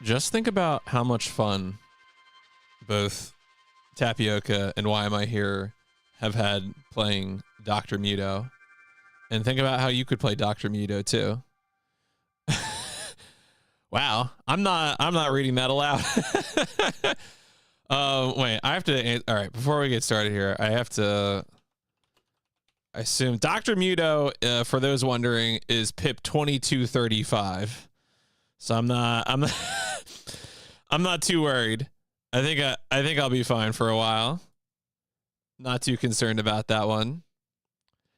Just think about how much fun both Tapioca and Why Am I Here have had playing Dr. Muto. And think about how you could play Dr. Muto too. Wow, I'm not reading that aloud. Wait, I have to. All right, before we get started here, I have to. I assume Dr. Muto, for those wondering, is pip 2235. So I'm not I'm not too worried. I think I'll be fine for a while. Not too concerned about that one.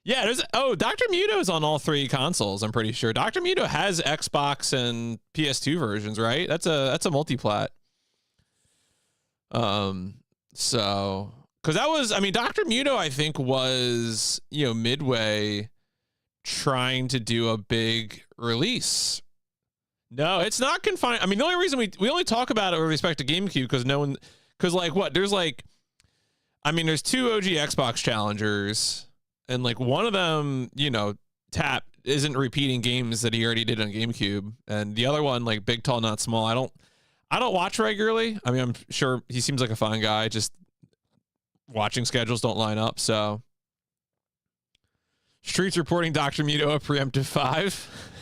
Yeah, Dr. Muto is on all three consoles, I'm pretty sure. Dr. Muto has Xbox and PS2 versions, right? That's a multi-plat. So because that was, I mean, Dr. Muto, I think, was, Midway trying to do a big release. No, it's not confined. I mean, the only reason we only talk about it with respect to GameCube because there's two OG Xbox challengers, and like one of them, Tap isn't repeating games that he already did on GameCube, and the other one, like Big Tall Not Small, I don't watch regularly. I mean, I'm sure he seems like a fine guy, just watching schedules don't line up. So Streets reporting Dr. Muto a preemptive 5.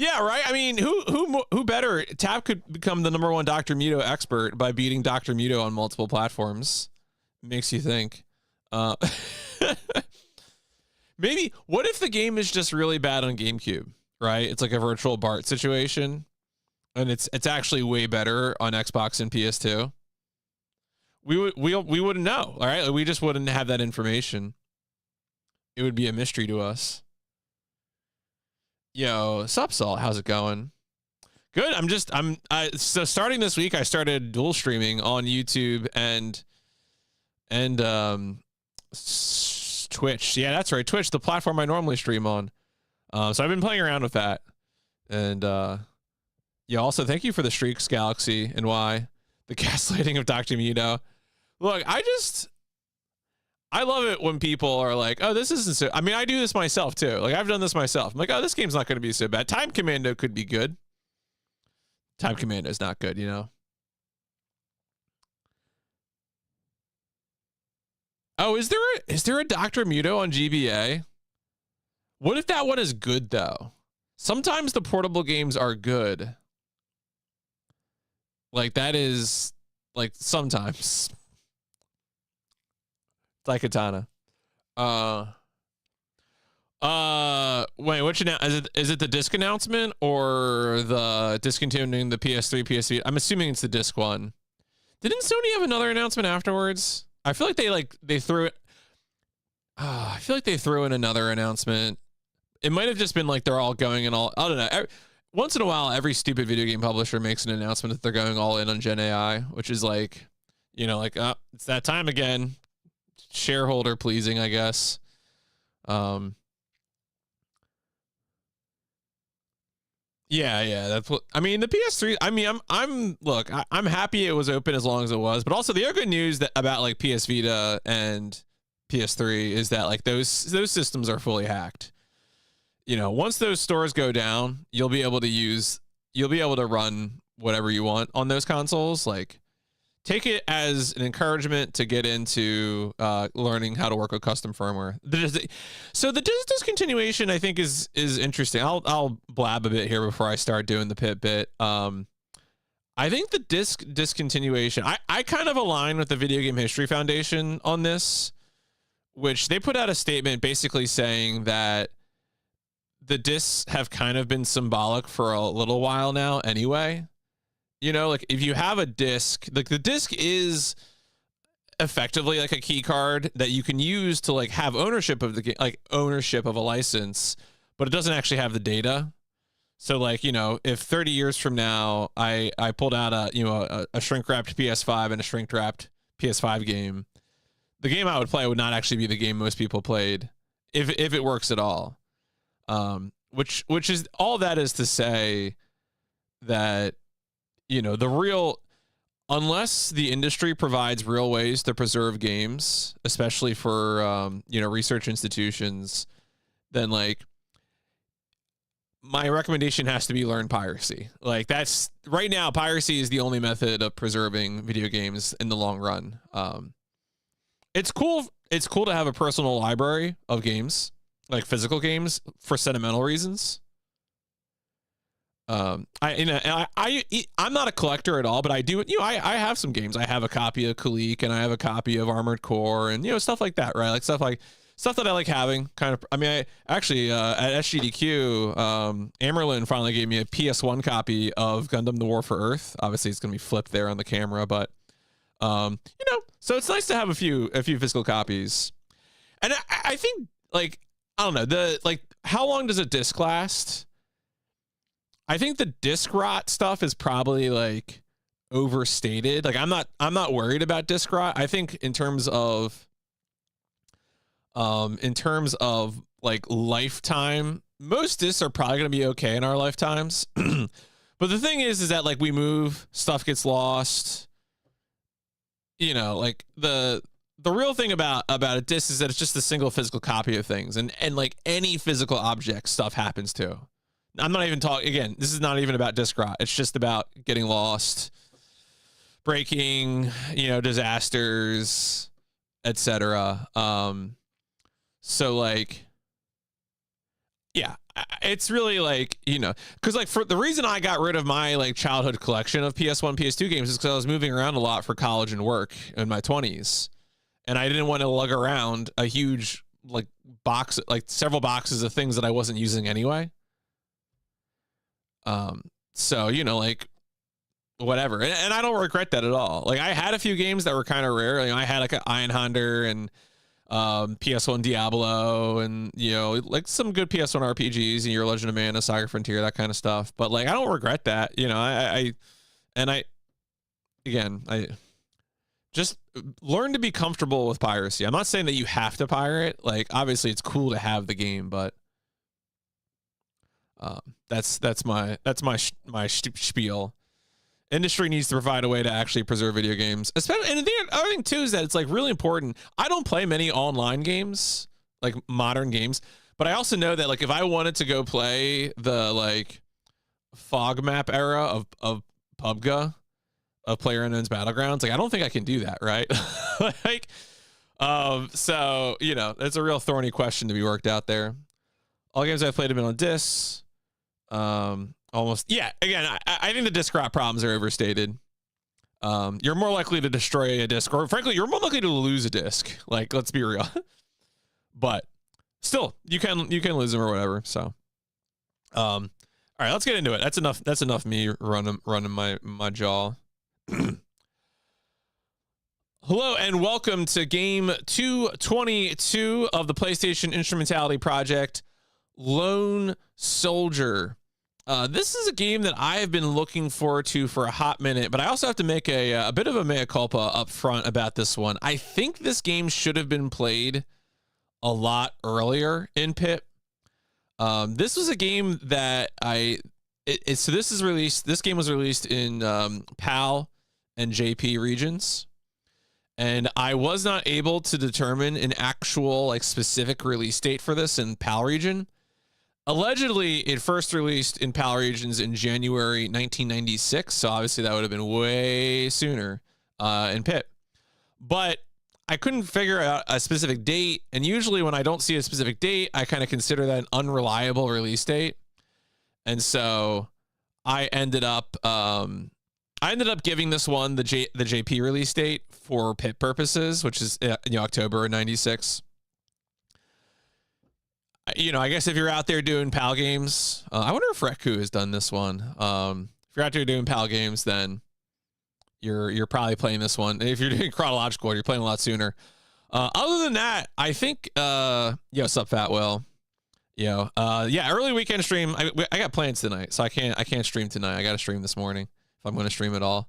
Yeah, right. I mean, who better? Tap could become the #1 Dr. Muto expert by beating Dr. Muto on multiple platforms. Makes you think. Maybe, what if the game is just really bad on GameCube, right? It's like a virtual Bart situation, and it's actually way better on Xbox and PS2. We wouldn't know, all right? We just wouldn't have that information. It would be a mystery to us. Yo, sup, Salt? How's it going? Good. So starting this week, I started dual streaming on YouTube and Twitch. Yeah, that's right. Twitch, the platform I normally stream on. So I've been playing around with that. And also thank you for the Streaks Galaxy and why the gaslighting of Dr. Muto. Look, I love it when people are like, oh, this isn't so. I mean, I do this myself too. Like, I've done this myself. I'm like, oh, this game's not going to be so bad. Time Commando could be good. Time Commando is not good, Oh, is there a Dr. Muto on GBA? What if that one is good though? Sometimes the portable games are good. Like that is like sometimes. Daikatana. Wait, which is it the disc announcement or the discontinuing the PS3, PS3? I'm assuming it's the disc one. Didn't Sony have another announcement afterwards? I feel like they threw it. I feel like they threw in another announcement. It might have just been like they're all going and all. I don't know. Once in a while, every stupid video game publisher makes an announcement that they're going all in on Gen AI, which is like, it's that time again. Shareholder pleasing, I guess. Yeah, that's what I mean. The PS3, I mean, I'm happy it was open as long as it was, but also the other good news about like PS Vita and PS3 is that like those systems are fully hacked. Once those stores go down, you'll be able to run whatever you want on those consoles. Like, take it as an encouragement to get into learning how to work with custom firmware. So the discontinuation, I think, is interesting. I'll blab a bit here before I start doing the pit bit. I think the discontinuation, I kind of align with the Video Game History Foundation on this, which they put out a statement basically saying that the discs have kind of been symbolic for a little while now anyway. Like if you have a disc, like the disc is effectively like a key card that you can use to like have ownership of the game, like ownership of a license, but it doesn't actually have the data. So like, if 30 years from now, I pulled out a shrink wrapped PS5 and a shrink wrapped PS5 game, the game I would play would not actually be the game most people played if it works at all. Which is all that is to say that, unless the industry provides real ways to preserve games, especially for, research institutions, then like my recommendation has to be learn piracy. Like that's right now, piracy is the only method of preserving video games in the long run. It's cool. It's cool to have a personal library of games, like physical games, for sentimental reasons. I'm not a collector at all, but I do, I have some games. I have a copy of Khalik and I have a copy of Armored Core and, stuff like that, right? Like stuff that I like having kind of. I mean, I actually, at SGDQ, Amerlin finally gave me a PS1 copy of Gundam: The War for Earth. Obviously it's going to be flipped there on the camera, but, so it's nice to have a few physical copies. And I think, like, I don't know, how long does a disc last? I think the disc rot stuff is probably like overstated. Like I'm not worried about disc rot. I think in terms of like lifetime, most discs are probably going to be okay in our lifetimes. But the thing is that like we move, stuff gets lost. Like the real thing about a disc is that it's just a single physical copy of things, and like any physical object, stuff happens to. I'm not even talking, again, this is not even about disc rot. It's just about getting lost, breaking, disasters, etc. So like, yeah, it's really like, because like for the reason I got rid of my like childhood collection of PS1, PS2 games is because I was moving around a lot for college and work in my 20s. And I didn't want to lug around a huge like box, like several boxes of things that I wasn't using anyway. So, like whatever. And I don't regret that at all. Like I had a few games that were kind of rare. I had like an Iron Hunter and, PS1 Diablo and, like some good PS1 RPGs and Your Legend of Mana, Saga Frontier, that kind of stuff. But like, I don't regret that, I just learn to be comfortable with piracy. I'm not saying that you have to pirate. Like obviously it's cool to have the game, but that's my spiel. Industry needs to provide a way to actually preserve video games, especially. And the other thing too is that it's like really important. I don't play many online games, like modern games, but I also know that like if I wanted to go play the like fog map era of PUBG, of PlayerUnknown's Battlegrounds, like I don't think I can do that, right? Like, so that's a real thorny question to be worked out there. All games I've played have been on discs. Almost, yeah. Again, I think the disc rot problems are overstated. You're more likely to destroy a disc, or frankly, you're more likely to lose a disc. Like, let's be real. But still, you can lose them or whatever. So, all right, let's get into it. That's enough. Me running my jaw. Hello and welcome to game 222 of the PlayStation Instrumentality Project, Lone Soldier. This is a game that I have been looking forward to for a hot minute, but I also have to make a bit of a mea culpa up front about this one. I think this game should have been played a lot earlier in PIP. This was a game that this game was released in PAL and JP regions, and I was not able to determine an actual like specific release date for this in PAL region. Allegedly, it first released in PAL regions in January 1996, so obviously that would have been way sooner in PIP. But I couldn't figure out a specific date, and usually when I don't see a specific date, I kind of consider that an unreliable release date. And so I ended up giving this one the JP release date for PIP purposes, which is October of 96. I guess if you're out there doing PAL games, I wonder if Reku has done this one. If you're out there doing PAL games, then you're probably playing this one. If you're doing chronological, you're playing a lot sooner. Other than that, I think, sup Fat Will. Early weekend stream. I got plans tonight, so I can't stream tonight. I got to stream this morning if I'm going to stream at all.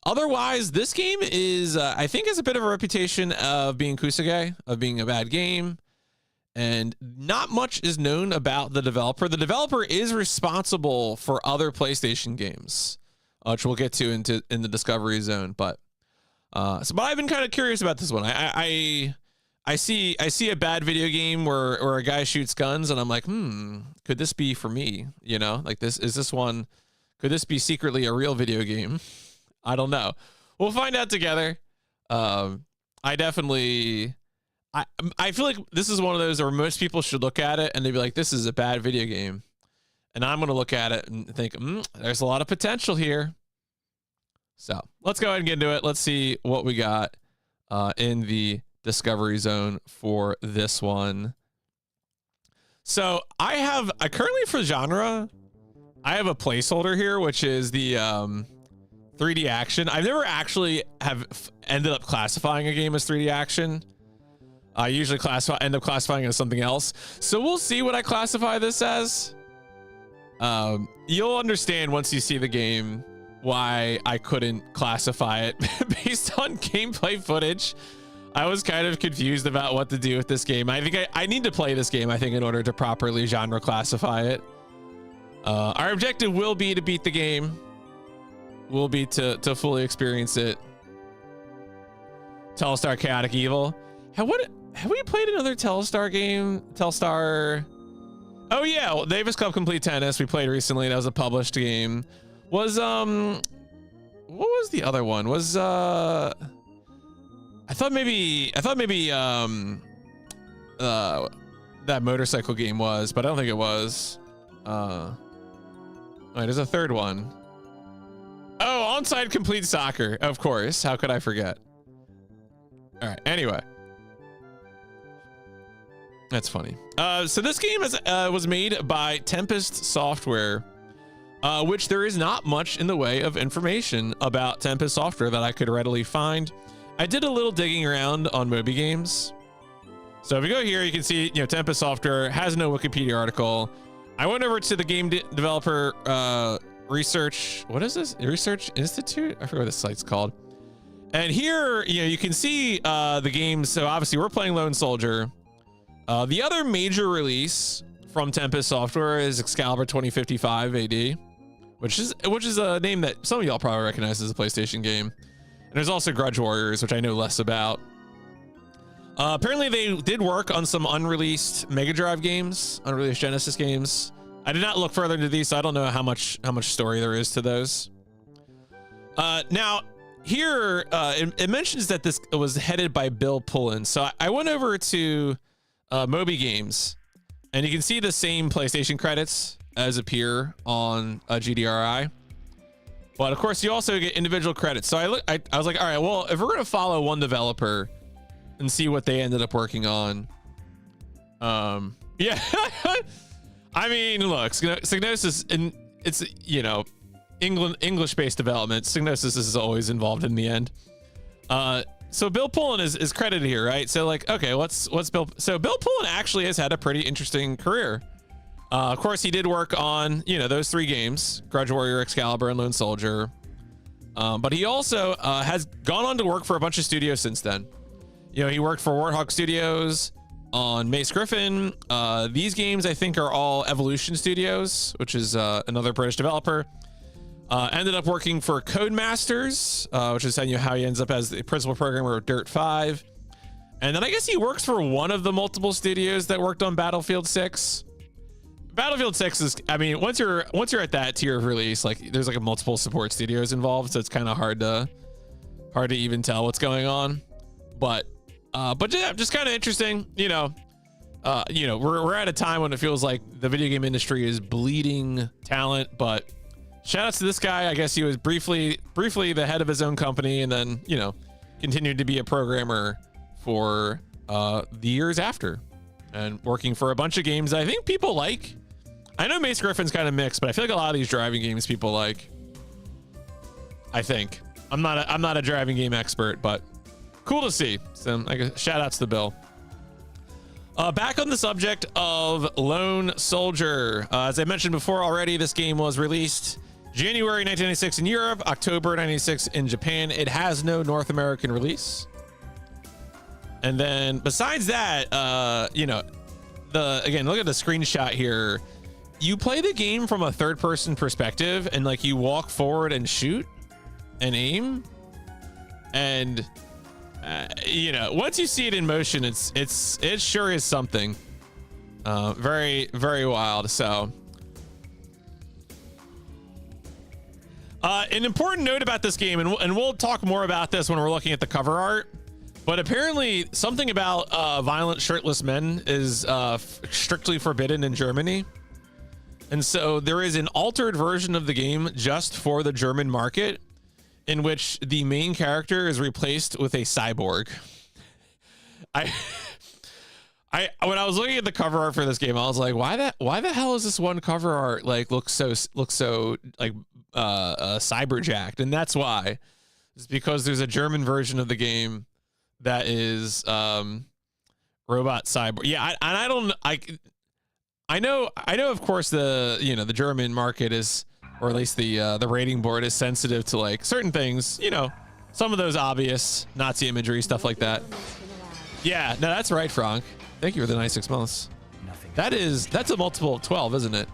Otherwise, this game is, I think, has a bit of a reputation of being kusage, of being a bad game. And not much is known about the developer. The developer is responsible for other PlayStation games, which we'll get to in the Discovery Zone. But I've been kind of curious about this one. I I see a bad video game where a guy shoots guns and I'm like, could this be for me? You know, like could this be secretly a real video game? I don't know. We'll find out together. I feel like this is one of those where most people should look at it and they'd be like, this is a bad video game. And I'm going to look at it and think, there's a lot of potential here. So let's go ahead and get into it. Let's see what we got in the discovery zone for this one. So I currently for genre, I have a placeholder here, which is the 3D action. I've never actually ended up classifying a game as 3D action. I usually end up classifying it as something else. So we'll see what I classify this as. You'll understand once you see the game why I couldn't classify it based on gameplay footage. I was kind of confused about what to do with this game. I think I need to play this game, I think, in order to properly genre classify it. Our objective will be to beat the game. Will be to fully experience it. Telstar Chaotic Evil. Have we played another Telstar game? Telstar. Oh yeah, Davis Cup Complete Tennis. We played recently. That was a published game. Was what was the other one? Was I thought maybe that motorcycle game was, but I don't think it was. Wait, there's a third one. Oh, Onside Complete Soccer. Of course. How could I forget? All right. Anyway. That's funny. So this game was made by Tempest Software, which there is not much in the way of information about Tempest Software that I could readily find. I did a little digging around on Moby Games. So if you go here, you can see, Tempest Software has no Wikipedia article. I went over to the game developer research. What is this? Research Institute? I forget what this site's called. And here, you can see the games. So obviously we're playing Lone Soldier. The other major release from Tempest Software is Excalibur 2055 AD, which is a name that some of y'all probably recognize as a PlayStation game. And there's also Grudge Warriors, which I know less about. Apparently they did work on some unreleased Mega Drive games, unreleased Genesis games. I did not look further into these, so I don't know how much story there is to those. Now here it mentions that this was headed by Bill Pullen. So I went over to Moby Games, and you can see the same PlayStation credits as appear on GDRI. But of course, you also get individual credits. So I was like, all right, well, if we're gonna follow one developer and see what they ended up working on, yeah. I mean, look, Psygnosis, and it's English-based development. Psygnosis is always involved in the end. So Bill Pullen is credited here, right? So like, okay, what's Bill? So Bill Pullen actually has had a pretty interesting career. Of course, he did work on those three games: Grudge Warrior, Excalibur, and Lone Soldier. But he also has gone on to work for a bunch of studios since then. He worked for Warthog Studios on Mace Griffin. These games, I think, are all Evolution Studios, which is another British developer. Ended up working for Codemasters, which is how he ends up as the principal programmer of Dirt 5. And then I guess he works for one of the multiple studios that worked on Battlefield 6. Battlefield 6 is, I mean, once you're at that tier of release, like there's like a multiple support studios involved, so it's kind of hard to even tell what's going on. But yeah, just kind of interesting. We're at a time when it feels like the video game industry is bleeding talent, but shout outs to this guy. I guess he was briefly the head of his own company, and then continued to be a programmer for the years after, and working for a bunch of games that I think people like. I know Mace Griffin's kind of mixed, but I feel like a lot of these driving games people like. I think I'm not a driving game expert, but cool to see. So I guess shout outs to Bill. Back on the subject of Lone Soldier, as I mentioned before already, this game was released January 1996 in Europe, October 96 in Japan. It has no North American release. And then besides that, again, look at the screenshot here. You play the game from a third person perspective, and like you walk forward and shoot and aim. And you know, once you see it in motion, it sure is something. Very, very wild. So, an important note about this game, and we'll talk more about this when we're looking at the cover art, but apparently something about violent shirtless men is strictly forbidden in Germany. And so there is an altered version of the game just for the German market, in which the main character is replaced with a cyborg. When I was looking at the cover art for this game, I was like, why the hell is this one cover art like looks so like cyberjacked? And that's why. It's because there's a German version of the game that is robot cyborg. Yeah, I know of course the German market is, or at least the rating board is sensitive to like certain things, some of those obvious Nazi imagery, stuff like that. Yeah, no, that's right, Frank. Thank you for the 96 months. That's a multiple of 12, isn't it?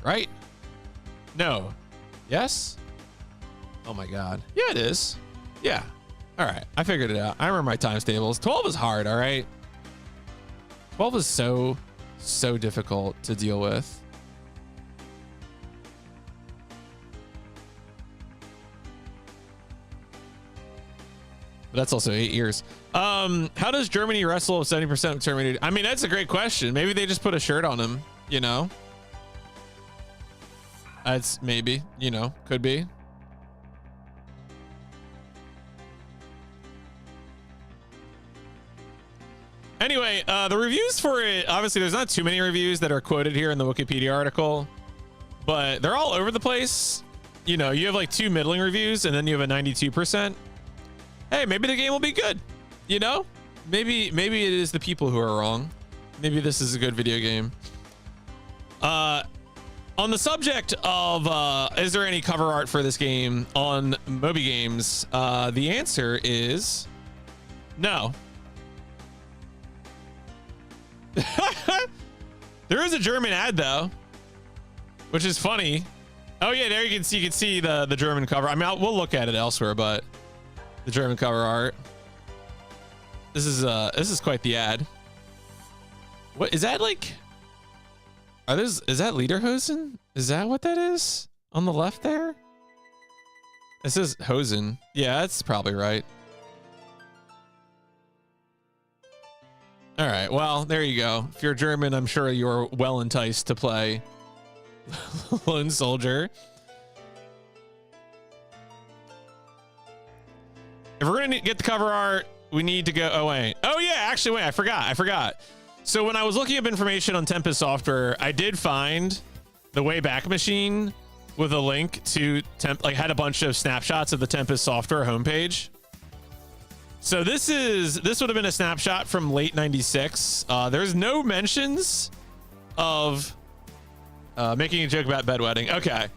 Right? No. Yes? Oh my God. Yeah, it is. Yeah. All right. I figured it out. I remember my times tables. 12 is hard. All right. 12 is so difficult to deal with. But that's also 8 years. How does Germany wrestle 70% of Terminator? I mean, that's a great question. Maybe they just put a shirt on him, That's maybe, could be. Anyway, the reviews for it, obviously there's not too many reviews that are quoted here in the Wikipedia article, but they're all over the place. You have like 2 middling reviews and then you have a 92%. Hey, maybe the game will be good. Maybe it is the people who are wrong. Maybe this is a good video game. On the subject of is there any cover art for this game on Moby Games, the answer is no. There is a German ad though, which is funny. Oh yeah, there you can see the German cover. I mean, we'll look at it elsewhere, but the German cover art. This is quite the ad. What is that like? Is that Lederhosen? Is that what that is on the left there? It says Hosen. Yeah, that's probably right. All right, well, there you go. If you're German, I'm sure you're well enticed to play Lone Soldier. If we're gonna get the cover art, we need to go. Oh wait. Oh yeah, actually wait, I forgot. So when I was looking up information on Tempest Software, I did find the Wayback Machine with a link to had a bunch of snapshots of the Tempest Software homepage. So this would have been a snapshot from late '96. There's no mentions of making a joke about bedwetting. Okay.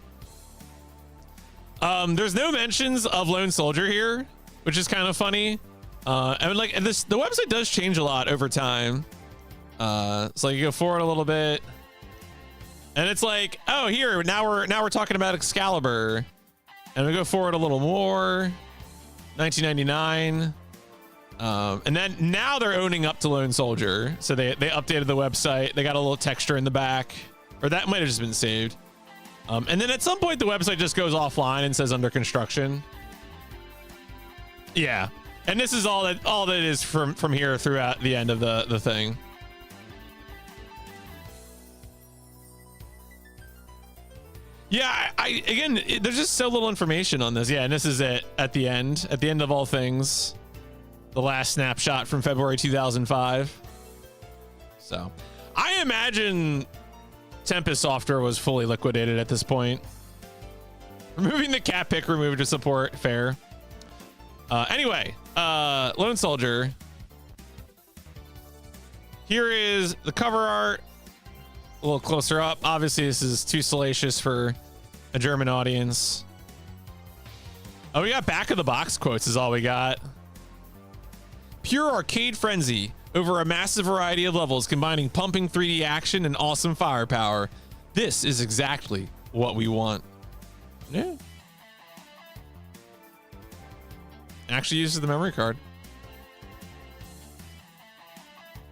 There's no mentions of Lone Soldier here, which is kind of funny. And the website does change a lot over time. So you go forward a little bit, and it's like, oh, here now we're talking about Excalibur, and we go forward a little more. 1999. And then now they're owning up to Lone Soldier. So they updated the website. They got a little texture in the back, or that might have just been saved. And then at some point the website just goes offline and says under construction. Yeah. And this is all that is from here throughout the end of the thing. Yeah, again, there's just so little information on this. Yeah, and this is it at the end of all things. The last snapshot from February 2005. So, I imagine Tempest Software was fully liquidated at this point. Removing the cat pick removed to support fair. Anyway, Lone Soldier. Here is the cover art. A little closer up. Obviously, this is too salacious for a German audience. Oh, we got back of the box quotes is all we got. Pure arcade frenzy over a massive variety of levels, combining pumping 3D action and awesome firepower. This is exactly what we want. Yeah. Actually uses the memory card.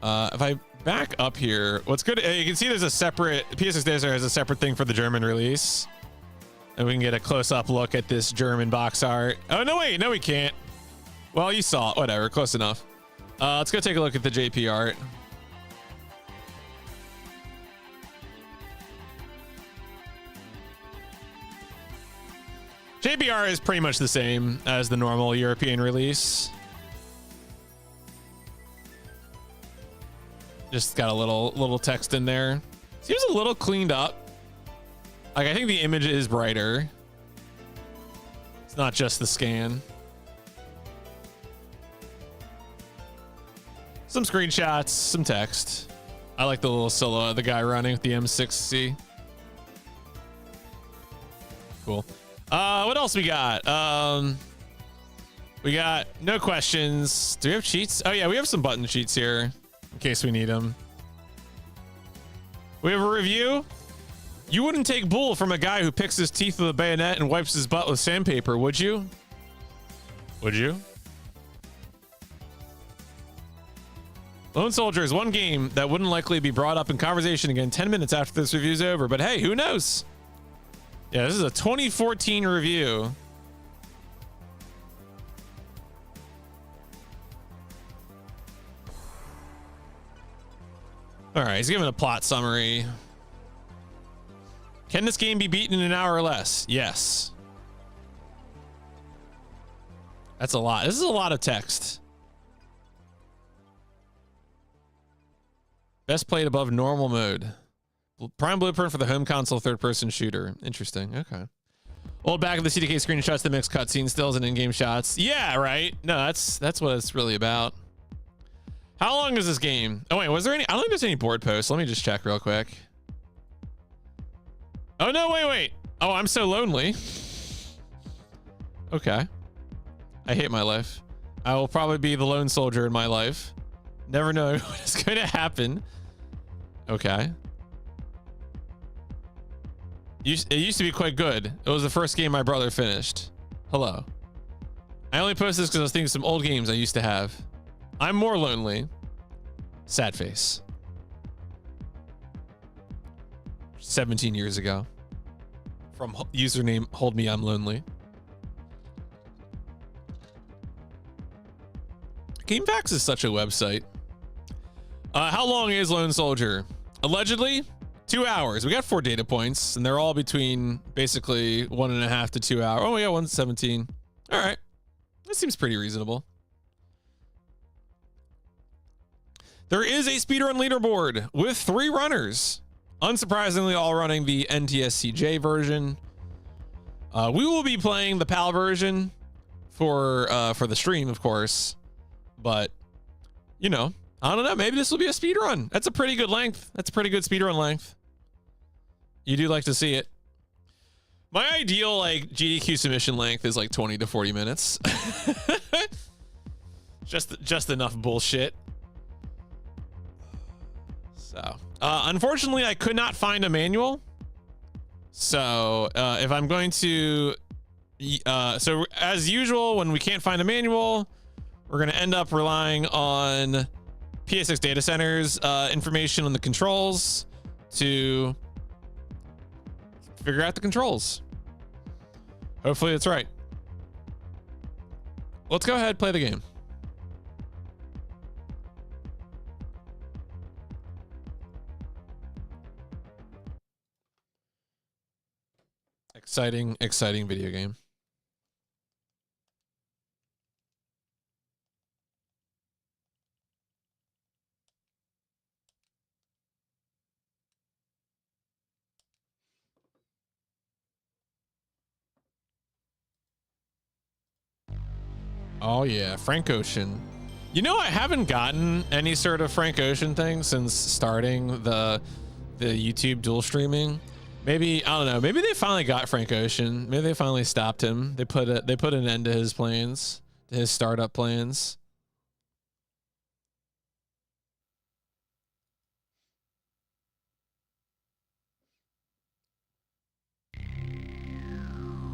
If I back up here, what's good, you can see there's a separate, PS6 Desert has a separate thing for the German release. And we can get a close-up look at this German box art. Oh, no, wait, no, we can't. Well, you saw it, whatever, close enough. Let's go take a look at the JP art. JBR is pretty much the same as the normal European release. Just got a little text in there. Seems a little cleaned up. Like, I think the image is brighter. It's not just the scan. Some screenshots, some text. I like the little silhouette of the guy running with the M6C. Cool. What else we got? We got no questions. Do we have cheats? Oh yeah, we have some button cheats here in case we need them. We have a review. You wouldn't take bull from a guy who picks his teeth with a bayonet and wipes his butt with sandpaper, would you? Would you? Lone Soldier is one game that wouldn't likely be brought up in conversation again 10 minutes after this review's over, but hey, who knows? Yeah, this is a 2014 review. All right, he's giving a plot summary. Can this game be beaten in an hour or less? Yes. That's a lot. This is a lot of text. Best played above normal mode. Prime blueprint for the home console third-person shooter. Interesting. Okay. Old back of the CDK screenshots that mix cutscene stills and in-game shots. Yeah, right. No, that's what it's really about. How long is this game? Oh wait, was there any? I don't think there's any board posts. Let me just check real quick. Oh no, wait. Oh, I'm so lonely. Okay. I hate my life. I will probably be the lone soldier in my life. Never know what is going to happen. Okay. It used to be quite good. It was the first game my brother finished. Hello. I only posted this because I was thinking of some old games I used to have. I'm more lonely. Sad face. 17 years ago. From username Hold Me I'm Lonely. GameFAQs is such a website. How long is Lone Soldier? Allegedly, 2 hours. We got 4 data points, and they're all between basically 1.5 to 2 hours. Oh, yeah, 117. All right. That seems pretty reasonable. There is a speedrun leaderboard with 3 runners. Unsurprisingly, all running the NTSCJ version. We will be playing the PAL version for the stream, of course. But, you know, I don't know. Maybe this will be a speed run. That's a pretty good length. That's a pretty good speed run length. You do like to see it. My ideal like GDQ submission length is like 20 to 40 minutes. just enough bullshit. So, unfortunately, I could not find a manual. So, if I'm going to, so as usual, when we can't find a manual, we're going to end up relying on PS6 data centers information on the controls to figure out the controls. Hopefully that's right. Let's go ahead and play the game. Exciting video game. Oh yeah, Frank Ocean. You know, I haven't gotten any sort of Frank Ocean thing since starting the YouTube dual streaming. Maybe, I don't know, maybe they finally got Frank Ocean. Maybe they finally stopped him. They put an end to his plans, to his startup plans.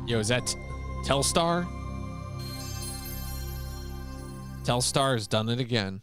Yo, is that Telstar? Telstar has done it again.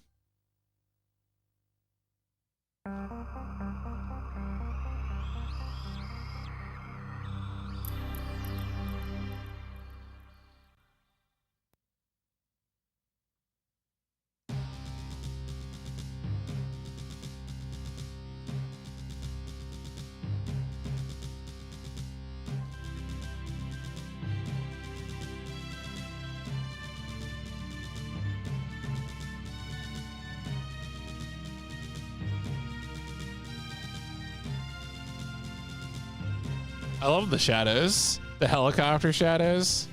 I love the shadows, the helicopter shadows.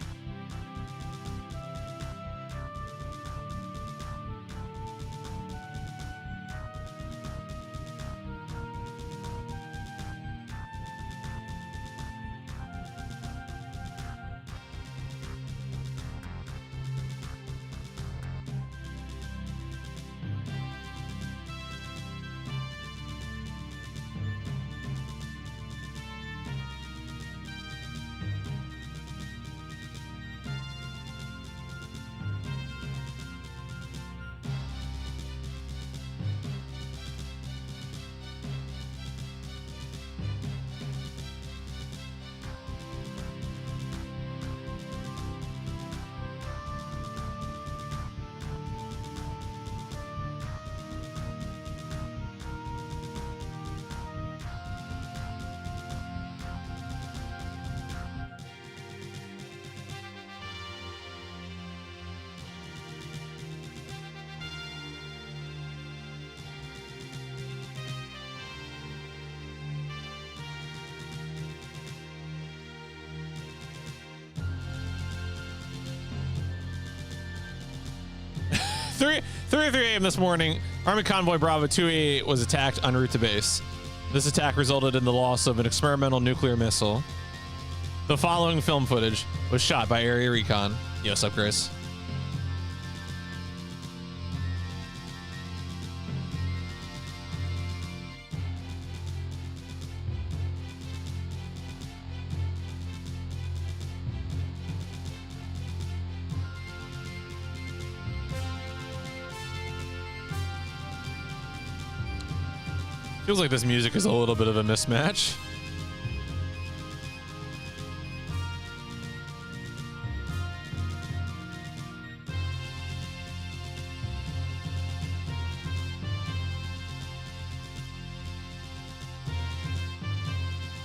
Three a.m. this morning, Army Convoy Bravo 288 was attacked en route to base. This attack resulted in the loss of an experimental nuclear missile. The following film footage was shot by Area Recon. Yo, what's up, Chris? Feels like this music is a little bit of a mismatch.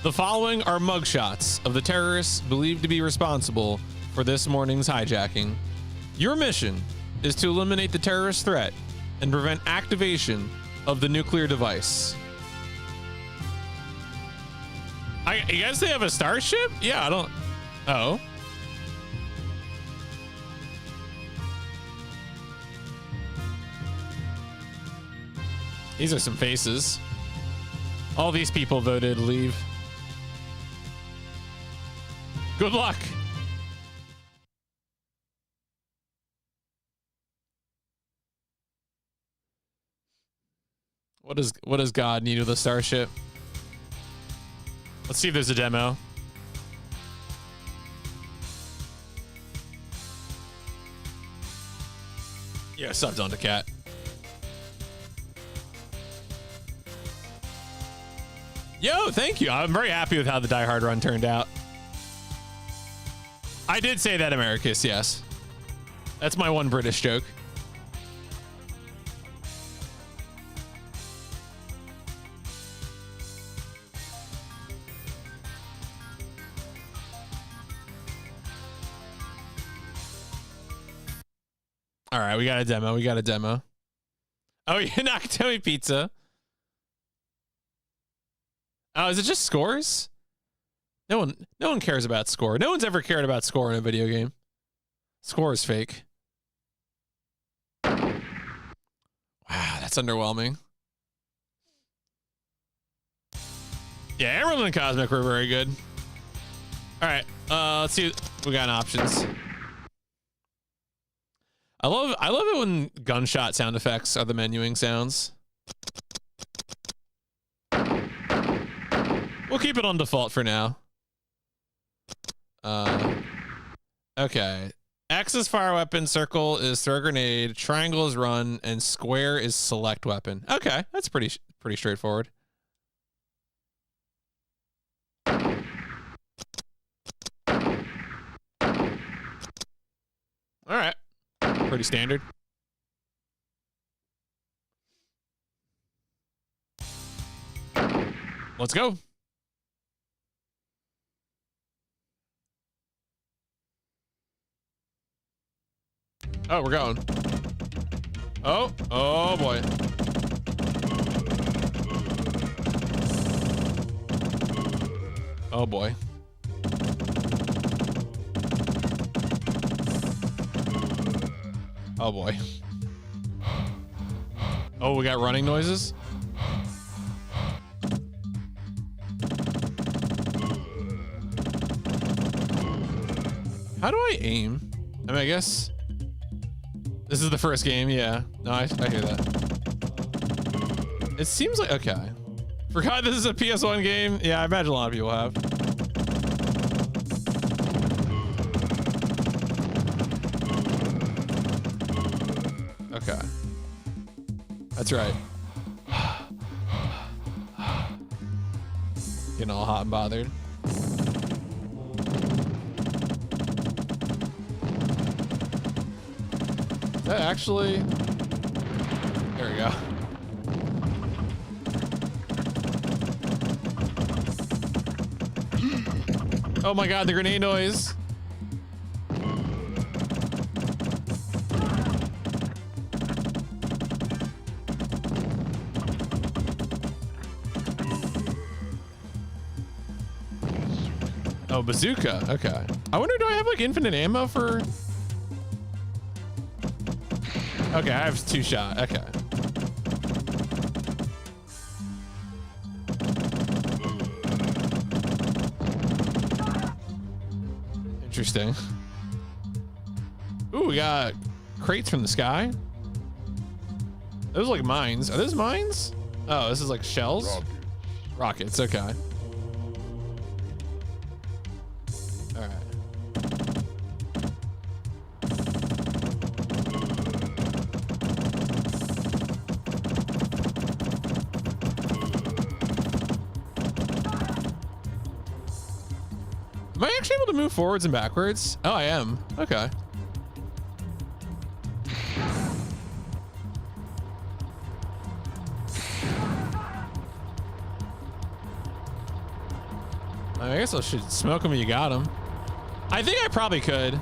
The following are mugshots of the terrorists believed to be responsible for this morning's hijacking. Your mission is to eliminate the terrorist threat and prevent activation of the nuclear device. You guys, they have a starship? Yeah, I don't. Oh. These are some faces. All these people voted leave. Good luck. What does God need with a starship? Let's see if there's a demo. Yeah, subbed onto Cat. Yo, thank you. I'm very happy with how the Die Hard run turned out. I did say that, Americus, yes. That's my one British joke. All right, we got a demo. We got a demo. Oh, you're Nakatomi Pizza. Oh, is it just scores? No one cares about score. No one's ever cared about score in a video game. Score is fake. Wow, that's underwhelming. Yeah, Emerald and Cosmic were very good. All right, let's see what we got in options. I love it when gunshot sound effects are the menuing sounds. We'll keep it on default for now. Okay. X is fire weapon, circle is throw grenade, triangle is run, and square is select weapon. Okay, that's pretty straightforward. All right. Pretty standard. Let's go. Oh, we're going. Oh boy. Oh boy. Oh boy. Oh, we got running noises. How do I aim? I mean, I guess this is the first game. Yeah. No, I hear that. It seems like, okay. Forgot this is a PS1 game. Yeah, I imagine a lot of people have. Okay. That's right. Getting all hot and bothered. Is that actually? There we go. Oh my god, the grenade noise. Oh, bazooka. Okay. I wonder, do I have like infinite ammo for? Okay, I have 2 shot. Okay. Interesting. Ooh, we got crates from the sky. Those are like mines. Are those mines? Oh, this is like shells? Rockets, okay. All right. Am I actually able to move forwards and backwards? Oh, I am. Okay. I guess I should smoke him when you got him. I think I probably could.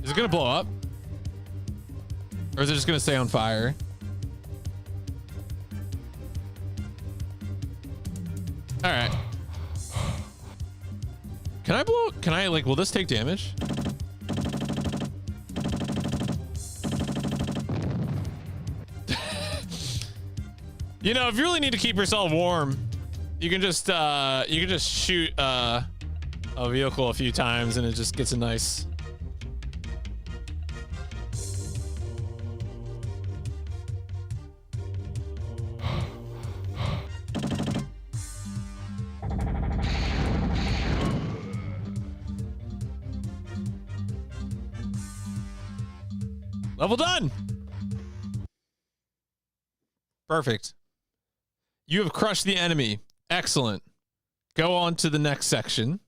Is it gonna blow up? Or is it just gonna stay on fire? All right. Can I blow? Can I like, will this take damage? You know, if you really need to keep yourself warm, you can just shoot a vehicle a few times and it just gets a nice. Level done. Perfect. You have crushed the enemy. Excellent. Go on to the next section.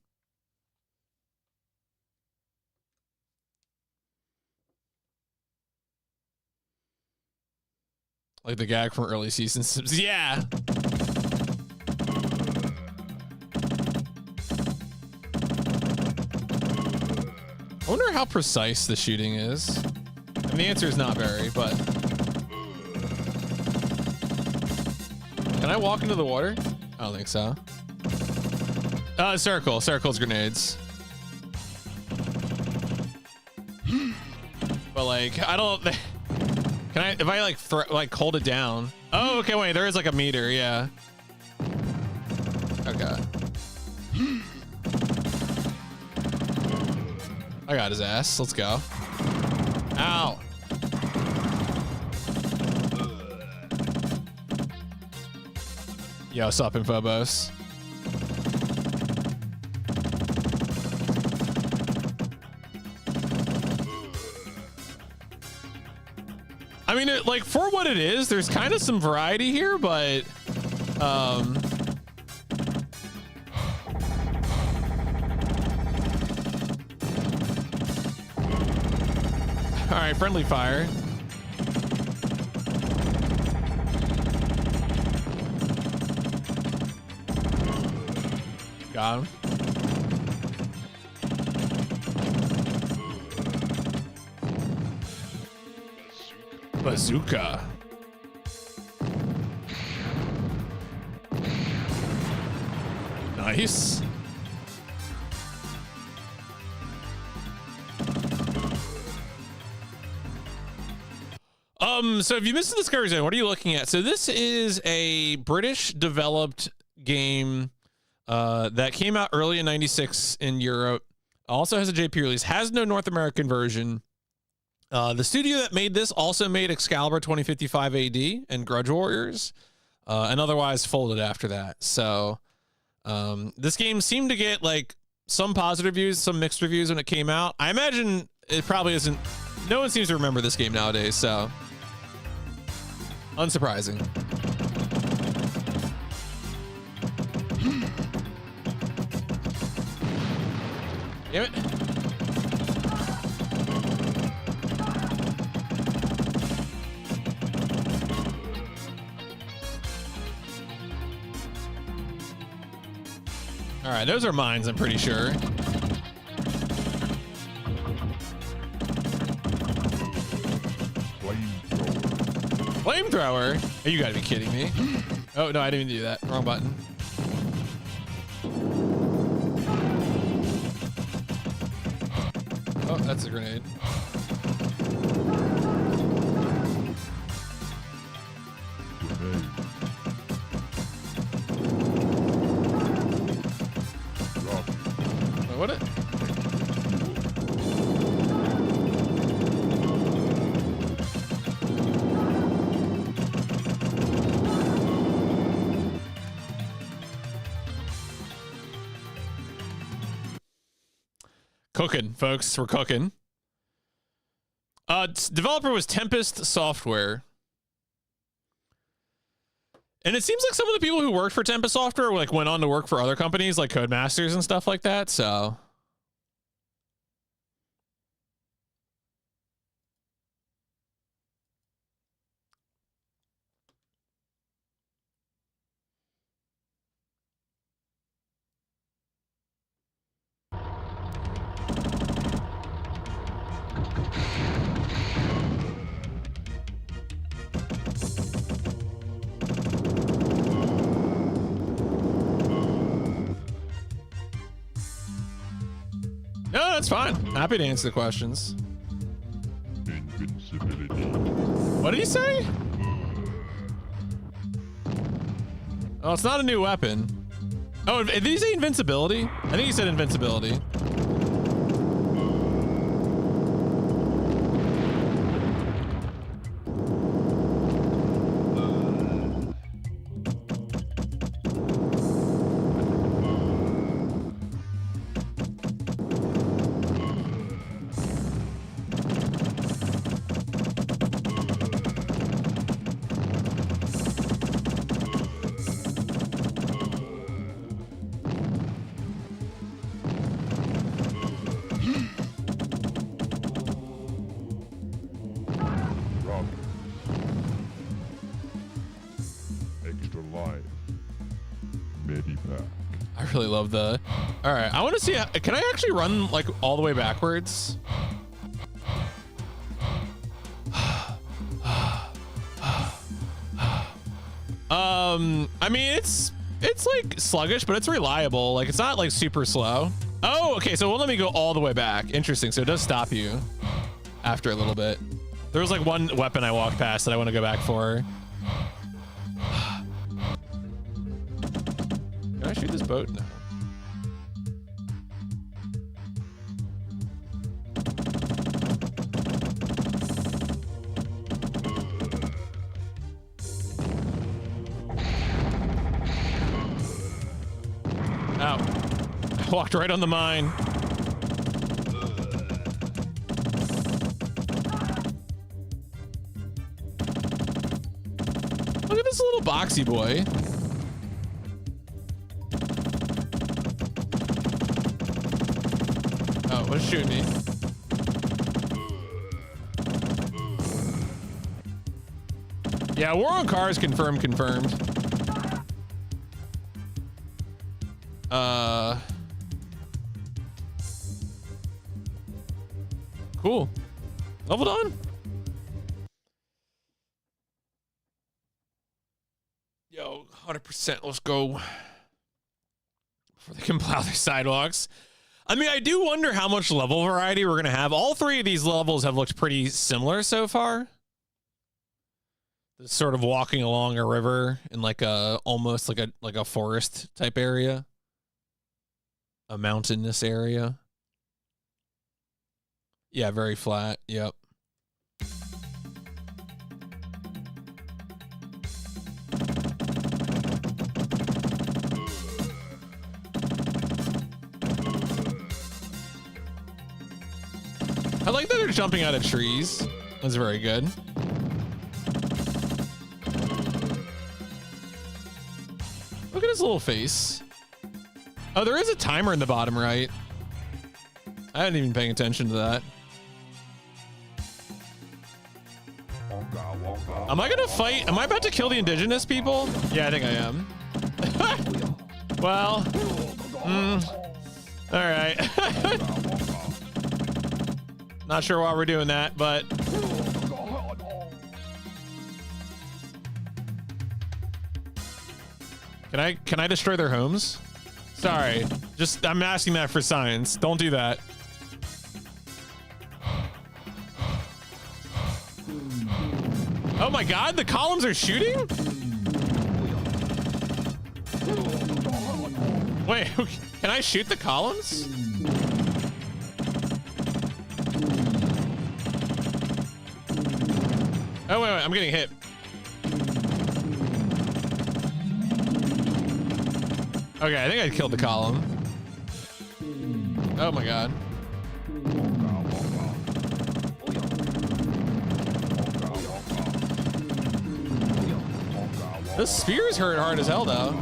Like the gag from early seasons. Yeah. I wonder how precise the shooting is. And the answer is not very, but. Can I walk into the water? I don't think so. Circle. Circle's grenades. But like, I don't. Can I? If I like hold it down? Oh, okay. Wait, there is like a meter. Yeah. Okay. I got his ass. Let's go. Ow. Yo, what's up, Infobos? I mean, like, for what it is, there's kind of some variety here, but all right, friendly fire. Got him. Bazooka. Nice. So if you missed the Discovery Zone, what are you looking at? So this is a British developed game that came out early in 96 in Europe. Also has a JP release, has no North American version. The studio that made this also made Excalibur 2055 AD and Grudge Warriors, and otherwise folded after that. So this game seemed to get like some positive reviews, some mixed reviews when it came out. I imagine it probably isn't. No one seems to remember this game nowadays, so unsurprising. Damn it. All right, those are mines, I'm pretty sure. Flamethrower? Oh, you gotta be kidding me. Oh, no, I didn't even do that. Wrong button. Oh, that's a grenade. Wait, what it? Cooking, folks. We're cooking. Developer was Tempest Software. And it seems like some of the people who worked for Tempest Software like went on to work for other companies like Codemasters and stuff like that. So no, that's fine. Happy to answer the questions. Invincibility. What did he say? Oh, it's not a new weapon. Oh, did he say invincibility? I think he said invincibility. I really love the. All right, I want to see. Can I actually run like all the way backwards? I mean, it's like sluggish, but it's reliable. Like it's not like super slow. Oh, okay. So it won't let me go all the way back. Interesting. So it does stop you after a little bit. There was like one weapon I walked past that I want to go back for. Can I shoot this boat? No. Ow. I walked right on the mine. Look at this little boxy boy. Oh, what's shooting me? Yeah, war on cars confirmed. Cool. Leveled on. Yo, 100%. Let's go. Before they can plow their sidewalks. I mean, I do wonder how much level variety we're going to have. All three of these levels have looked pretty similar so far. sort of walking along a river in like a almost like a forest type area, a mountainous area. Yeah, very flat. Yep. I like that they're jumping out of trees. That's very good. Look at his little face. Oh, there is a timer in the bottom right. I hadn't even paying attention to that. Am I gonna fight? Am I about to kill the indigenous people? Yeah, I think I am. Well, all right. Not sure why we're doing that, but can I destroy their homes? Sorry, just I'm asking that for science. Don't do that. Oh my God, the columns are shooting? Wait, can I shoot the columns? Oh, wait, I'm getting hit. Okay, I think I killed the column. Oh my God. The spears hurt hard as hell, though.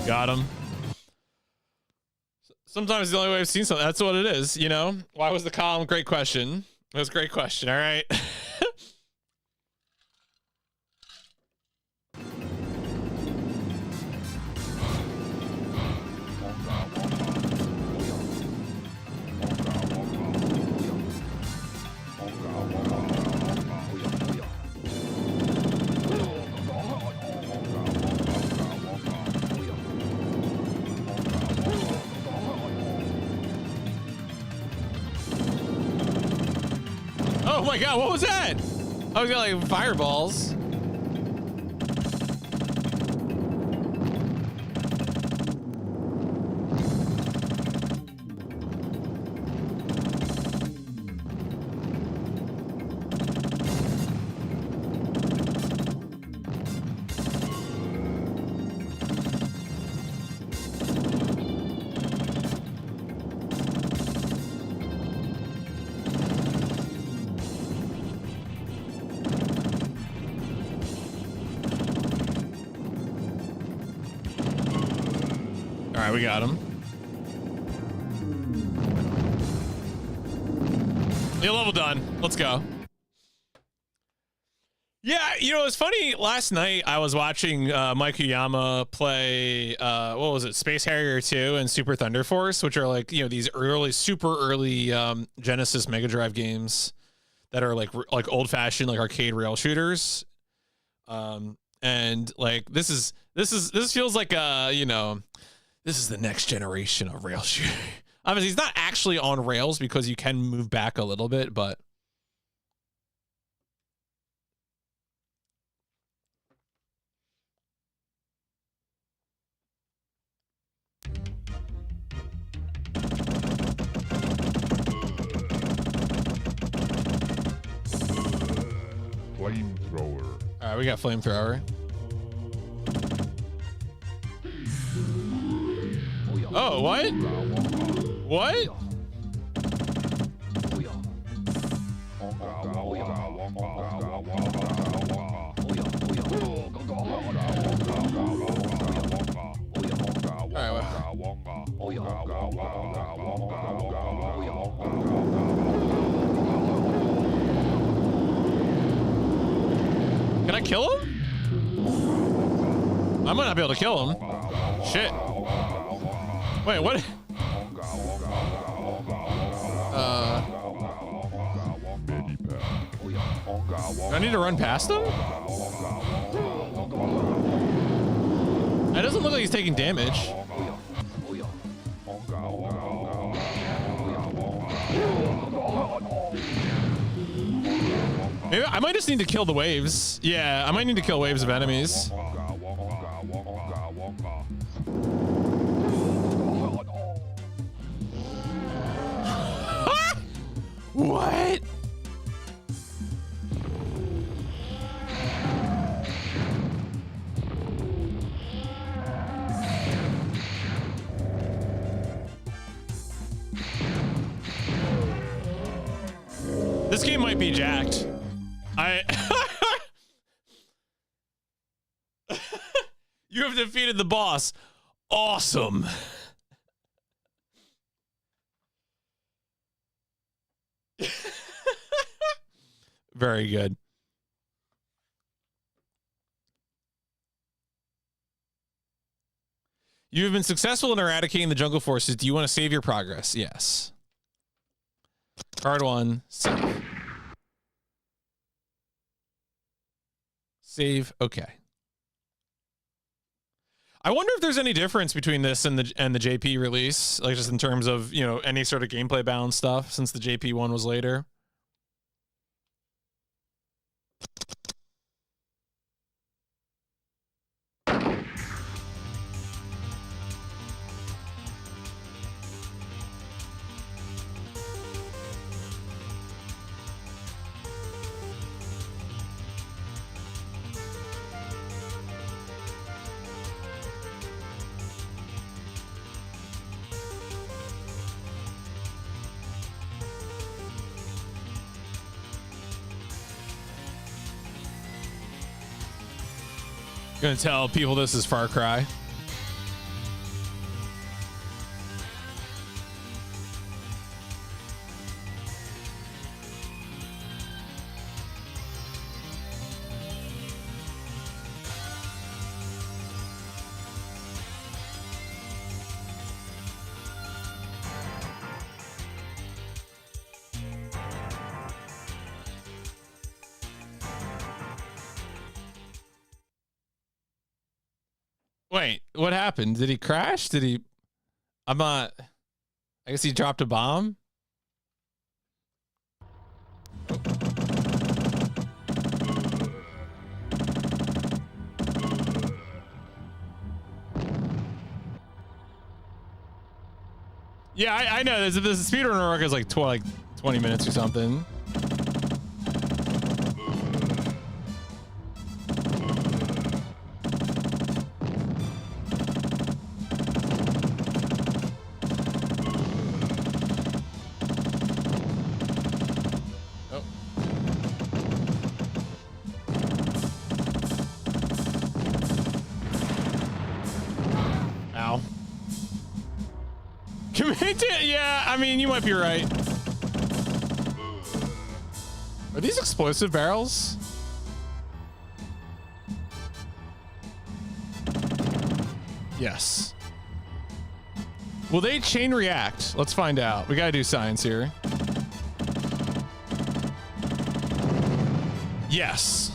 Got him. Sometimes the only way I've seen something, that's what it is, you know? Why was the column? Great question. That was a great question, all right? Oh my God, what was that? I was got like fireballs. All right, we got him. New level done. Let's go. Yeah, you know, it's funny. Last night I was watching Mike Uyama play, what was it, Space Harrier 2 and Super Thunder Force, which are like, you know, these early, super early Genesis Mega Drive games that are like old-fashioned, like arcade rail shooters. And like this feels like you know, this is the next generation of rail shooter. Obviously, it's not actually on rails because you can move back a little bit, but Flamethrower. all right, we got flamethrower. Oh, what? What? Can I kill him? I might not be able to kill him. Shit. Wait, what? Do I need to run past him? It doesn't look like he's taking damage. Maybe I might just need to kill the waves. Yeah, I might need to kill waves of enemies. What? This game might be jacked. You have defeated the boss. Awesome. Very good. You have been successful in eradicating the jungle forces. Do you want to save your progress? Yes. Card 1. Save. Save. Okay. I wonder if there's any difference between this and the JP release, like just in terms of, you know, any sort of gameplay balance stuff, since the JP one was later. Gonna tell people this is Far Cry. Wait, what happened? Did he crash? Did he? I'm not. I guess he dropped a bomb. Yeah, I know. There's a speedrun work is like 20 minutes or something. Yeah, I mean, you might be right. Are these explosive barrels? Yes. Will they chain react? Let's find out. We gotta do science here. Yes.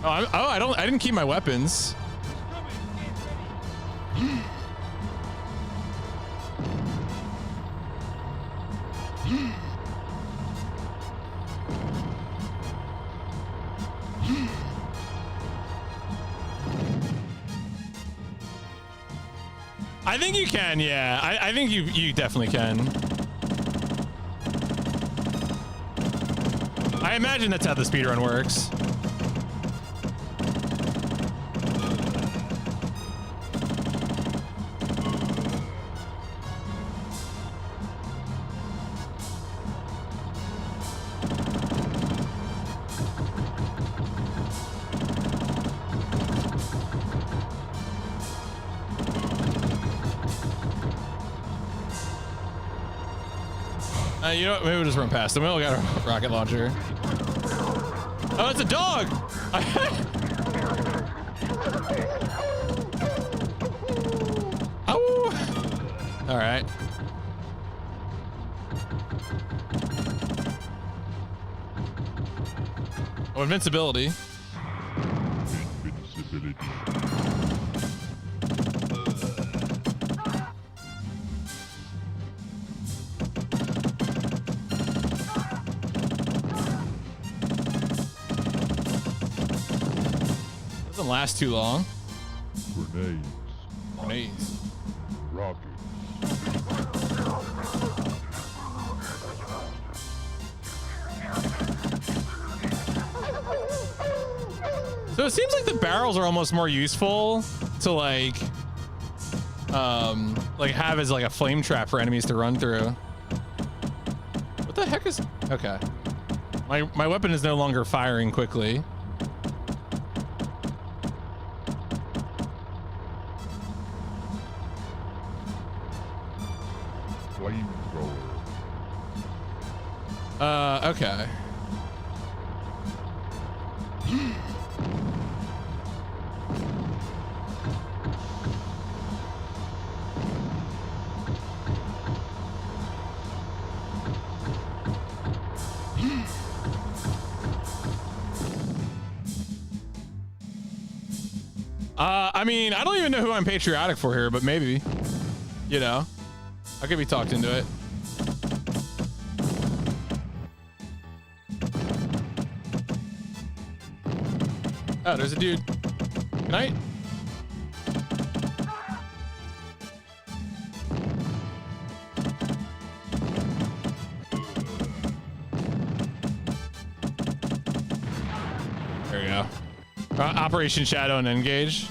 I didn't keep my weapons. I think you can, yeah. I think you definitely can. I imagine that's how the speedrun works. You know what? Maybe we'll just run past them. We all got a rocket launcher. Oh, it's a dog! Oh! All right. Oh, invincibility. Doesn't last too long. Grenades. Grenades. Rockets. So it seems like the barrels are almost more useful to like have as like a flame trap for enemies to run through. What the heck is? Okay. My weapon is no longer firing quickly. Flamethrower. Okay. I mean, I don't even know who I'm patriotic for here, but maybe, you know, I could be talked into it. Oh, there's a dude. Good night. There we go. Operation Shadow and Engage.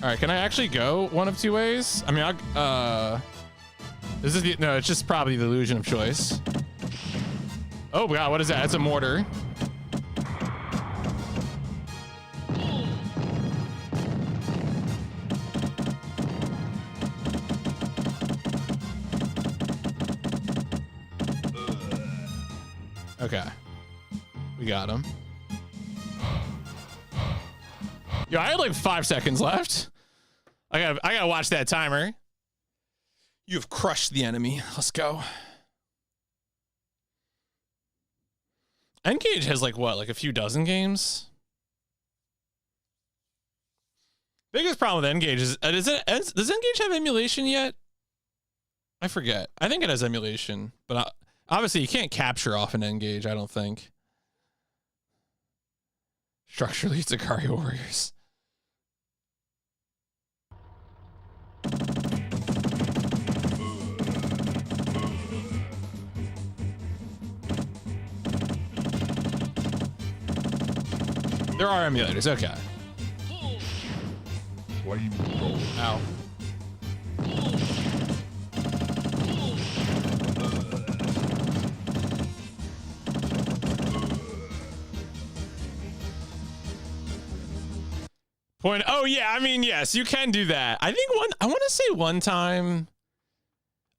All right, can I actually go one of two ways? I mean, this is no, it's just probably the illusion of choice. Oh God, what is that? It's a mortar. Okay, we got him. Yo, I had like 5 seconds left. I gotta watch that timer. You have crushed the enemy. Let's go. Engage has like what, like a few dozen games? Biggest problem with Engage is, does Engage have emulation yet? I forget. I think it has emulation, but obviously you can't capture off an Engage, I don't think. Structurally, it's Ikari Warriors. There are emulators, okay. Flamethrower. Ow. Point. Oh yeah, I mean, yes, you can do that. I think I want to say one time.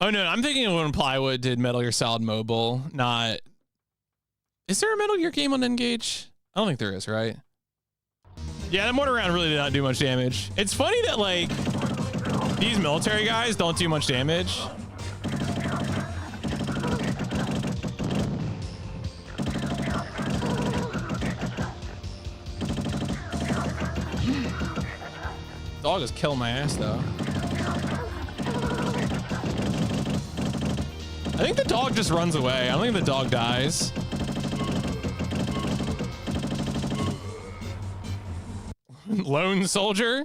Oh no, I'm thinking of when Plywood did Metal Gear Solid Mobile. Not. Is there a Metal Gear game on Engage? I don't think there is, right? Yeah, that mortar round really did not do much damage. It's funny that like these military guys don't do much damage. Dog is killing my ass though. I think the dog just runs away. I don't think the dog dies. Lone soldier.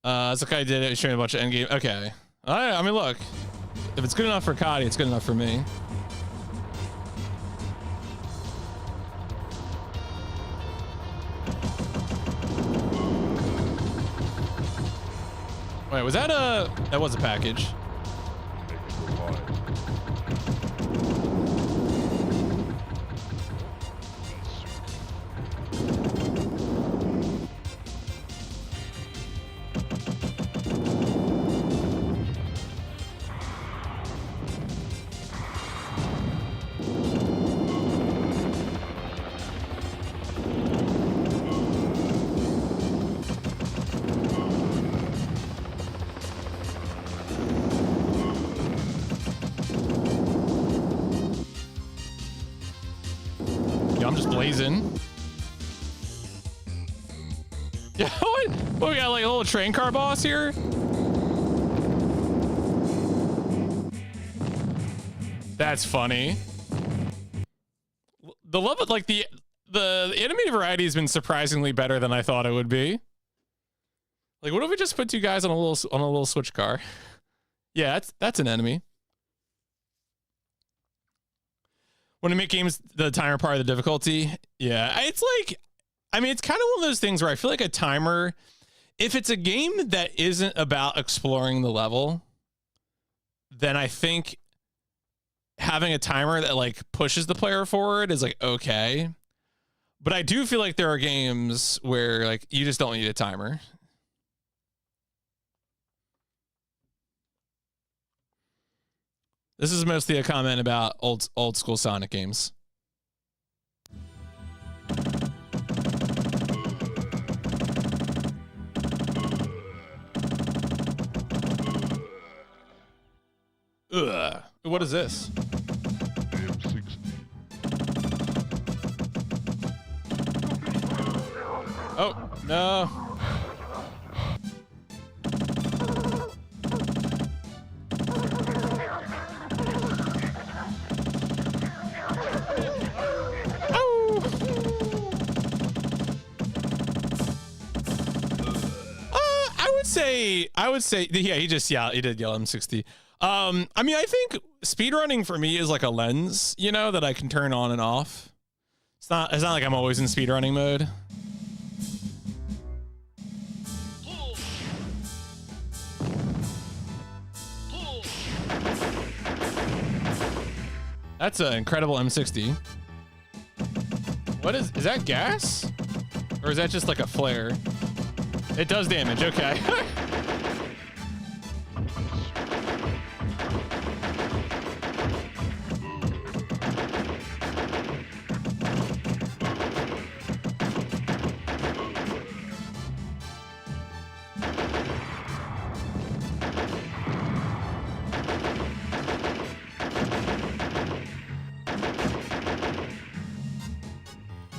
That's okay. I did it. Showing a bunch of endgame. Okay. I mean, look. If it's good enough for Cotty, it's good enough for me. Wait, was that a... That was a package. amazing. Yeah, what we got, like a little train car boss here? That's funny. The love of like the enemy variety has been surprisingly better than I thought it would be. Like, what if we just put two guys on a little switch car? Yeah, that's an enemy. When you make games the timer part of the difficulty, yeah, it's like, I mean, it's kind of one of those things where I feel like a timer, if it's a game that isn't about exploring the level, then I think having a timer that like pushes the player forward is like okay. But I do feel like there are games where like you just don't need a timer. This is mostly a comment about old school Sonic games. Ugh. What is this? M60. Oh, no. I would say, yeah, he did yell M60. I mean, I think speedrunning for me is like a lens, you know, that I can turn on and off. It's not like I'm always in speedrunning mode. That's an incredible M60. What is that gas? Or is that just like a flare? It does damage, okay.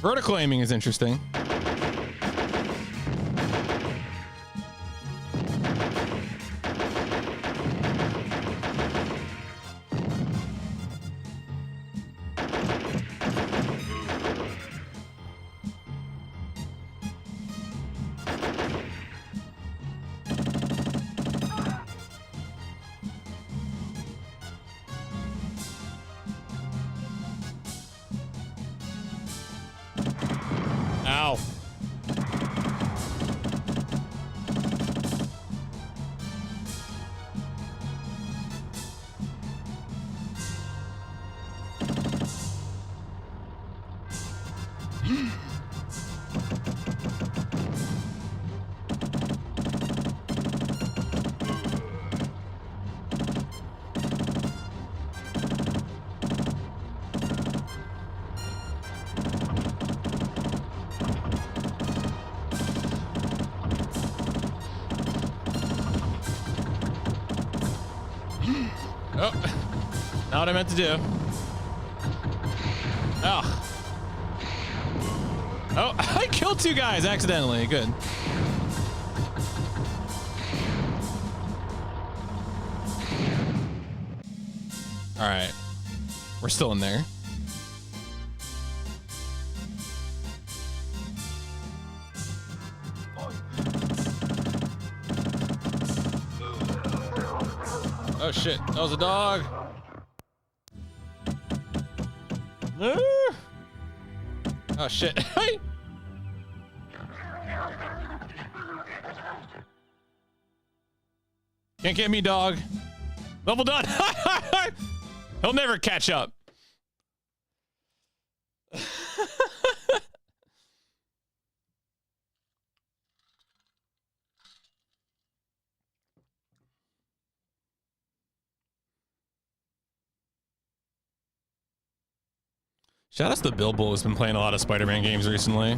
Vertical aiming is interesting. Ow. Oh, not what I meant to do. Oh. Oh, I killed two guys accidentally. Good. All right. We're still in there. Oh shit, that was a dog. Oh shit. Can't get me, dog. Level done. He'll never catch up. Shout out to the Bilbo, who's been playing a lot of Spider-Man games recently.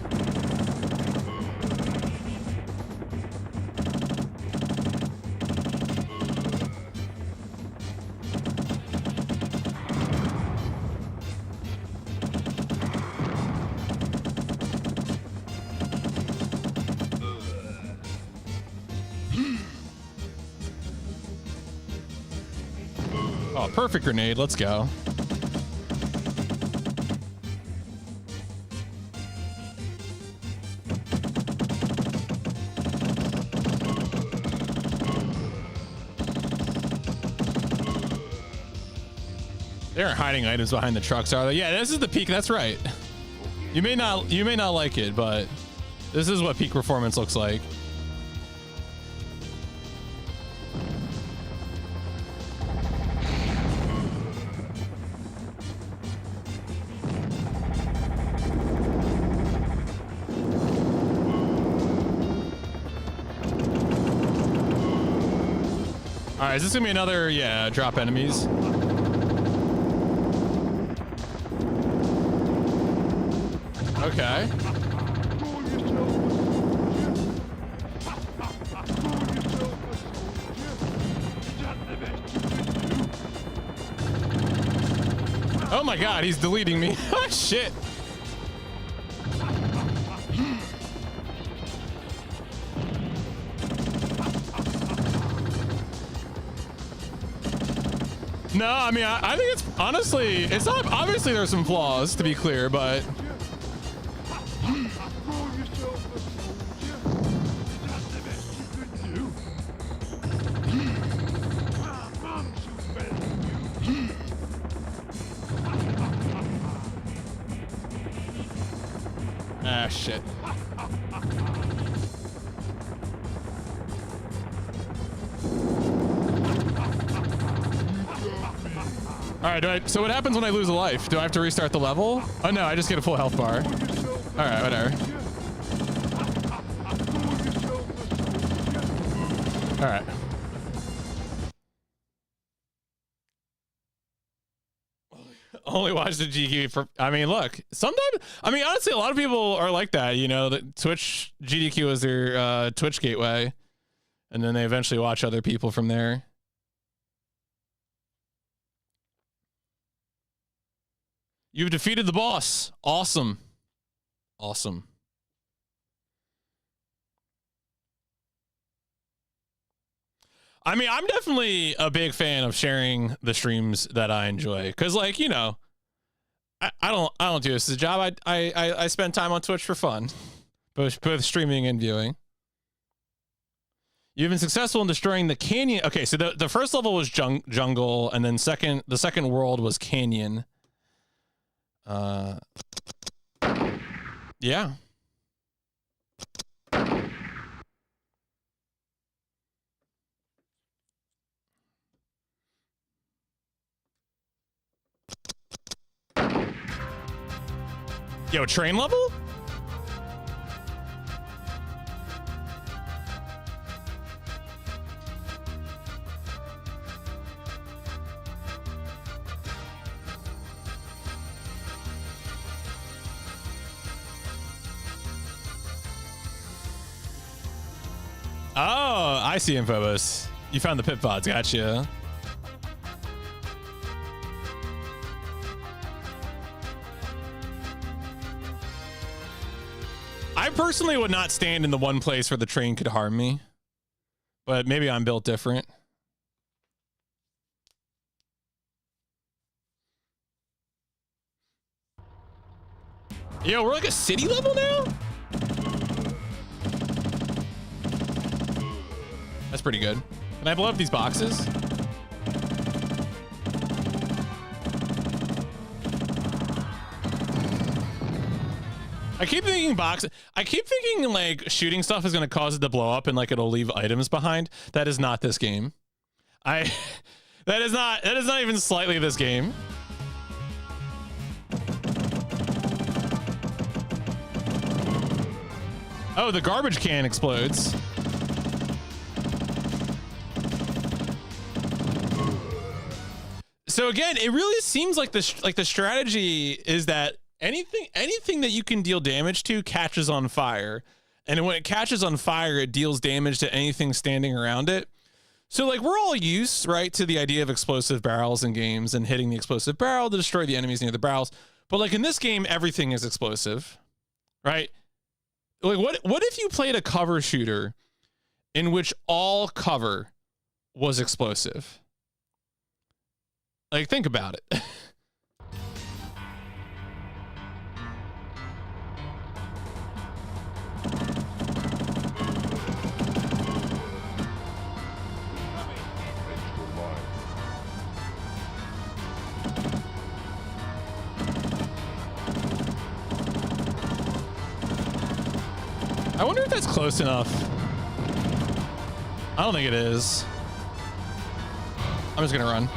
Oh, perfect grenade. Let's go. They aren't hiding items behind the trucks, are they? Yeah, this is the peak. That's right. You may not like it, but this is what peak performance looks like. All right, is this gonna be another, yeah, drop enemies? Okay. Oh my god, he's deleting me. Oh shit. No, I mean, I think it's honestly, it's not, obviously there's some flaws to be clear, but ah, shit. All right, so what happens when I lose a life? Do I have to restart the level? Oh no, I just get a full health bar. All right, whatever. All right. Only watch the GQ for, I mean, look, sometimes, I mean, honestly, a lot of people are like that, you know, that Twitch, GDQ is their Twitch gateway, and then they eventually watch other people from there. You've defeated the boss. Awesome. Awesome. I mean, I'm definitely a big fan of sharing the streams that I enjoy, because, like, you know, I don't do this as a job. I spend time on Twitch for fun, both streaming and viewing. You've been successful in destroying the canyon. Okay, so the first level was jungle, and then the second world was canyon. Yeah. Yo, train level? Oh, I see, Infobus. You found the pit pods, gotcha. I personally would not stand in the one place where the train could harm me, but maybe I'm built different. Yo, we're like a city level now? That's pretty good. Can I blow up these boxes? I keep thinking like shooting stuff is going to cause it to blow up and like it'll leave items behind. That is not this game. that is not even slightly this game. Oh, the garbage can explodes. So again, it really seems like the strategy is that anything that you can deal damage to catches on fire, and when it catches on fire, it deals damage to anything standing around it. So like we're all used, right, to the idea of explosive barrels in games and hitting the explosive barrel to destroy the enemies near the barrels. But like in this game, everything is explosive, right? Like what if you played a cover shooter in which all cover was explosive? Like, think about it. I wonder if that's close enough. I don't think it is. I'm just gonna run.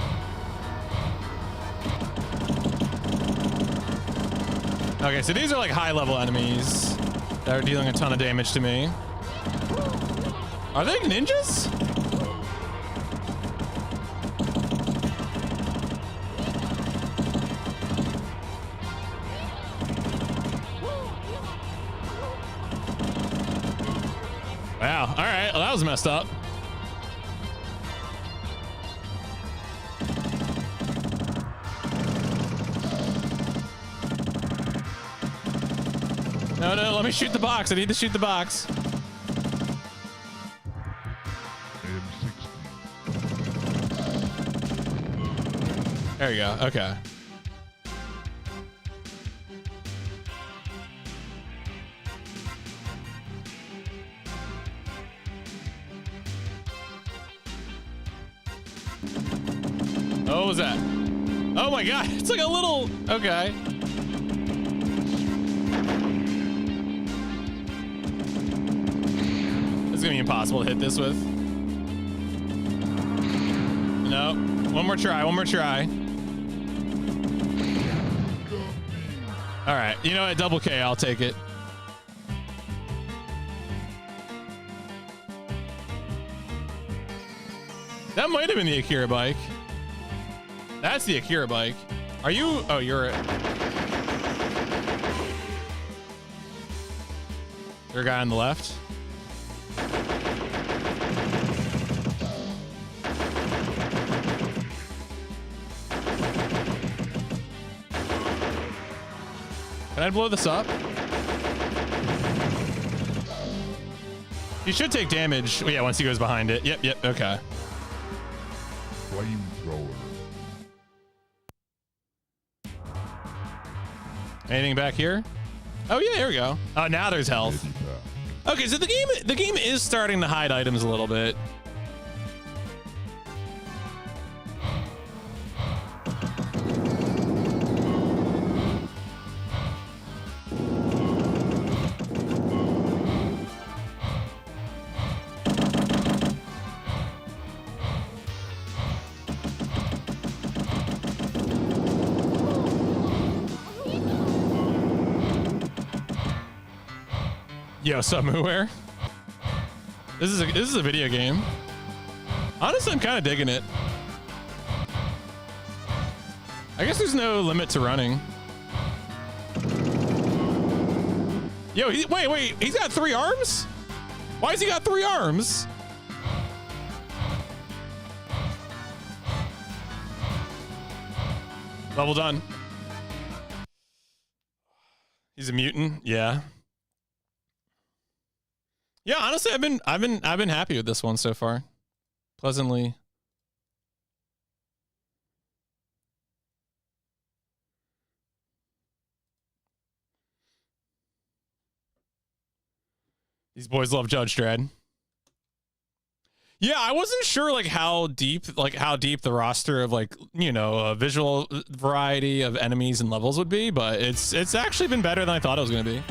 Okay, so these are like high level enemies that are dealing a ton of damage to me. Are they ninjas? Wow, all right, well, that was messed up. No, let me shoot the box. I need to shoot the box. There you go. Okay. What was that? Oh my god, it's like a little... Okay. It's gonna be impossible to hit this with. No. One more try, one more try. All right, you know what? Double K, I'll take it. That might have been the Akira bike. That's the Akira bike. Are you? Oh, you're a guy on the left. Can I blow this up? He should take damage. Oh, yeah, once he goes behind it. Yep, okay. Flamethrower. Anything back here? Oh yeah, here we go. Oh, now there's health. Okay, so the game is starting to hide items a little bit. Yo, somewhere. This is a video game. Honestly, I'm kind of digging it. I guess there's no limit to running. Yo, wait, he's got 3 arms? Why has he got 3 arms? Level done. He's a mutant, yeah. Yeah, honestly, I've been happy with this one so far. Pleasantly. These boys love Judge Dredd. Yeah, I wasn't sure like how deep the roster of like, you know, a visual variety of enemies and levels would be, but it's actually been better than I thought it was going to be.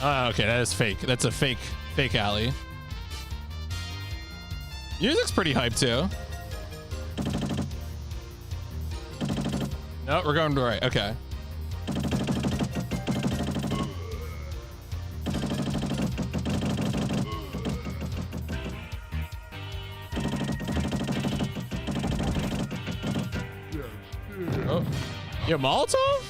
Okay, that is fake. That's a fake alley. Music's pretty hype too. No, we're going to the right. Okay. Oh, yo, Molotov?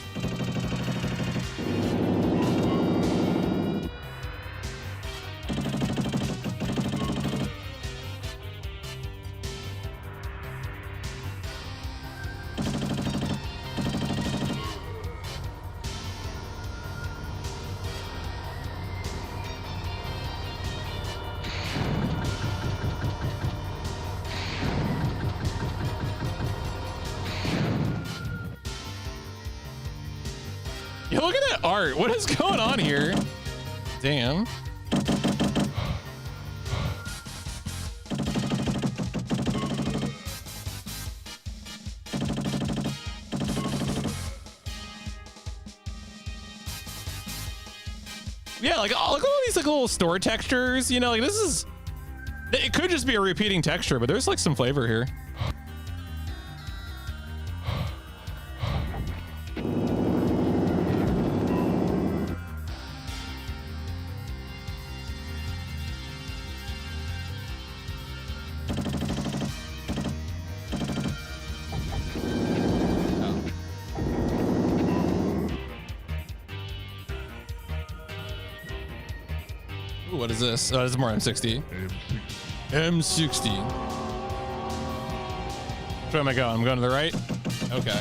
art? What is going on here? Damn. Yeah, like, oh, look at all these like little store textures, you know, like this is, it could just be a repeating texture, but there's like some flavor here. Ooh, what is this? Oh, this is more M60. M60. Which way am I going? I'm going to the right? Okay.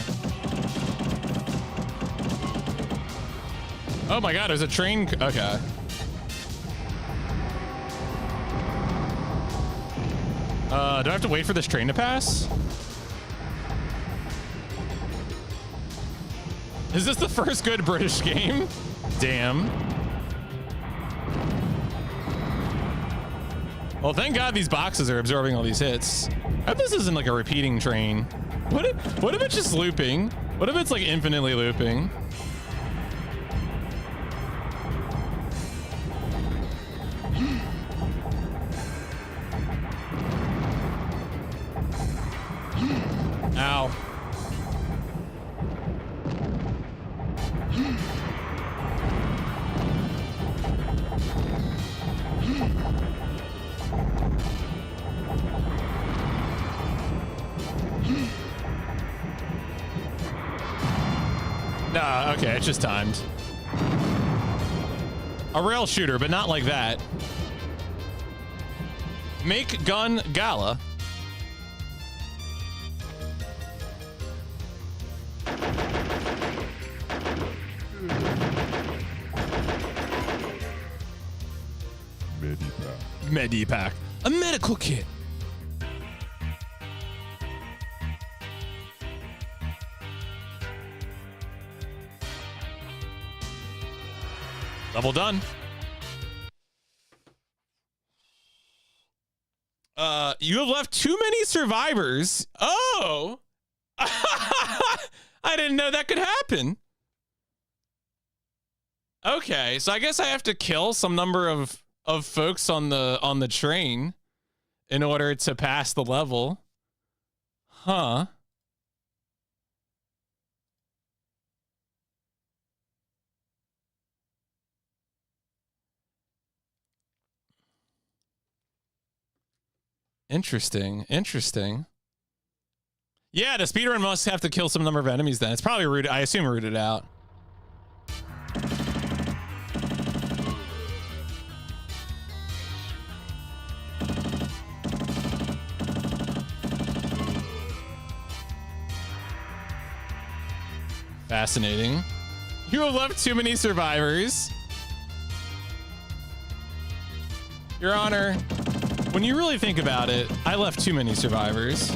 Oh my god, there's a train. Okay. Do I have to wait for this train to pass? Is this the first good British game? Damn. Well, thank God these boxes are absorbing all these hits. I hope this isn't like a repeating train. What if it's just looping? What if it's like infinitely looping? Ow. Nah, okay, it's just timed. A rail shooter, but not like that. Make gun gala. Medipack. Medipack. A medical kit. Level done. You have left too many survivors. Oh. I didn't know that could happen. Okay, so I guess I have to kill some number of folks on the train in order to pass the level. Huh. Interesting. Interesting. Yeah, the speedrun must have to kill some number of enemies then. It's probably rooted, I assume rooted out. Fascinating. You have left too many survivors. Your Honor, when you really think about it, I left too many survivors.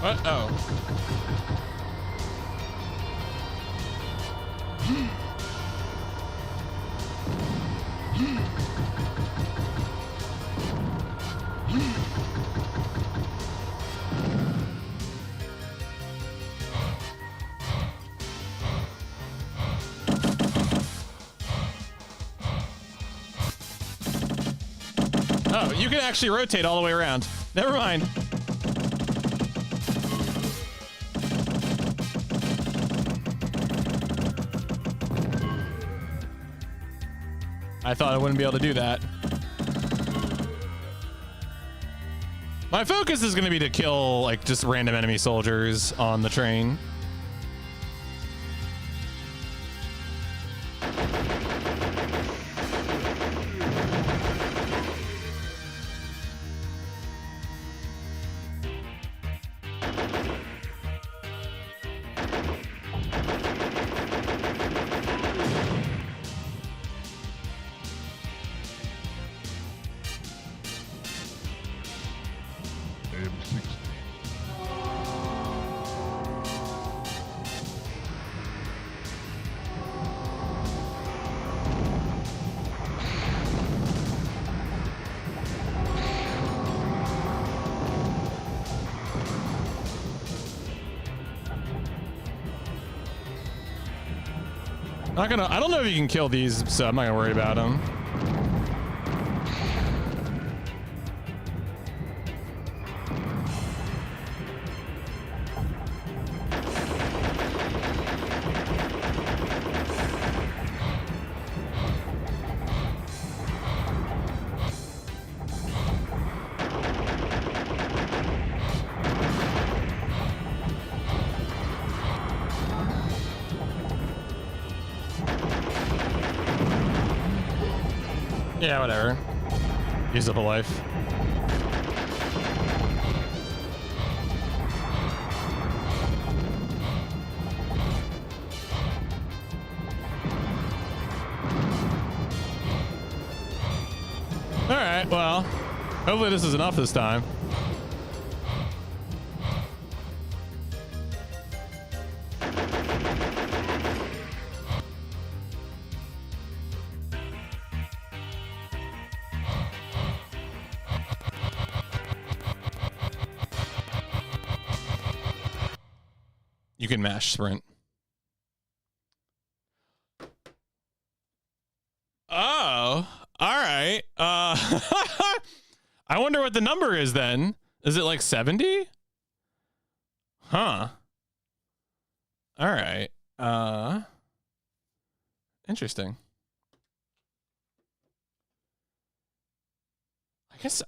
What? Oh. Oh, you can actually rotate all the way around. Never mind. I thought I wouldn't be able to do that. My focus is going to be to kill like just random enemy soldiers on the train. M60. I don't know if you can kill these, so I'm not gonna worry about them. Yeah, whatever. Use up a life. All right, well, hopefully this is enough this time. You can mash sprint. Oh, all right. I wonder what the number is then. Is it like 70? Huh. All right. Interesting.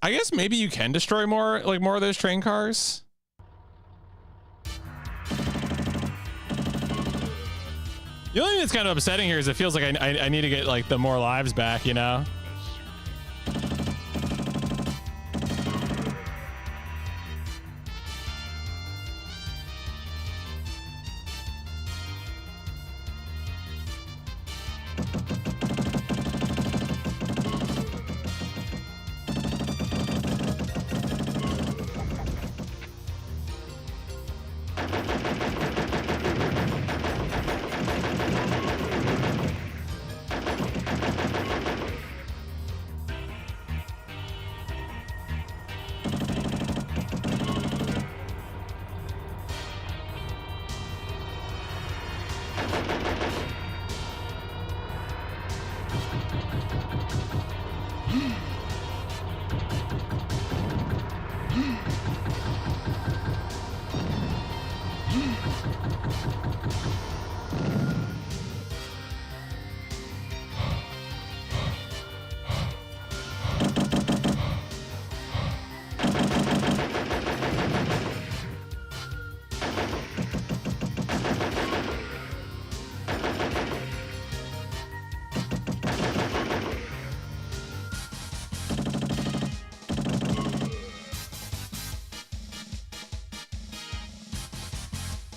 I guess maybe you can destroy more of those train cars. The only thing that's kind of upsetting here is it feels like I need to get like the more lives back, you know?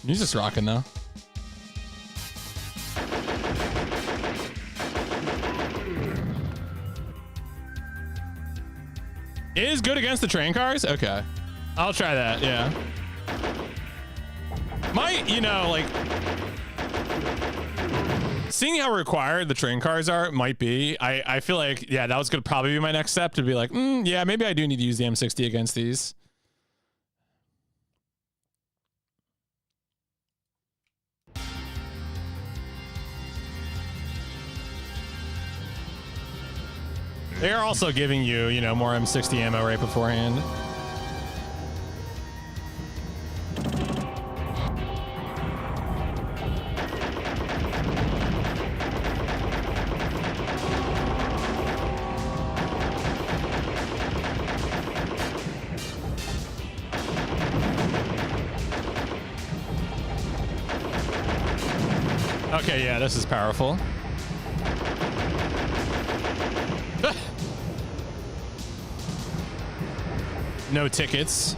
Music's rocking though. It is good against the train cars? Okay. I'll try that, yeah. You know, like, seeing how required the train cars are might be. I feel like, yeah, that was gonna probably be my next step, to be like, yeah, maybe I do need to use the M60 against these. They are also giving you, you know, more M60 ammo right beforehand. Okay, yeah, this is powerful. No tickets.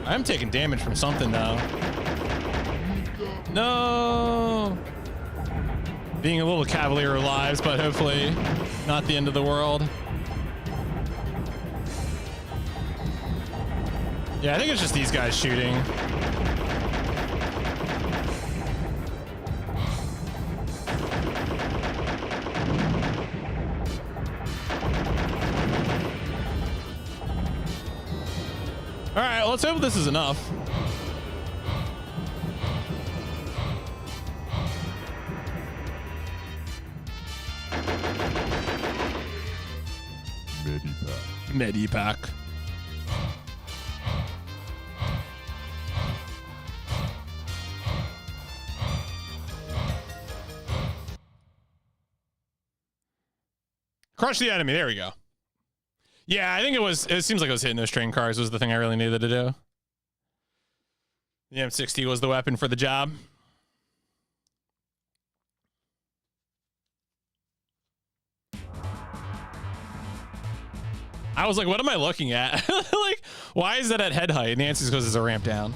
I'm taking damage from something now. No. Being a little Cavalier of Lives, but hopefully not the end of the world. Yeah, I think it's just these guys shooting. All right, let's hope this is enough. Medipack. Medipack. Crush the enemy. There we go. Yeah, I think it seems like it was hitting those train cars was the thing I really needed to do. The M60 was the weapon for the job. I was like, what am I looking at? Like, why is that at head height? And the answer is because there's a ramp down.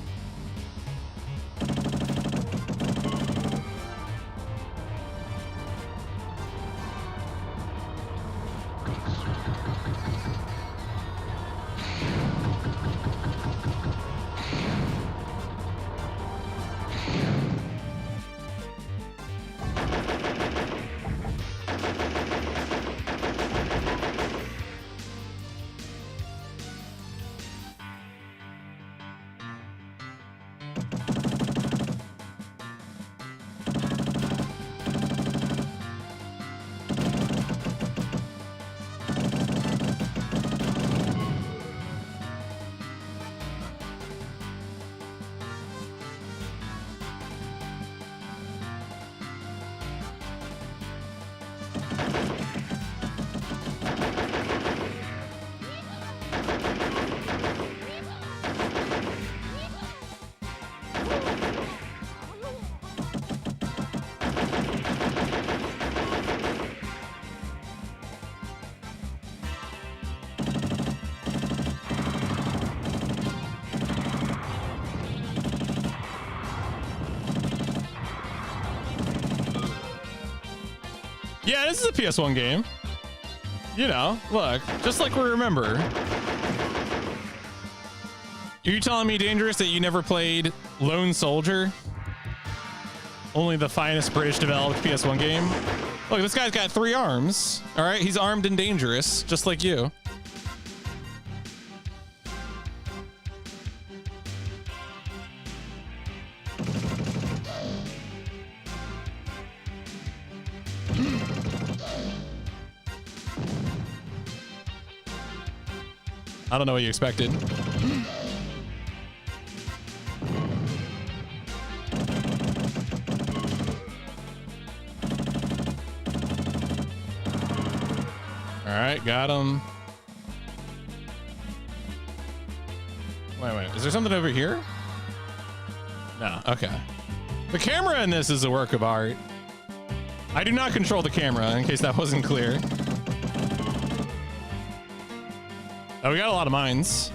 Yeah, this is a PS1 game. You know, look, just like we remember. Are you telling me, Dangerous, that you never played Lone Soldier? Only the finest British developed PS1 game? Look, this guy's got 3 arms. All right, he's armed and dangerous, just like you. I don't know what you expected. All right, got him. Wait. Is there something over here? No, okay. The camera in this is a work of art. I do not control the camera, in case that wasn't clear. Oh, we got a lot of mines.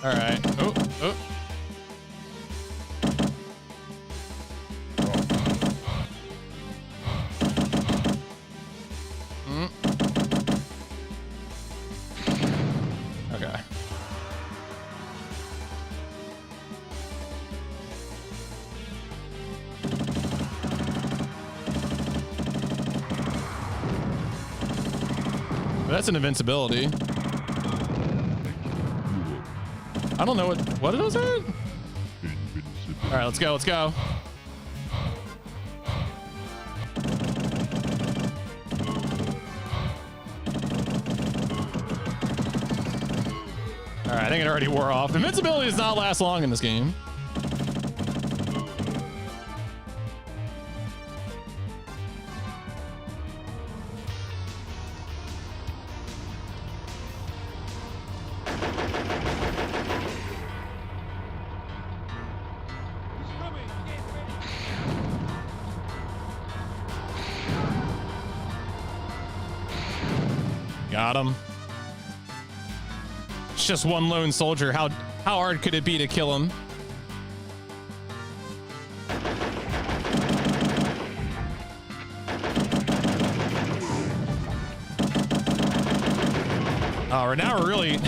All right. Oh. Okay. That's an invincibility. I don't know what was it? All right, let's go. All right, I think it already wore off. Invincibility does not last long in this game. Got him. It's just one lone soldier. How hard could it be to kill him? Oh, now we're really...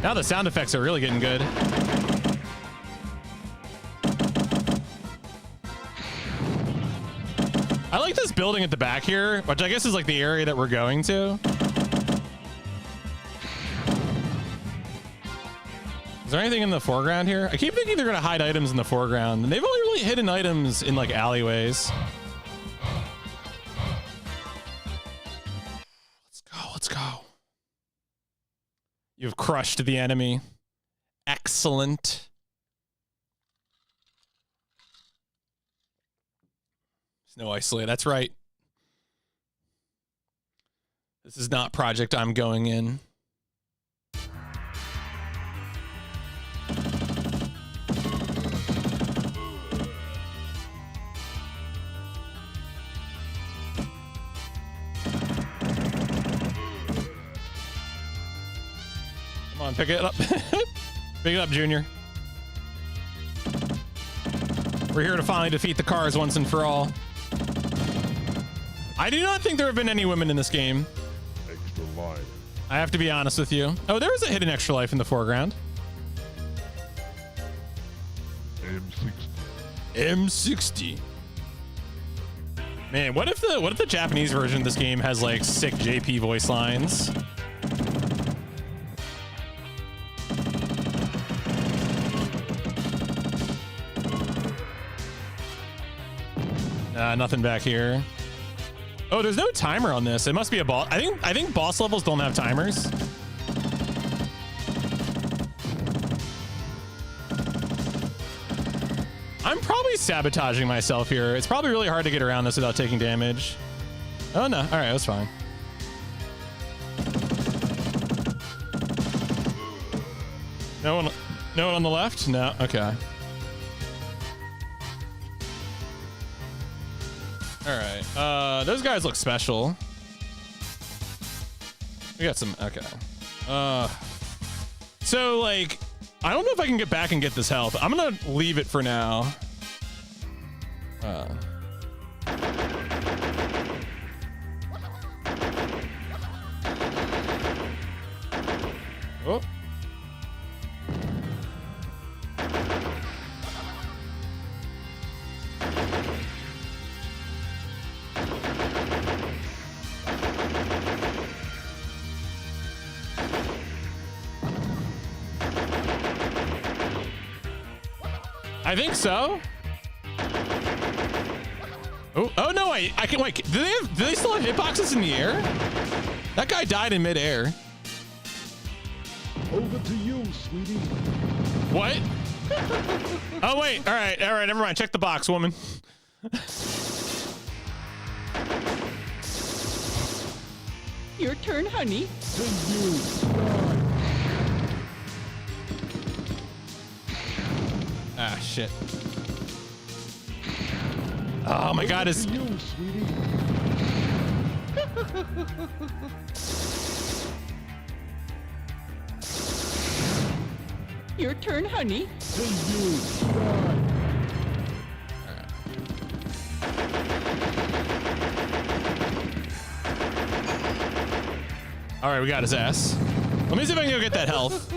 Now the sound effects are really getting good. I like this building at the back here, which I guess is like the area that we're going to. Is there anything in the foreground here? I keep thinking they're going to hide items in the foreground, and they've only really hidden items in like alleyways. Let's go. You've crushed the enemy. Excellent. There's no isolate. That's right. This is not project I'm going in. Come on, pick it up. Pick it up, Junior. We're here to finally defeat the cars once and for all. I do not think there have been any women in this game. Extra life. I have to be honest with you. Oh, there is a hidden extra life in the foreground. M60. Man, what if the Japanese version of this game has like sick JP voice lines? Nothing back here. Oh, there's no timer on this. It must be a boss. I think boss levels don't have timers. I'm probably sabotaging myself here. It's probably really hard to get around this without taking damage. Oh no. All right, that's fine. No one on the left? No. Okay. All right. Those guys look special. We got some. Okay. So like, I don't know if I can get back and get this health. I'm gonna leave it for now. Oh. I think so. Oh no! I can wait. Do they still have hitboxes in the air? That guy died in midair. Over to you, sweetie. What? Oh wait! All right, never mind. Check the box, woman. Your turn, honey. To you, son. Ah, shit. Oh my God, is... To you, sweetie. Your turn, honey. To you, son. All right, we got his ass. Let me see if I can go get that health.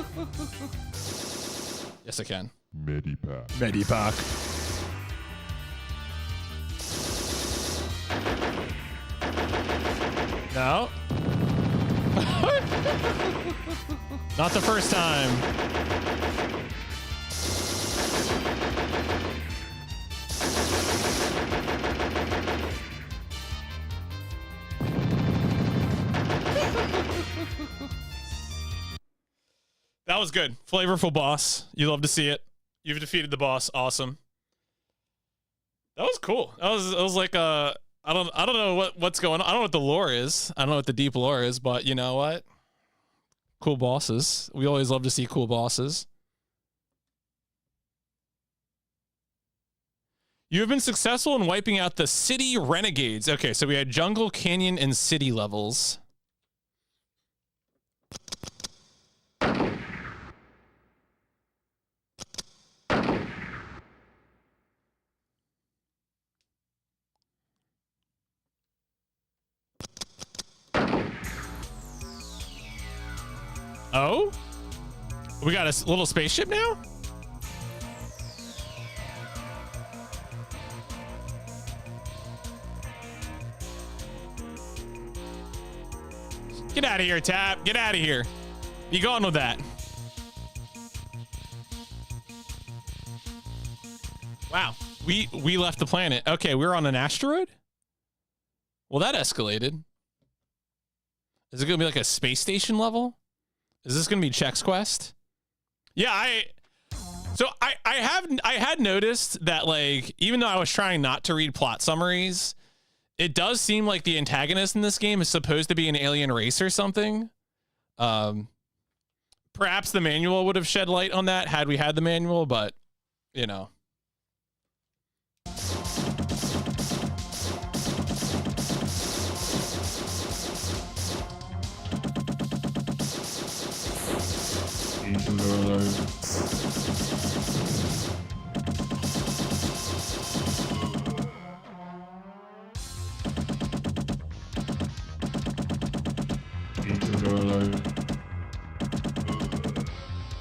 Yes, I can. Medipack. Medipack. No. Not the first time. That was good. Flavorful boss. You love to see it. You've defeated the boss. Awesome. That was cool. That was like I don't know what's going on. I don't know what the lore is. I don't know what the deep lore is, but you know what? Cool bosses. We always love to see cool bosses. You have been successful in wiping out the city renegades. Okay, so we had jungle, canyon, and city levels. Oh? We got a little spaceship now? Get out of here, Tap. Get out of here. Be gone with that. Wow. We left the planet. Okay, we're on an asteroid? Well, that escalated. Is it going to be like a space station level? Is this going to be Chex Quest? Yeah, I had noticed that, like, even though I was trying not to read plot summaries, it does seem like the antagonist in this game is supposed to be an alien race or something. Perhaps the manual would have shed light on that had we had the manual, but, you know.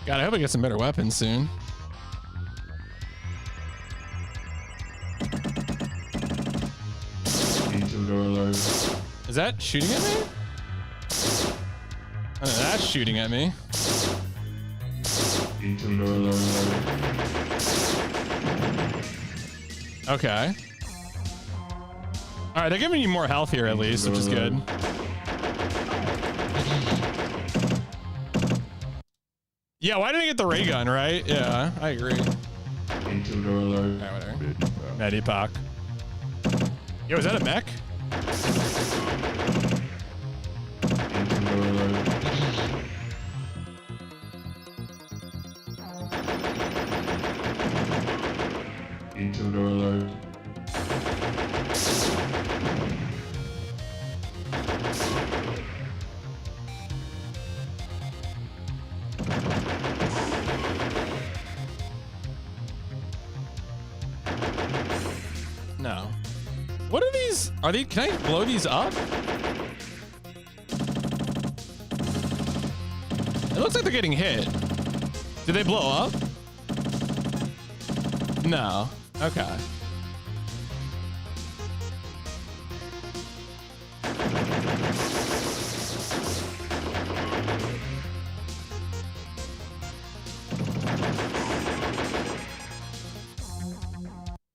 God, I hope I get some better weapons soon. Is that shooting at me? Oh, no, that's shooting at me. Okay. All right, they're giving you more health here at least, which is good. Yeah, why didn't I get the ray gun, right? Yeah, I agree. Alright, whatever. Medipack. Yo, is that a mech? No. What are these? Are they? Can I blow these up? It looks like they're getting hit. Did they blow up? No. Okay.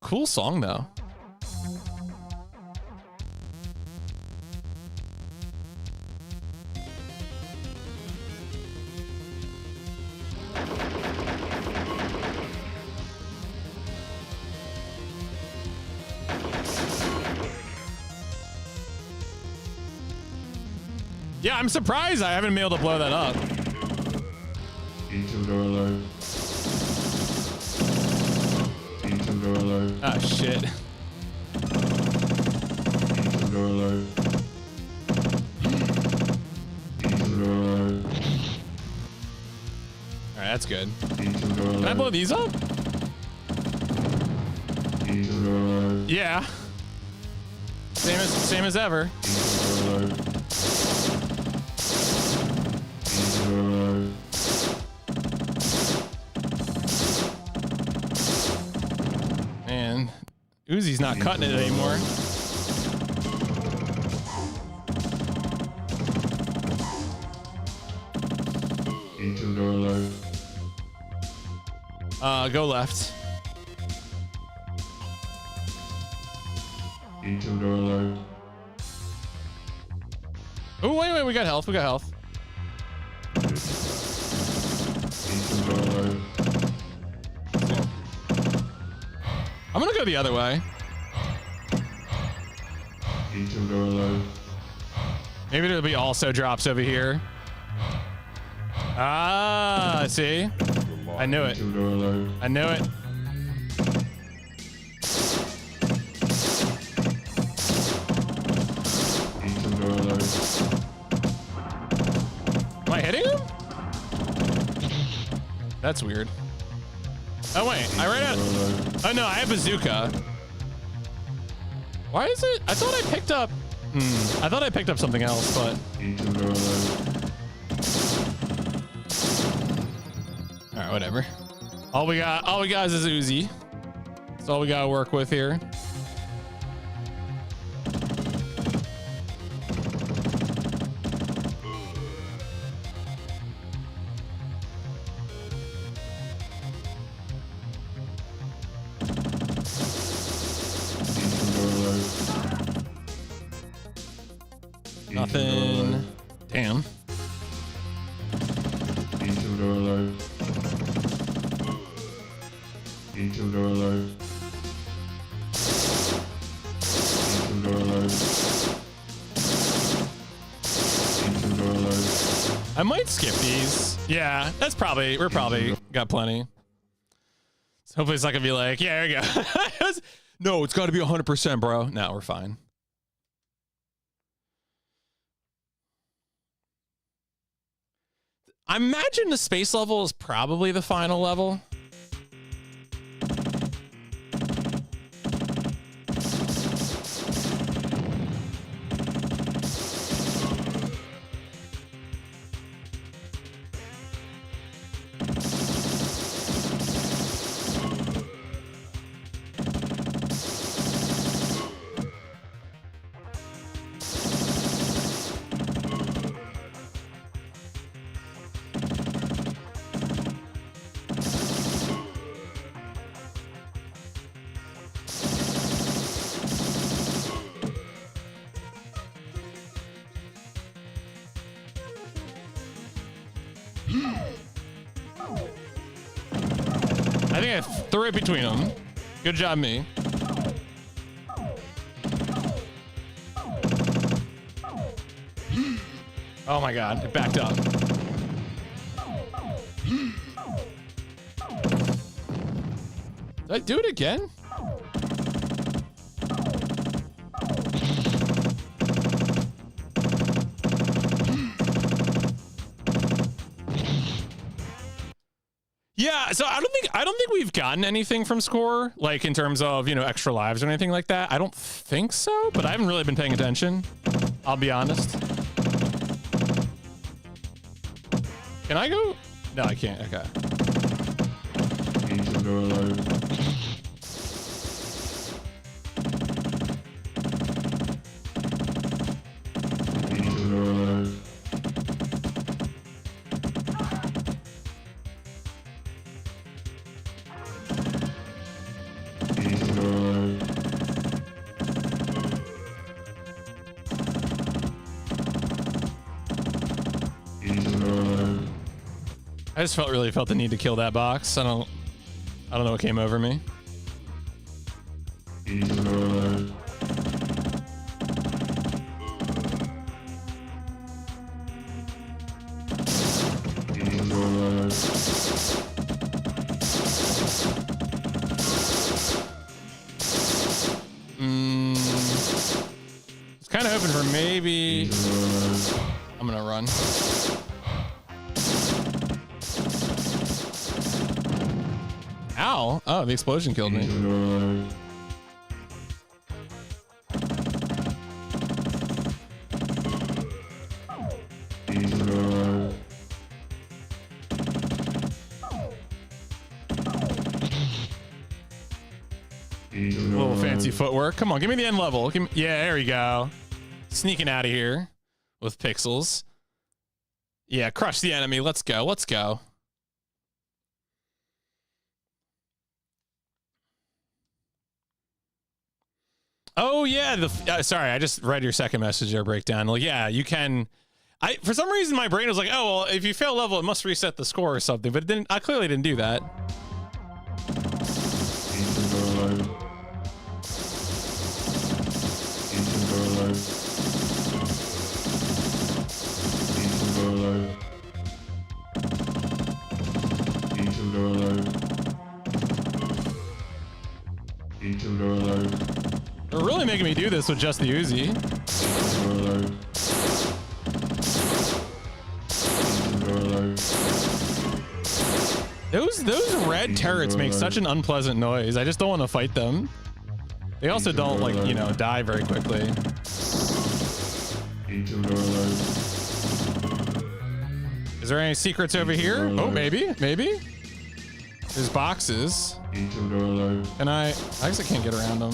Cool song though. Yeah, I'm surprised I haven't been able to blow that up. Ah, shit. Alright, that's good. Can I blow these up? Yeah. Same as ever. Man, Uzi's not cutting it anymore. Go left. Oh, wait, we got health. We got health. I'm gonna go the other way. Maybe it'll be also drops over here. Ah, see? I knew it. I knew it. hitting him? That's weird. Oh wait, I ran out. Oh no, I have bazooka. Why is it? I thought I picked up. I thought I picked up something else, but. All right, whatever. All we got is Uzi. That's all we got to work with here. Nothing. Damn. I might skip these. Yeah, that's probably, we're probably got plenty. So hopefully it's not gonna be like, yeah, there you go. No, it's gotta be 100%, bro. No, we're fine. I imagine the space level is probably the final level. I think I threw it between them. Good job, me. Oh my god, it backed up. Did I do it again? Yeah, so I don't think we've gotten anything from score, like in terms of, you know, extra lives or anything like that. I don't think so, but I haven't really been paying attention. I'll be honest. Can I go? No, I can't. Okay. I just really felt the need to kill that box. I don't know what came over me. It's kind of hoping for maybe. I'm gonna run. Ow. Oh, the explosion killed me. Little fancy footwork. Come on, give me the end level. Yeah, there we go. Sneaking out of here with pixels. Yeah, crush the enemy. Let's go. Let's go. Oh yeah, sorry, I just read your second message or breakdown. Well, yeah, you can. For some reason my brain was like, oh well, if you fail level, it must reset the score or something. But I clearly didn't do that. They're really making me do this with just the Uzi. Those red turrets make such an unpleasant noise. I just don't want to fight them. They also don't, like, you know, die very quickly. Is there any secrets over here? Oh, maybe. There's boxes. And I guess I can't get around them.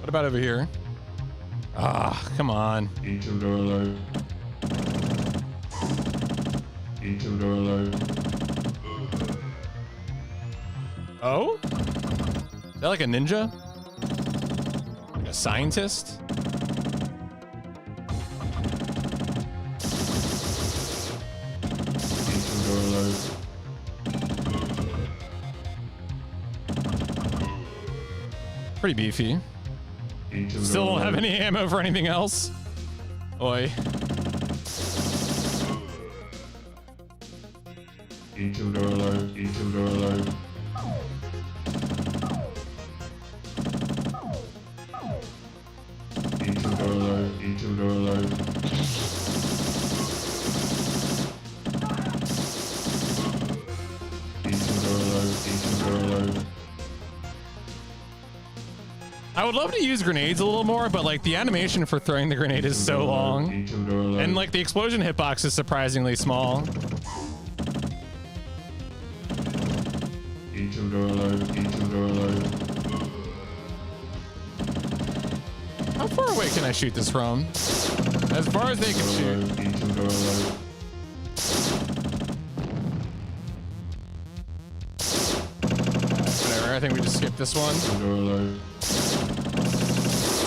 What about over here? Ah, come on. Oh? Is that like a ninja? Like a scientist? Pretty beefy. Still don't have any ammo for anything else. Oi. I would love to use grenades a little more, but like the animation for throwing the grenade is so long. And like the explosion hitbox is surprisingly small. How far away can I shoot this from? As far as they can shoot. Whatever, I think we just skipped this one.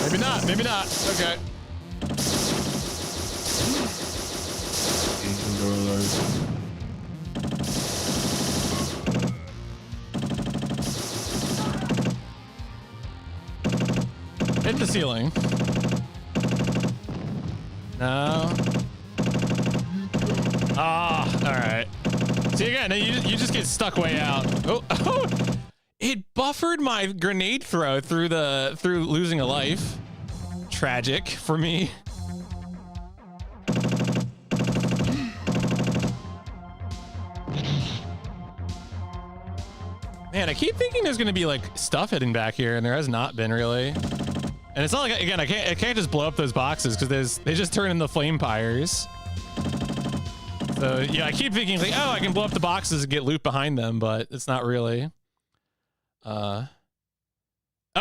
Maybe not, maybe not. Okay. Hit the ceiling. No. Ah, all right. See, again, you just get stuck way out. Oh, it buffered my grenade throw through losing a life. Tragic for me. Man, I keep thinking there's gonna be like stuff hidden back here, and there has not been really. And it's not like, again, I can't just blow up those boxes because they just turn into flame pyres. So yeah, I keep thinking like, oh, I can blow up the boxes and get loot behind them, but it's not really. Oh,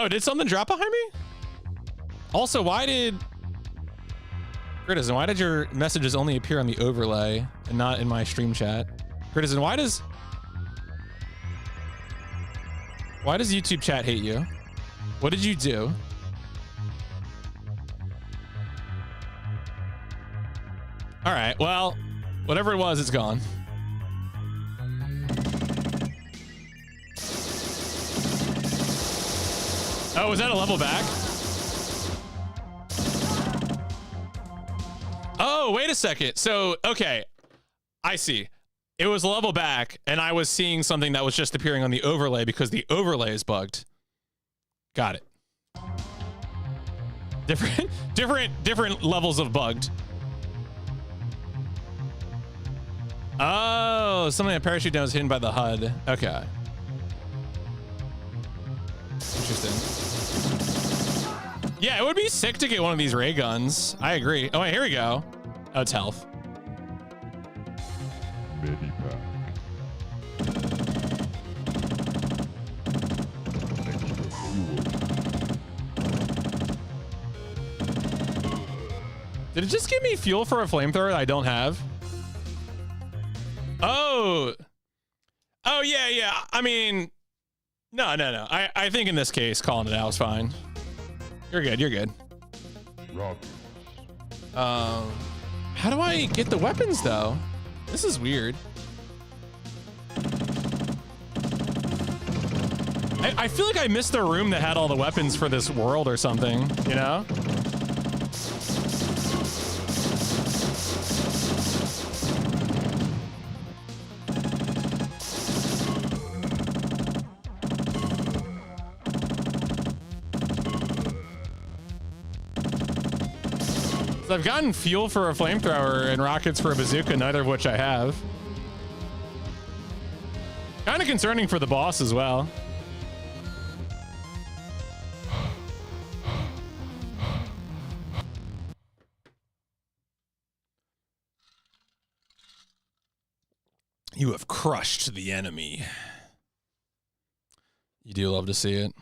did something drop behind me? Also, why did your messages only appear on the overlay and not in my stream chat? Critizen, why does YouTube chat hate you? What did you do? All right, well, whatever it was, it's gone. Oh, was that a level back? Oh, wait a second. So, okay, I see. It was a level back, and I was seeing something that was just appearing on the overlay because the overlay is bugged. Got it. Different levels of bugged. Oh, something that parachute down was hidden by the HUD. Okay. Interesting. Yeah, it would be sick to get one of these ray guns. I agree. Oh, wait, here we go. Oh, it's health. Medipack. Extra fuel. Did it just give me fuel for a flamethrower that I don't have? Oh. Oh, yeah. I mean, no. I think in this case, calling it out is fine. You're good. Rockets. How do I get the weapons though? This is weird. I feel like I missed a room that had all the weapons for this world or something, you know? So I've gotten fuel for a flamethrower and rockets for a bazooka, neither of which I have. Kind of concerning for the boss as well. You have crushed the enemy. You do love to see it.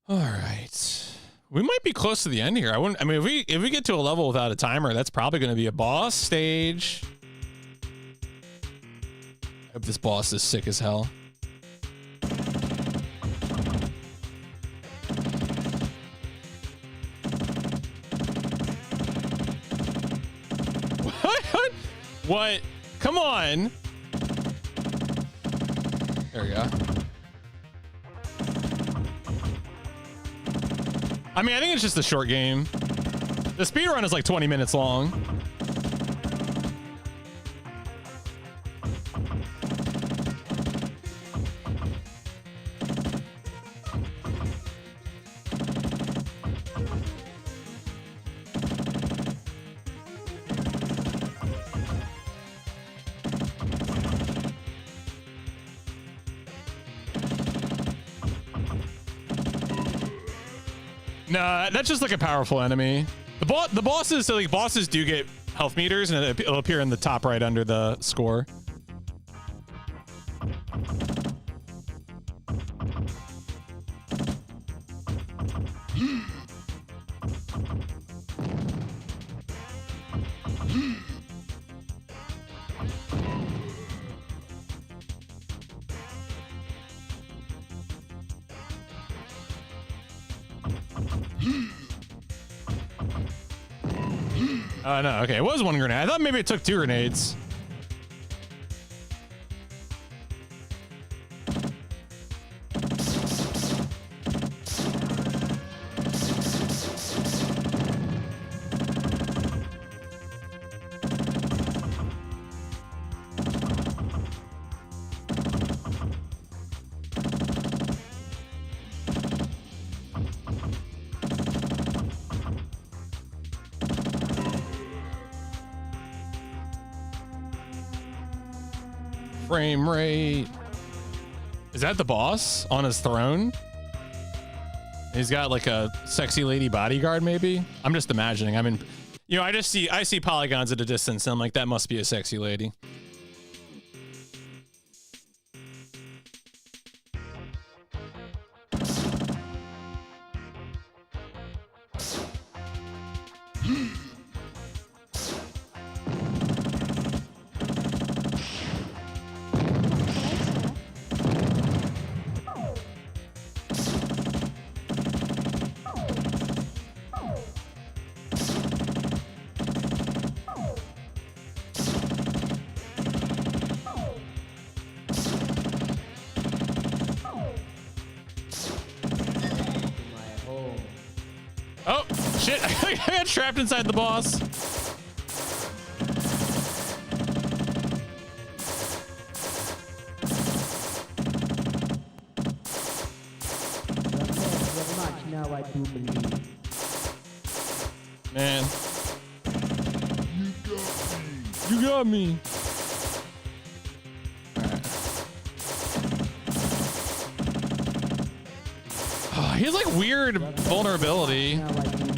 All right. We might be close to the end here. I mean, if we get to a level without a timer, that's probably going to be a boss stage. I hope this boss is sick as hell. What? What? Come on. There we go. I mean, I think it's just a short game. The speedrun is like 20 minutes long. Nah, that's just like a powerful enemy. The bosses, so like bosses do get health meters, and it'll appear in the top right under the score. Oh, no. Okay, it was one grenade. I thought maybe it took 2 grenades. Frame rate. Is that the boss on his throne? He's got like a sexy lady bodyguard, maybe? I'm just imagining. I mean, you know, I see polygons at a distance, and I'm like, that must be a sexy lady. Oh, shit. I got trapped inside the boss. Now I do believe. Man. You got me. Oh, he has like weird vulnerability. Now I do believe.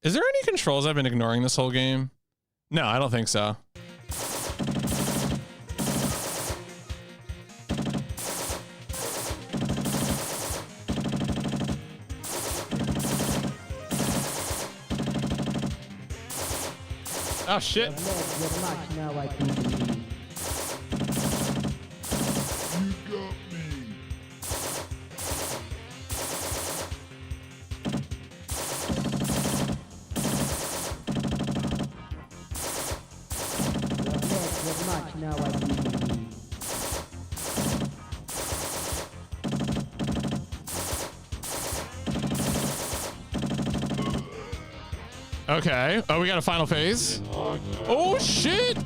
Is there any controls I've been ignoring this whole game? No, I don't think so. Oh shit. Now I do believe. much now I do believe. Okay. Oh, we got a final phase. Oh shit.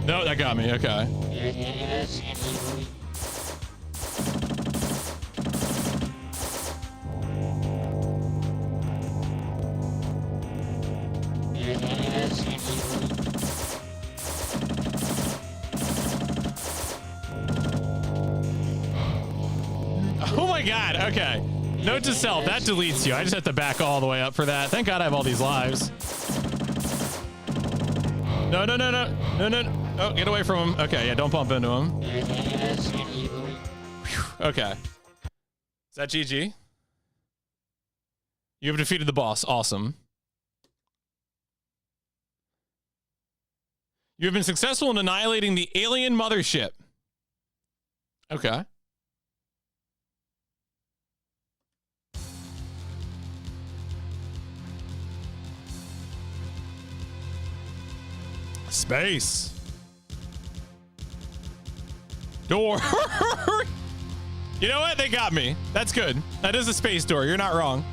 No, that got me. Okay. Oh my god. Okay. Note to self, that deletes you. I just have to back all the way up for that. Thank God I have all these lives. No, no, no, no. No, no, no. Oh, get away from him. Okay, yeah, don't bump into him. Whew, okay. Is that GG? You have defeated the boss. Awesome. You have been successful in annihilating the alien mothership. Okay. Space. Door. You know what? They got me. That's good. That is a space door. You're not wrong.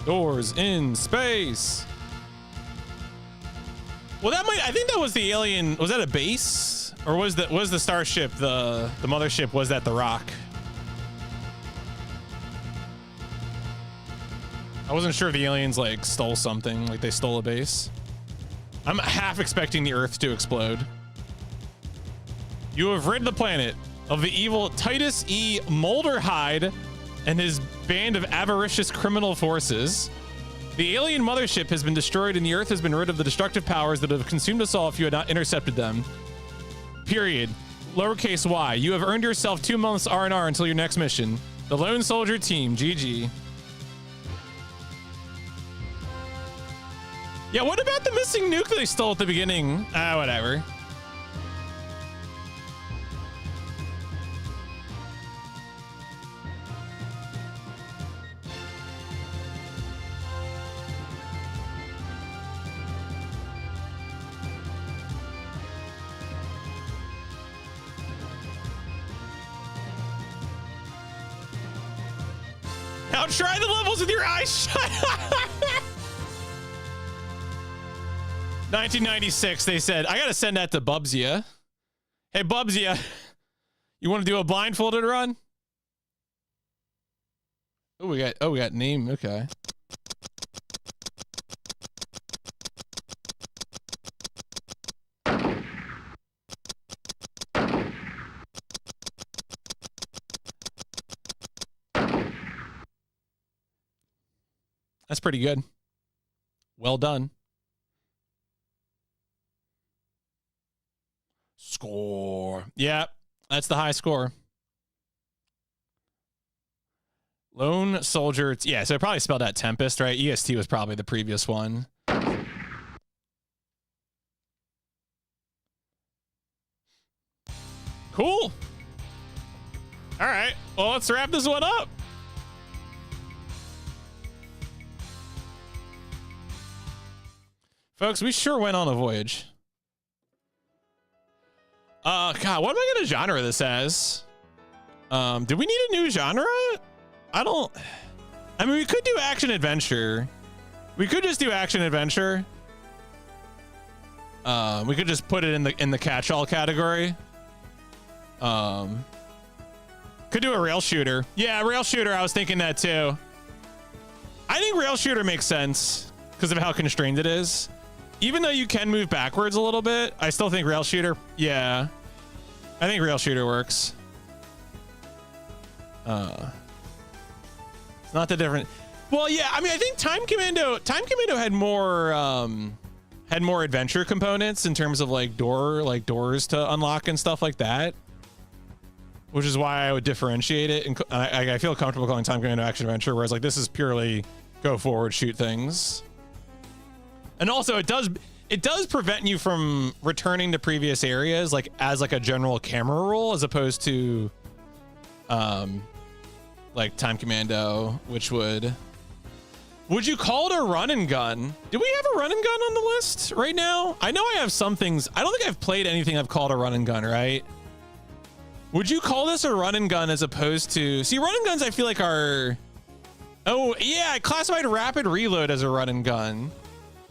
Doors in space. Well, that might, I think that was the alien. Was that a base? Or was the starship, the mothership, was that the rock? I wasn't sure if the aliens like stole something, like they stole a base. I'm half expecting the Earth to explode. You have rid the planet of the evil Titus E. Mulderhide and his band of avaricious criminal forces. The alien mothership has been destroyed and the Earth has been rid of the destructive powers that have consumed us all if you had not intercepted them. Period. Lowercase y. You have earned yourself 2 months R&R until your next mission. The Lone Soldier Team. GG. Yeah, what about the missing nuke that they stole at the beginning? Ah, whatever. Now try the levels with your eyes shut. 1996, they said. I gotta send that to Bubsia. Hey, Bubsia, you want to do a blindfolded run? Oh, we got name. Okay. That's pretty good. Well done. Score. Yeah, that's the high score. Lone Soldier. Yeah, so I probably spelled out Tempest, right? EST was probably the previous one. Cool. All right. Well, let's wrap this one up. Folks, we sure went on a voyage. God, what am I gonna genre this as? Do we need a new genre? I mean, we could do action adventure. We could just do action adventure. We could just put it in the catch-all category. Could do a rail shooter. Yeah, rail shooter. I was thinking that too. I think rail shooter makes sense because of how constrained it is. even though you can move backwards a little bit, I still think rail shooter. Yeah, I think rail shooter works. It's not that different. Well, yeah, I mean, I think Time Commando had more adventure components in terms of like doors to unlock and stuff like that, which is why I would differentiate it. And I feel comfortable calling Time Commando action adventure, whereas like this is purely go forward, shoot things. And also it does prevent you from returning to previous areas like as like a general camera roll, as opposed to like Time Commando, which would you call it a run and gun? Do we have a run and gun on the list right now? I know I have some things. I don't think I've played anything I've called a run and gun, right? Would you call this a run and gun as opposed to, see, run and guns I feel like are, oh yeah, I classified rapid reload as a run and gun.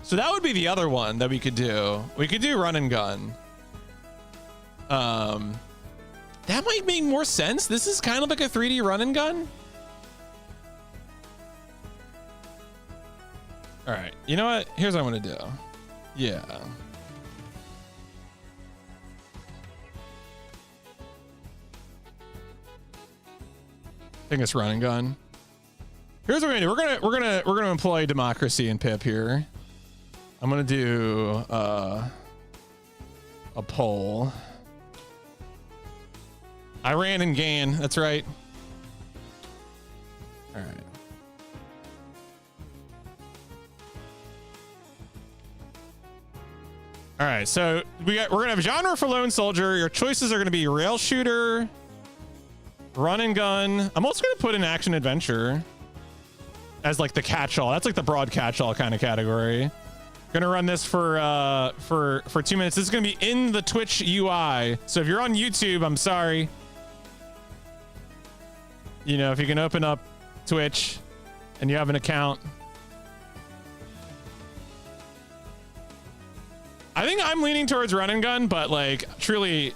So that would be the other one that we could do. We could do run and gun. That might make more sense. This is kind of like a 3D run and gun. All right, you know what? Here's what I'm gonna do. Yeah. I think it's run and gun. Here's what we're gonna do. We're gonna employ democracy and Pip here. I'm gonna do a poll. I ran and gain. That's right. All right. All right. So we're gonna have genre for lone soldier. Your choices are gonna be rail shooter, run and gun. I'm also gonna put in action adventure as like the catch-all. That's like the broad catch-all kind of category. Gonna run this for 2 minutes. This is gonna be in the Twitch UI. So if you're on YouTube, I'm sorry. You know, if you can open up Twitch and you have an account. I think I'm leaning towards run and gun, but like truly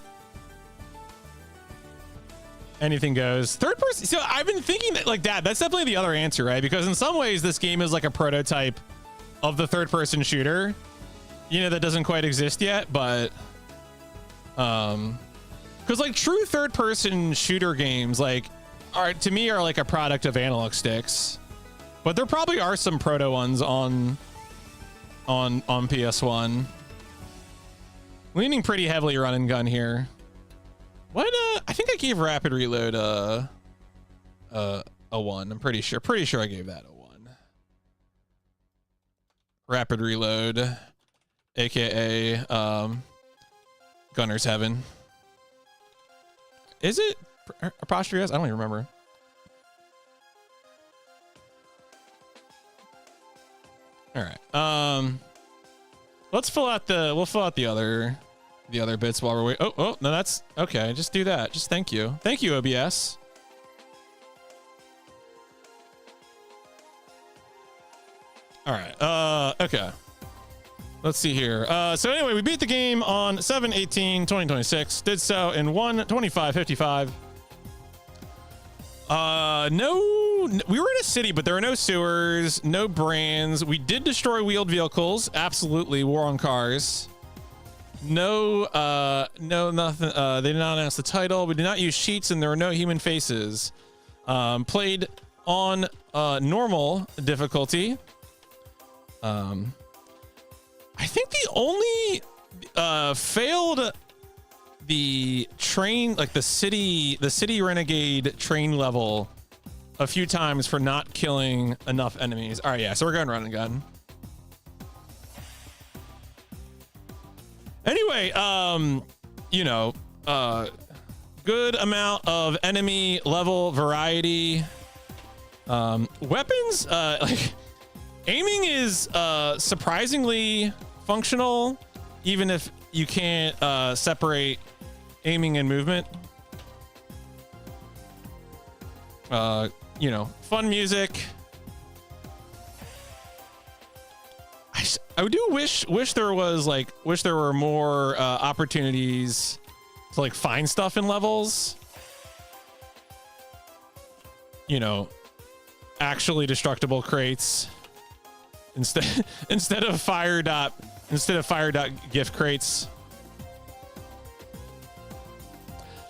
anything goes. Third person. So I've been thinking that like that's definitely the other answer, right? Because in some ways this game is like a prototype of the third person shooter, you know, that doesn't quite exist yet, but because like true third person shooter games like are to me are like a product of analog sticks, but there probably are some proto ones on PS1. Leaning pretty heavily run and gun here. What I think I gave rapid reload a 1. I'm pretty sure I gave that a 1. Rapid reload, aka Gunner's Heaven. Is it apostrophe S? I don't even remember. All right. Let's fill out the other bits while we're waiting. Oh, no, that's okay. Just do that. Just thank you. Thank you, OBS. All right. Okay. Let's see here. So anyway, we beat the game on 7/18/2026. Did so in 1:25:55. We were in a city, but there are no sewers, no brands. We did destroy wheeled vehicles. Absolutely, war on cars. No, nothing. They did not announce the title. We did not use sheets, and there were no human faces. Played on normal difficulty. I think the only failed the train, like the city renegade train level a few times for not killing enough enemies. All right, yeah, so we're going run and gun. Anyway, you know, good amount of enemy level variety. Weapons, like aiming is surprisingly functional, even if you can't separate aiming and movement. You know, fun music. I do wish there were more opportunities to like find stuff in levels. You know, actually destructible crates instead of fire dot instead of fire.gift crates.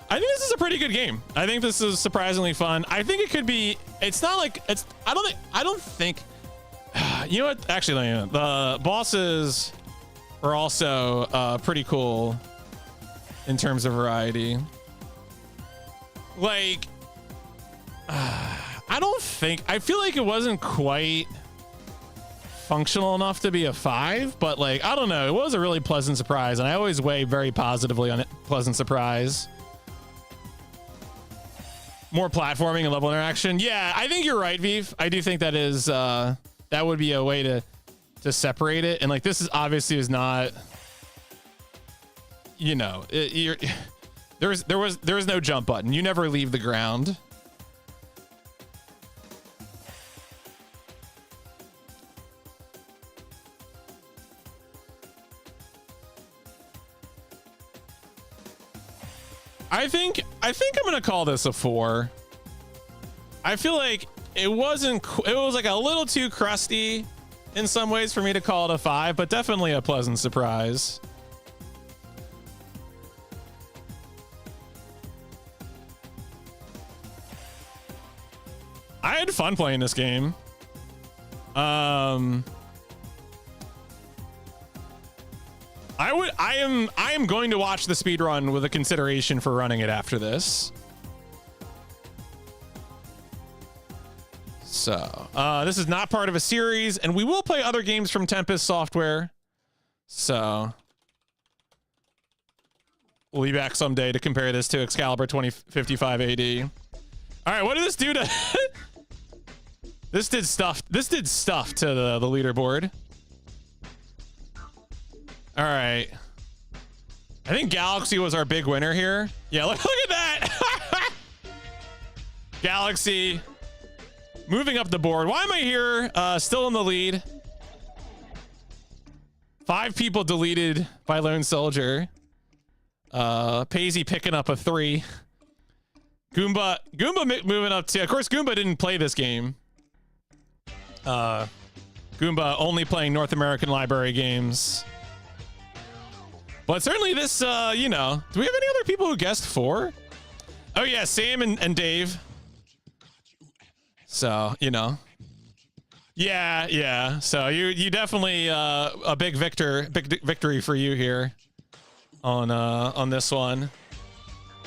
I think this is a pretty good game. I think this is surprisingly fun. I think it could be, it's not like, it's, I don't think, you know what? Actually, the bosses are also pretty cool in terms of variety. Like, I feel like it wasn't quite functional enough to be a 5, but like, I don't know. It was a really pleasant surprise, and I always weigh very positively on it. Pleasant surprise. More platforming and level interaction. Yeah, I think you're right, Viv. I do think that is that would be a way to separate it. And like, this is obviously is not, you know, there was no jump button. You never leave the ground. I think I'm gonna call this a 4. I feel like it was like a little too crusty in some ways for me to call it a 5, but definitely a pleasant surprise. I had fun playing this game. I am going to watch the speed run with a consideration for running it after this. So, this is not part of a series, and we will play other games from Tempest Software. So, we'll be back someday to compare this to Excalibur 2055 AD. All right, what did this do to... This did stuff to the leaderboard. All right. I think Galaxy was our big winner here. Yeah, look at that. Galaxy moving up the board. Why am I here? Still in the lead. 5 people deleted by Lone Soldier. Paisley picking up a 3. Goomba moving up to, of course, Goomba didn't play this game. Goomba only playing North American Library games. But certainly this, you know, do we have any other people who guessed 4? Oh yeah, Sam and Dave. So, you know. Yeah. So you definitely a big victory for you here on this one.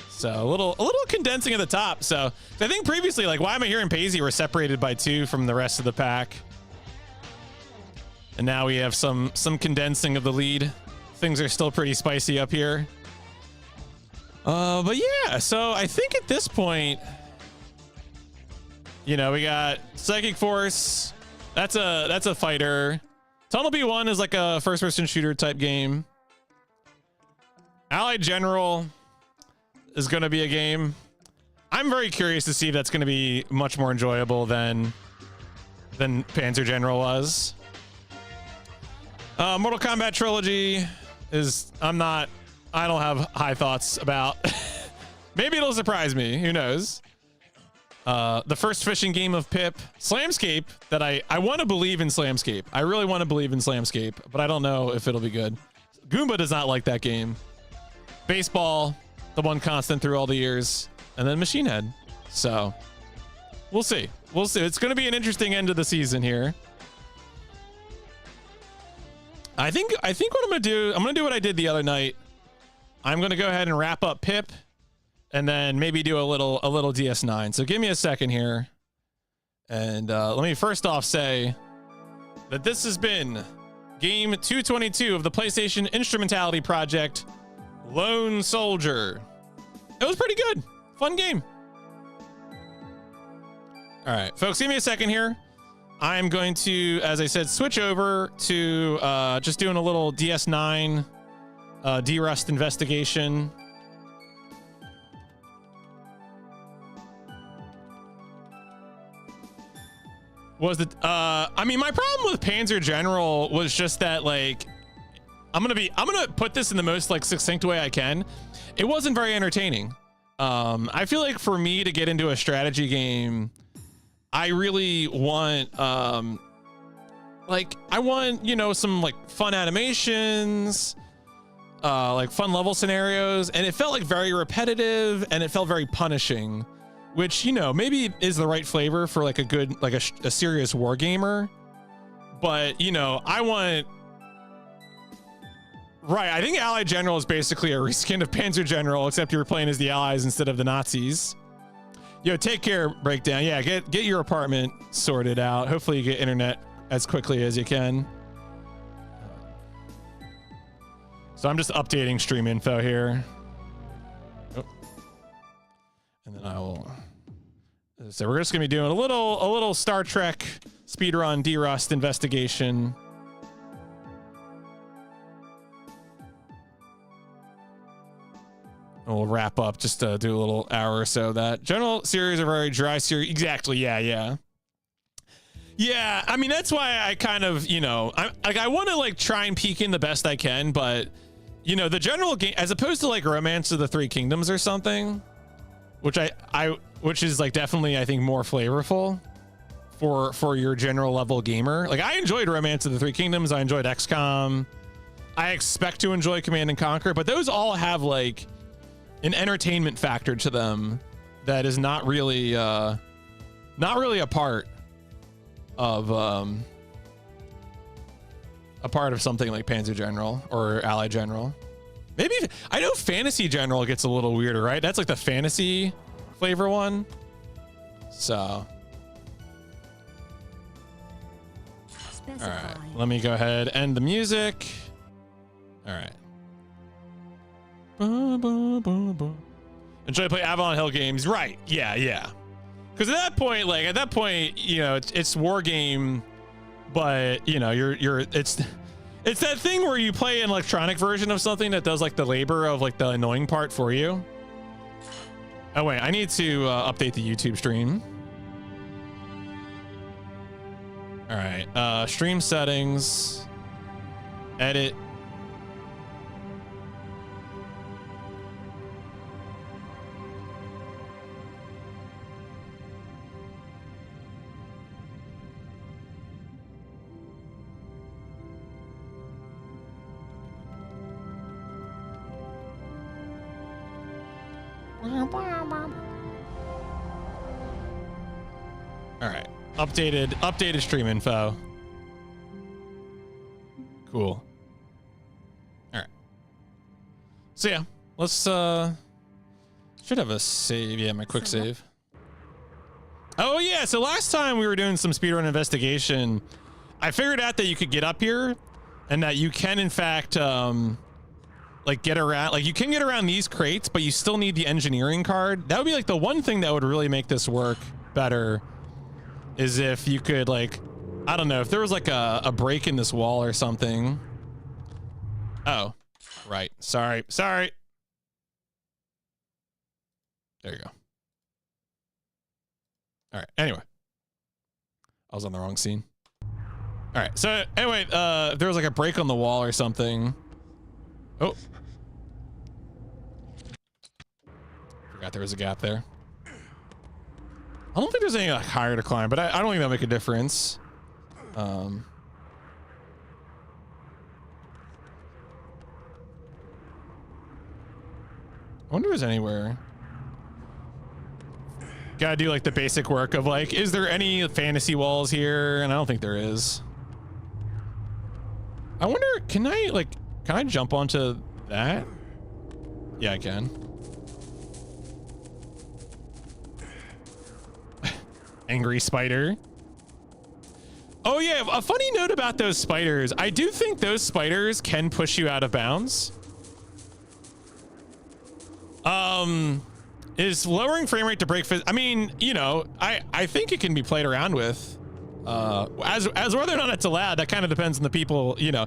So a little condensing at the top. So I think previously, like, Why Am I Here and Paisley were separated by 2 from the rest of the pack. And now we have some condensing of the lead. Things are still pretty spicy up here. But yeah, so I think at this point, you know, we got Psychic Force. That's a fighter. Tunnel B1 is like a first-person shooter type game. Allied General is going to be a game. I'm very curious to see if that's going to be much more enjoyable than Panzer General was. Mortal Kombat Trilogy is, I don't have high thoughts about. Maybe it'll surprise me. Who knows? The first fishing game of Pip. Slamscape, that I want to believe in Slamscape. I really want to believe in Slamscape, but I don't know if it'll be good. Goomba does not like that game. Baseball, the one constant through all the years, and then Machine Head. So we'll see. It's going to be an interesting end of the season here. I think what I'm going to do what I did the other night. I'm going to go ahead and wrap up Pip and then maybe do a little DS9. So give me a second here. And let me first off say that this has been game 222 of the PlayStation Instrumentality Project, Lone Soldier. It was pretty good. Fun game. All right, folks, give me a second here. I'm going to, as I said, switch over to just doing a little DS9 derust investigation. I mean, my problem with Panzer General was just that, like, I'm gonna put this in the most like succinct way I can. It wasn't very entertaining. I feel like for me to get into a strategy game, I really want like I want, you know, some like fun animations, like fun level scenarios, and it felt like very repetitive and it felt very punishing, which, you know, maybe is the right flavor for like a good, like a serious war gamer. But, you know, I want, right, I think Allied General is basically a reskin of Panzer General, except you're playing as the Allies instead of the Nazis. Yo, take care, Breakdown. Yeah, get your apartment sorted out. Hopefully you get internet as quickly as you can. So I'm just updating stream info here. Oh. And then I will, so we're just gonna be doing a little Star Trek speedrun derust investigation. And we'll wrap up, just to do a little hour or so of that. General series are very dry series. Exactly. Yeah. I mean, that's why I kind of, you know, I want to like try and peek in the best I can, but you know, the general game, as opposed to like Romance of the Three Kingdoms or something, which which is like definitely, I think, more flavorful for your general level gamer. Like I enjoyed Romance of the Three Kingdoms. I enjoyed XCOM. I expect to enjoy Command and Conquer, but those all have like an entertainment factor to them that is not really a part of something like Panzer General or Allied General. Maybe, I know Fantasy General gets a little weirder, right? That's like the fantasy flavor one. So, all right, let me go ahead, end the music. All right. Enjoy play Avalon Hill games, right? Yeah. Because at that point, you know, it's war game, but you know, it's that thing where you play an electronic version of something that does like the labor of like the annoying part for you. Oh wait, I need to update the YouTube stream. All right, stream settings, edit. All right, updated stream info. Cool. All right. So yeah, let's should have a save. Yeah, my quick save. Oh yeah, so last time we were doing some speedrun investigation, I figured out that you could get up here and that you can in fact like get around, like you can get around these crates, but you still need the engineering card. That would be like the one thing that would really make this work better, is if you could like, I don't know, if there was like a break in this wall or something. Oh, right. Sorry. There you go. All right. Anyway, I was on the wrong scene. All right. So anyway, if there was like a break on the wall or something. Oh. Forgot there was a gap there. I don't think there's any like higher to climb, but I don't think that'll make a difference. I wonder if there's anywhere. Gotta do like the basic work of like, is there any fantasy walls here? And I don't think there is. I wonder, can I jump onto that? Yeah, I can. Angry spider. Oh yeah, a funny note about those spiders. I do think those spiders can push you out of bounds. Is lowering frame rate to break I mean, you know, I think it can be played around with. As whether or not it's allowed, that kind of depends on the people, you know.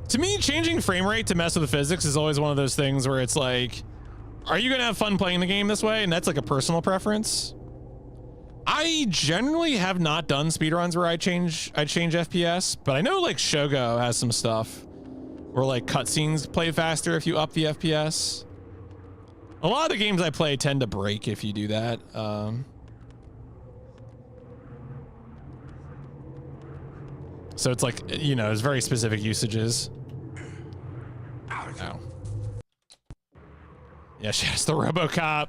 To me, changing frame rate to mess with the physics is always one of those things where it's like, are you gonna have fun playing the game this way? And that's like a personal preference. I generally have not done speedruns where I change FPS, but I know like Shogo has some stuff where like cutscenes play faster if you up the FPS. A lot of the games I play tend to break if you do that. So it's like, you know, it's very specific usages. Oh. Yeah, she has the RoboCop.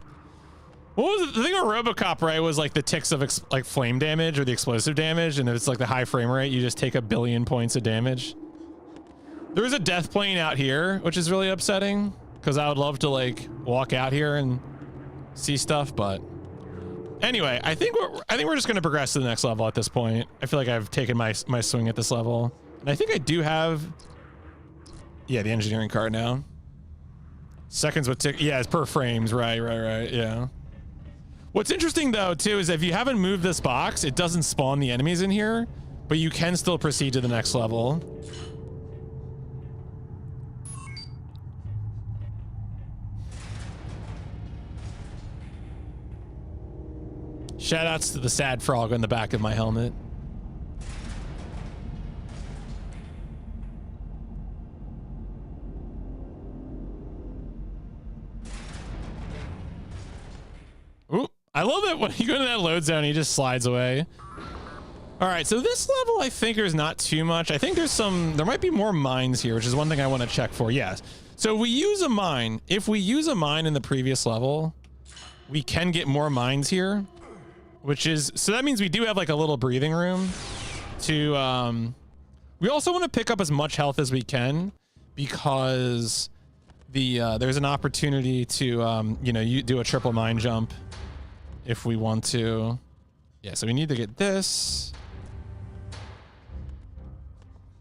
What was it? The thing about RoboCop, right, was like the ticks of like flame damage or the explosive damage, and if it's like the high frame rate, you just take 1 billion points of damage. There is a death plane out here, which is really upsetting, because I would love to like walk out here and see stuff, but anyway, I think we're just gonna progress to the next level at this point. I feel like I've taken my swing at this level, and I think I do have, yeah, the engineering card now. Seconds with tick, yeah, it's per frames, right, yeah. What's interesting though too is if you haven't moved this box, it doesn't spawn the enemies in here, but you can still proceed to the next level. Shoutouts to the sad frog on the back of my helmet. Ooh, I love it when you go to that load zone, he just slides away. All right, so this level I think there's not too much. I think there might be more mines here, which is one thing I want to check for. Yes. So we use a mine. If we use a mine in the previous level, we can get more mines here. Which is, so that means we do have like a little breathing room to, we also want to pick up as much health as we can because there's an opportunity to, you know, you do a triple mine jump if we want to. Yeah, so we need to get this.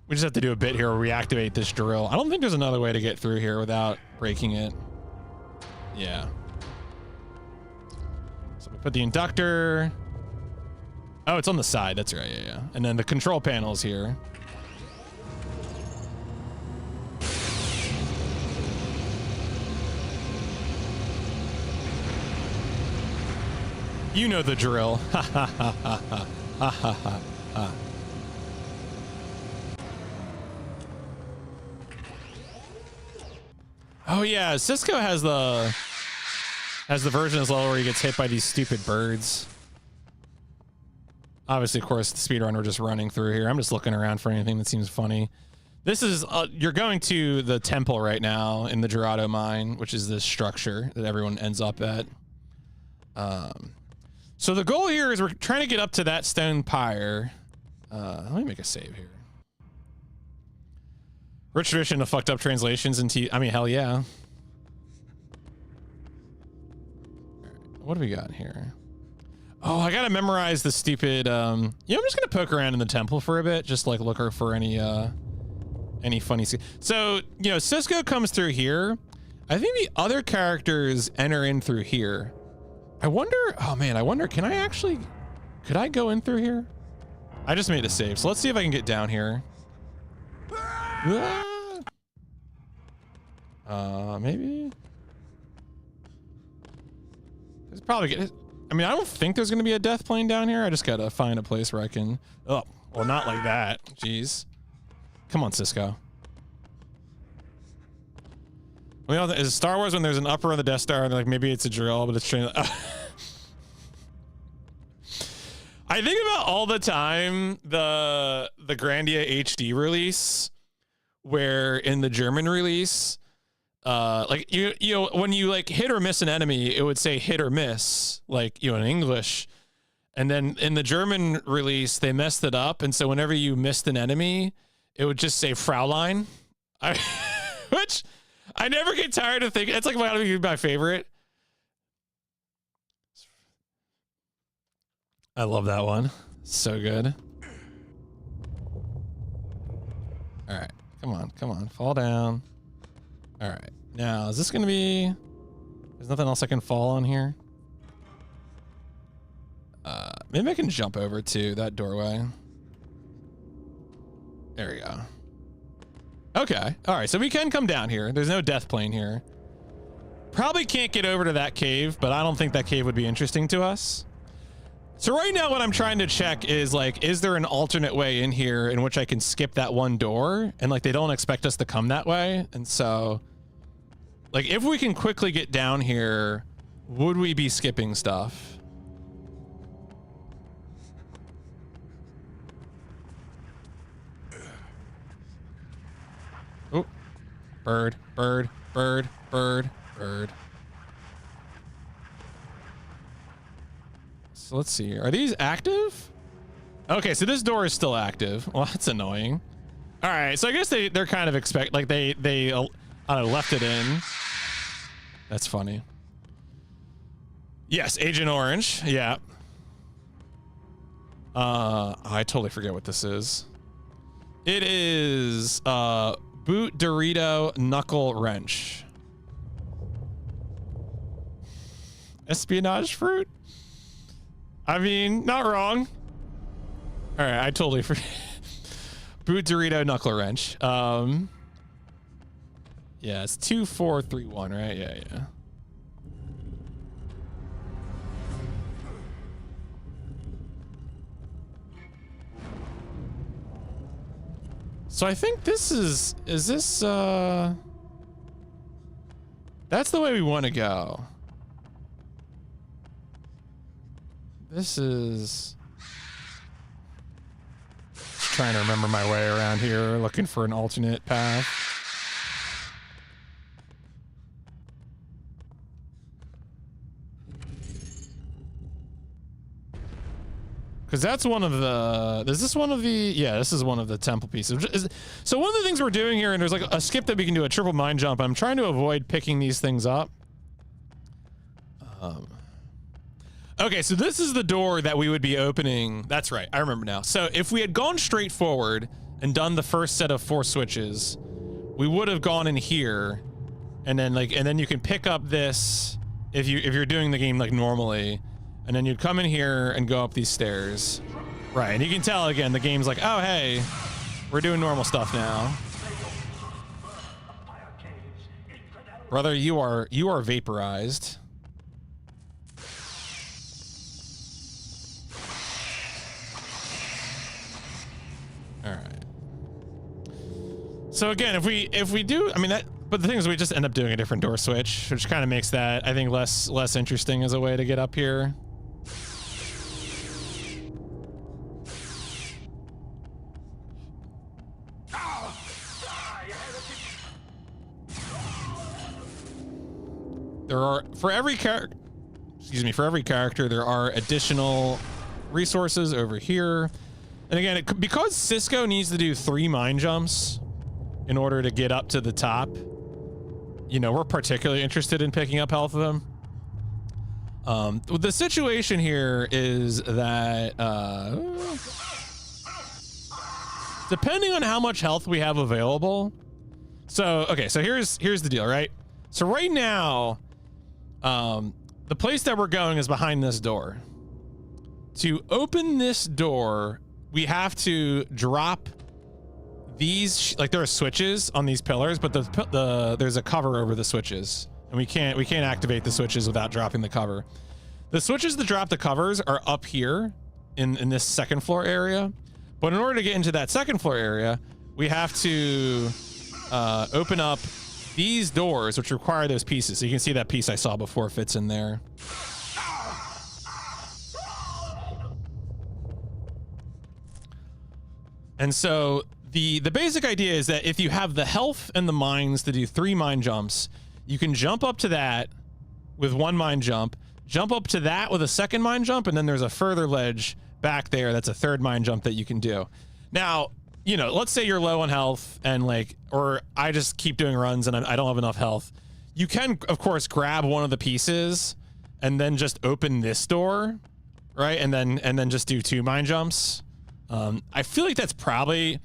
We just have to do a bit here where we activate this drill. I don't think there's another way to get through here without breaking it. Yeah. So we put the inductor. Oh, it's on the side. That's right. Yeah. And then the control panel's here. You know the drill. Ha ha ha ha ha ha ha ha ha. Oh yeah, Cisco has the version as well where he gets hit by these stupid birds. Obviously, of course, the speedrun, we're just running through here. I'm just looking around for anything that seems funny. This is, you're going to the temple right now in the Dorado mine, which is this structure that everyone ends up at. So the goal here is we're trying to get up to that stone pyre. Let me make a save here. Rich tradition of fucked up translations and I mean, hell yeah. All right, what do we got here? Oh, I gotta memorize the stupid, yeah, I'm just gonna poke around in the temple for a bit, just like look for any funny. So, you know, Cisco comes through here. I think the other characters enter in through here. I wonder, oh man, I wonder, could I go in through here? I just made a save, so let's see if I can get down here. Maybe? There's probably, I mean, I don't think there's gonna be a death plane down here. I just gotta find a place where I can, oh, well, not like that, jeez. Come on, Cisco. You know, is Star Wars when there's an upper of the Death Star and like maybe it's a drill, but it's trying to, I think about all the time the Grandia HD release, where in the German release, like you know when you like hit or miss an enemy, it would say hit or miss, like, you know, in English, and then in the German release they messed it up, and so whenever you missed an enemy, it would just say Fraulein, which I never get tired of thinking. It's like my favorite. I love that one. So good. All right. Come on. Fall down. All right. Now, is this going to be... There's nothing else I can fall on here? Maybe I can jump over to that doorway. There we go. Okay. All right. So we can come down here. There's no death plane here. Probably can't get over to that cave, but I don't think that cave would be interesting to us. So right now what I'm trying to check is like, is there an alternate way in here in which I can skip that one door? And like, they don't expect us to come that way. And so like, if we can quickly get down here, would we be skipping stuff? Oh, bird, bird, bird, bird, bird. So let's see. Are these active? Okay, so this door is still active. Well, that's annoying. All right, so I guess they're kind of like they left it in. That's funny. Yes, Agent Orange. Yeah. I totally forget what this is. It is Boot Dorito Knuckle Wrench. Espionage fruit? I mean, not wrong. All right, I totally forget. Boot Dorito Knuckle Wrench. Yeah, it's 2431, right? Yeah, yeah. So I think this is this, that's the way we want to go. This is, just trying to remember my way around here, looking for an alternate path. Because that's one of the, is this one of the, yeah, this is one of the temple pieces. So one of the things we're doing here, and there's like a skip that we can do, a triple mine jump. I'm trying to avoid picking these things up. Okay, so this is the door that we would be opening. That's right, I remember now. So if we had gone straight forward and done the first set of 4 switches, we would have gone in here, and then you can pick up this if you're doing the game like normally. And then you'd come in here and go up these stairs. Right, and you can tell again, the game's like, oh hey, we're doing normal stuff now. Brother, you are vaporized. Alright. So again, if we do, I mean that, but the thing is we just end up doing a different door switch, which kind of makes that, I think, less interesting as a way to get up here. There are, for every character, there are additional resources over here. And again, because Cisco needs to do 3 mine jumps in order to get up to the top, you know, we're particularly interested in picking up health of them. The situation here is that, depending on how much health we have available. So, okay, so here's the deal, right? So right now, the place that we're going is behind this door. To open this door, we have to drop these, like there are switches on these pillars, but there's a cover over the switches, and we can't activate the switches without dropping the cover. The switches that drop the covers are up here in this second floor area, but in order to get into that second floor area, we have to open up these doors, which require those pieces. So you can see that piece I saw before fits in there. And so the basic idea is that if you have the health and the mines to do 3 mine jumps, you can jump up to that with 1 mine jump up to that with a 2nd mine jump, and then there's a further ledge back there that's a 3rd mine jump that you can do. Now, you know, let's say you're low on health and like, or I just keep doing runs and I don't have enough health. You can, of course, grab one of the pieces and then just open this door, right? And then just do 2 mine jumps. I feel like that's probably,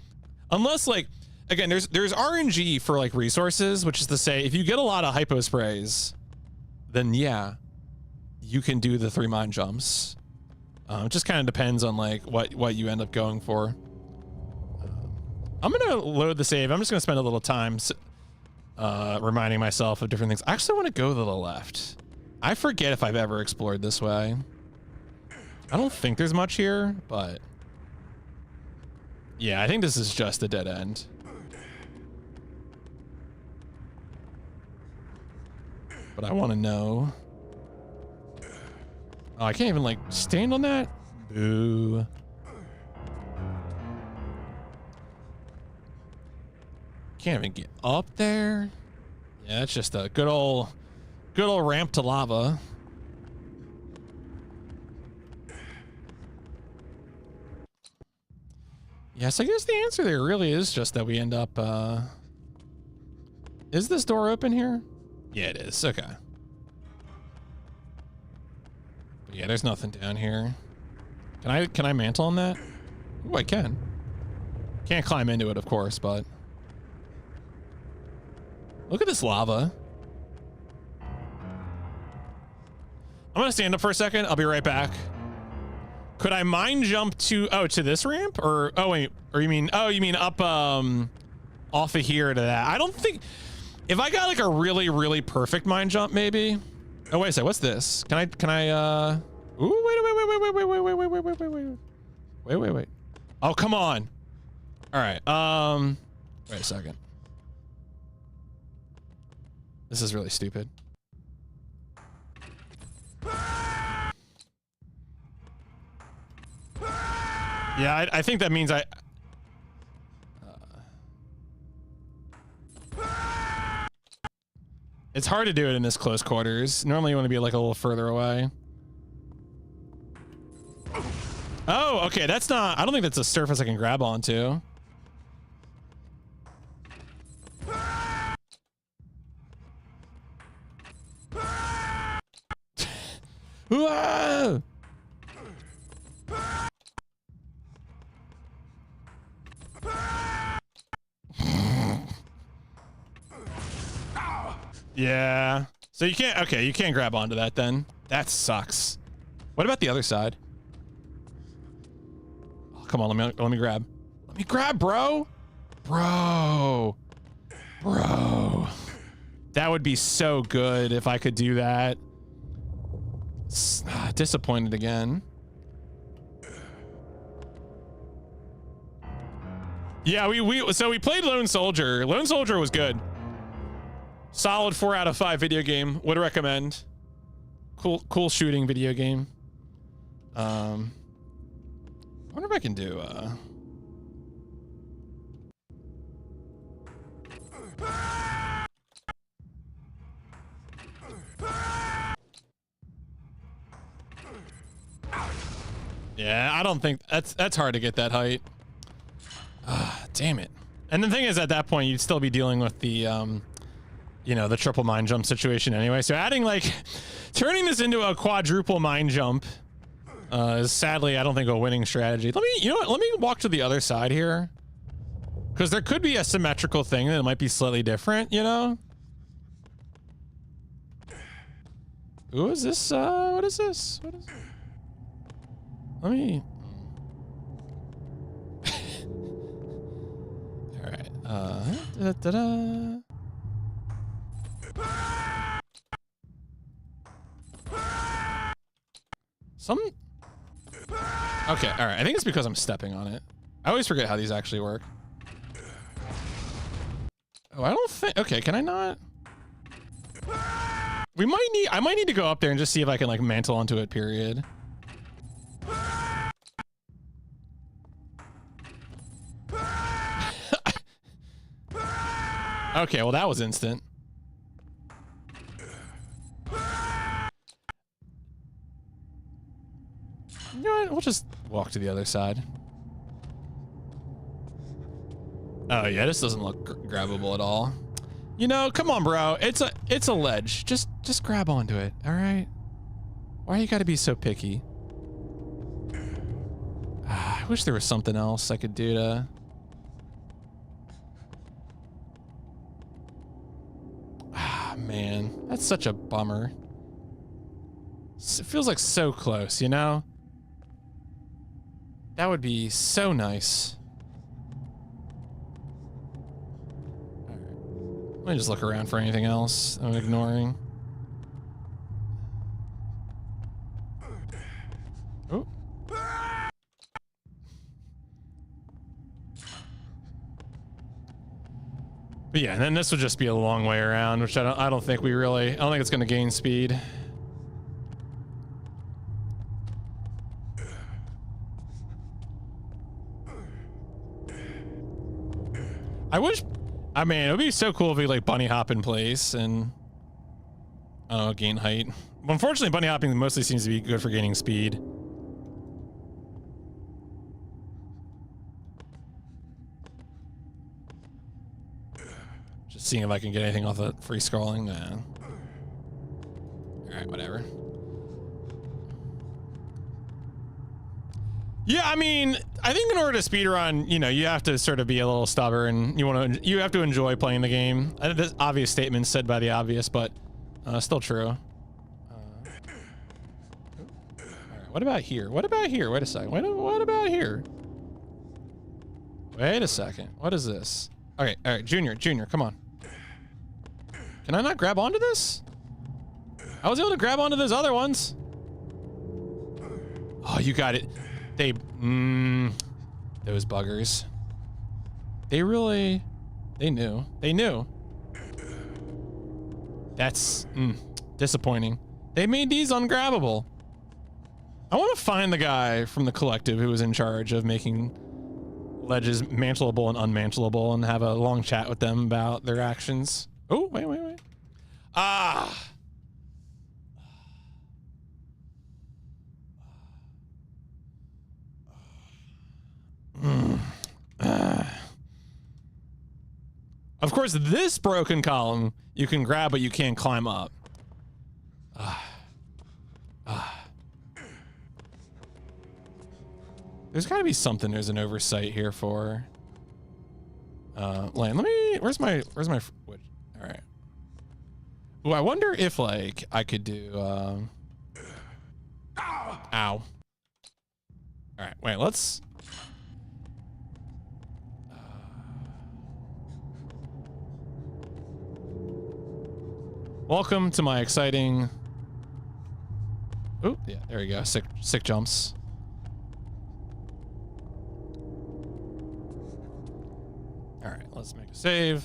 unless like, again, there's RNG for like resources, which is to say, if you get a lot of hypo sprays, then yeah, you can do the 3 mine jumps. It just kind of depends on like what you end up going for. I'm gonna load the save. I'm just gonna spend a little time reminding myself of different things. I actually want to go to the left. I forget if I've ever explored this way. I don't think there's much here, but yeah, I think this is just a dead end. But I want to know. Oh, I can't even like stand on that. Boo. Can't even get up there. Yeah, it's just a good old ramp to lava. Yes, I guess the answer there really is just that we end up, is this door open here? Yeah, it is. Okay. But yeah, there's nothing down here. Can I mantle on that? Ooh, I can. Can't climb into it, of course, but look at this lava. I'm gonna stand up for a second. I'll be right back. Could I mine jump to this ramp? Or oh wait, or you mean up off of here to that? I don't think, if I got like a really perfect mine jump maybe. Oh wait a second, what's this? Can I ooh, wait. Oh come on. All right. Wait a second. This is really stupid. Yeah, I think that means it's hard to do it in this close quarters. Normally you want to be like a little further away. Oh, okay, that's not, I don't think that's a surface I can grab onto. Whoa! Yeah. So you can't, okay, you can't grab onto that then. That sucks. What about the other side? Oh, come on, let me grab. Let me grab, bro. Bro. That would be so good if I could do that. Disappointed again. Yeah, so we played Lone Soldier. Lone Soldier was good. Solid 4 out of 5 video game. Would recommend. Cool shooting video game. I wonder if I can do yeah, I don't think that's hard to get that height. Damn it. And the thing is, at that point, you'd still be dealing with the, you know, the triple mine jump situation anyway. So adding turning this into a quadruple mine jump is sadly, I don't think, a winning strategy. You know what? Let me walk to the other side here. Because there could be a symmetrical thing that might be slightly different, you know? Ooh, is this, what is this? What is it? Let me... Alright, Okay, alright, I think it's because I'm stepping on it. I always forget how these actually work. Oh, I don't think, okay, can I not? I might need to go up there and just see if I can mantle onto it, period. Okay, well that was instant. You know what? We'll just walk to the other side. Oh yeah, this doesn't look grabbable at all. You know, come on, bro. It's a ledge. Just grab onto it. All right. Why you gotta be so picky? I wish there was something else I could do to. Man, that's such a bummer. It feels like so close, you know? That would be so nice. All right. Let me just look around for anything else I'm ignoring. Oh. But yeah, and then this would just be a long way around, which I don't think it's going to gain speed. I wish I mean, it would be so cool if we like bunny hop in place and I don't know, gain height. But unfortunately, bunny hopping mostly seems to be good for gaining speed. Just seeing if I can get anything off the free scrolling. Nah. All right, whatever. Yeah, I mean, I think in order to speedrun, you know, you have to sort of be a little stubborn. You have to enjoy playing the game. This obvious statement said by the obvious, but still true. All right, what about here? What about here? Wait a second. What about here? Wait a second. What is this? Okay, all right, Junior, come on. Can I not grab onto this? I was able to grab onto those other ones. Oh, you got it. Those buggers. They knew. That's disappointing. They made these ungrabbable. I want to find the guy from the collective who was in charge of making ledges mantleable and unmantleable and have a long chat with them about their actions. Oh, wait. Ah. Of course, this broken column you can grab, but you can't climb up. There's got to be something there's an oversight here for. Lane, where's my all right. Ooh, I wonder if like I could do ow. All right, wait, let's welcome to my exciting. Oh, yeah, there we go. Sick jumps. All right, let's make a save.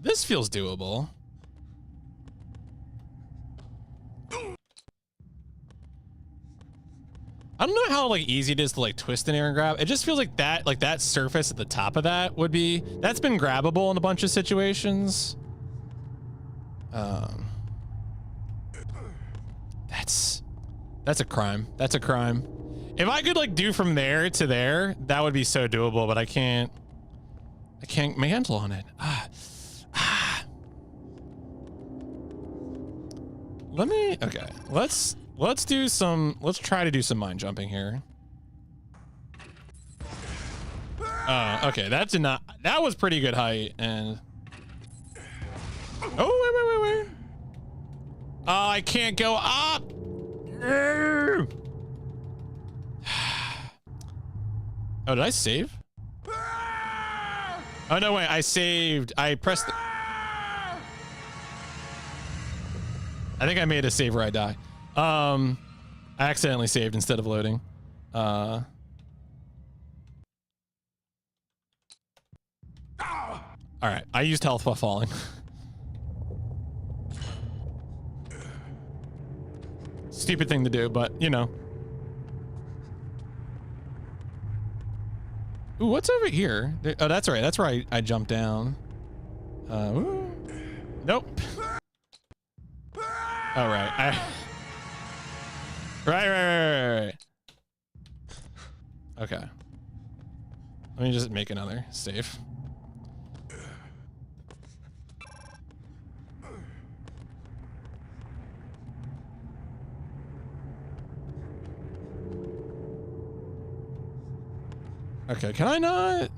This feels doable. I don't know how like easy it is to like twist an air and grab. It just feels like that surface at the top of that would be, that's been grabbable in a bunch of situations. That's a crime. That's a crime. If I could like do from there to there, that would be so doable, but I can't mantle on it. Okay, let's try to do some mind jumping here. Okay, that was pretty good height, and oh, wait. Oh, I can't go up. Oh, did I save? Oh, no, wait, I saved. I pressed the... I think I made a save where I die. I accidentally saved instead of loading. All right, I used health while falling. Stupid thing to do, but you know. Ooh, what's over here? Oh, that's right. That's where I jumped down. Nope. All right. Right. Okay. Let me just make another save. Okay, can I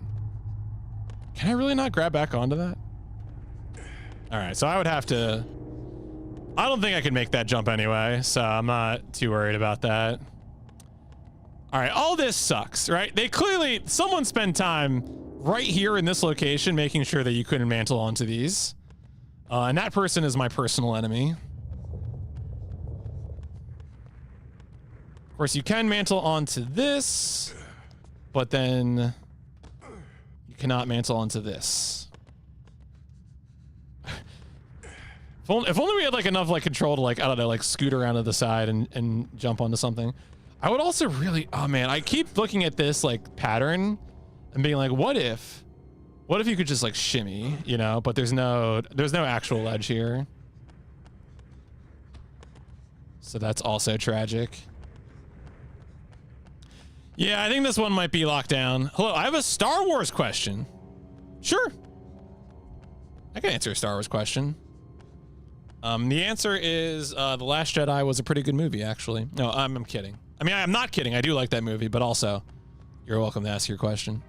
really not grab back onto that? All right, so I would have to, I don't think I could make that jump anyway, so I'm not too worried about that. All right, all this sucks, right? Someone spent time right here in this location making sure that you couldn't mantle onto these. And that person is my personal enemy. Of course, you can mantle onto this, but then you cannot mantle onto this. If only we had like enough like control to like, I don't know, like scoot around to the side and jump onto something. I would also really, oh man, I keep looking at this like pattern and being like, what if What if you could just like shimmy, you know, but there's no actual ledge here. So that's also tragic. Yeah, I think this one might be locked down. Hello, I have a Star Wars question. Sure. I can answer a Star Wars question. The answer is The Last Jedi was a pretty good movie, actually. No, I'm kidding. I mean, I'm not kidding. I do like that movie, but also, you're welcome to ask your question.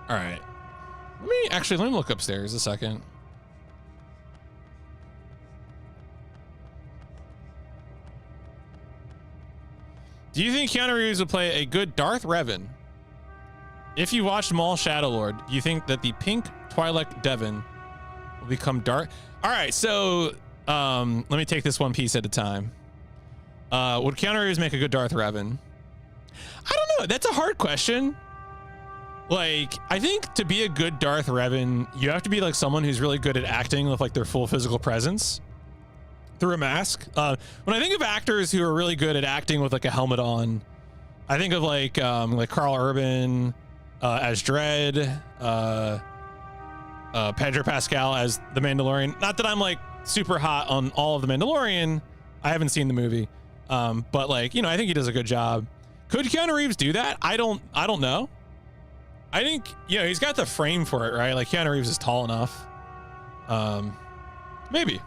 All right. Let me look upstairs a second. Do you think Keanu Reeves would play a good Darth Revan? If you watched Maul Shadowlord, do you think that the pink Twi'lek Devon will become Darth? All right, so let me take this one piece at a time. Would Keanu Reeves make a good Darth Revan? I don't know. That's a hard question. Like, I think to be a good Darth Revan, you have to be like someone who's really good at acting with like their full physical presence through a mask. When I think of actors who are really good at acting with like a helmet on, I think of like Carl Urban as Dredd, Pedro Pascal as the Mandalorian. Not that I'm like super hot on all of the Mandalorian. I haven't seen the movie, but like, you know, I think he does a good job. Could Keanu Reeves do that? I don't know. I think, you know, he's got the frame for it, right? Like Keanu Reeves is tall enough. Maybe.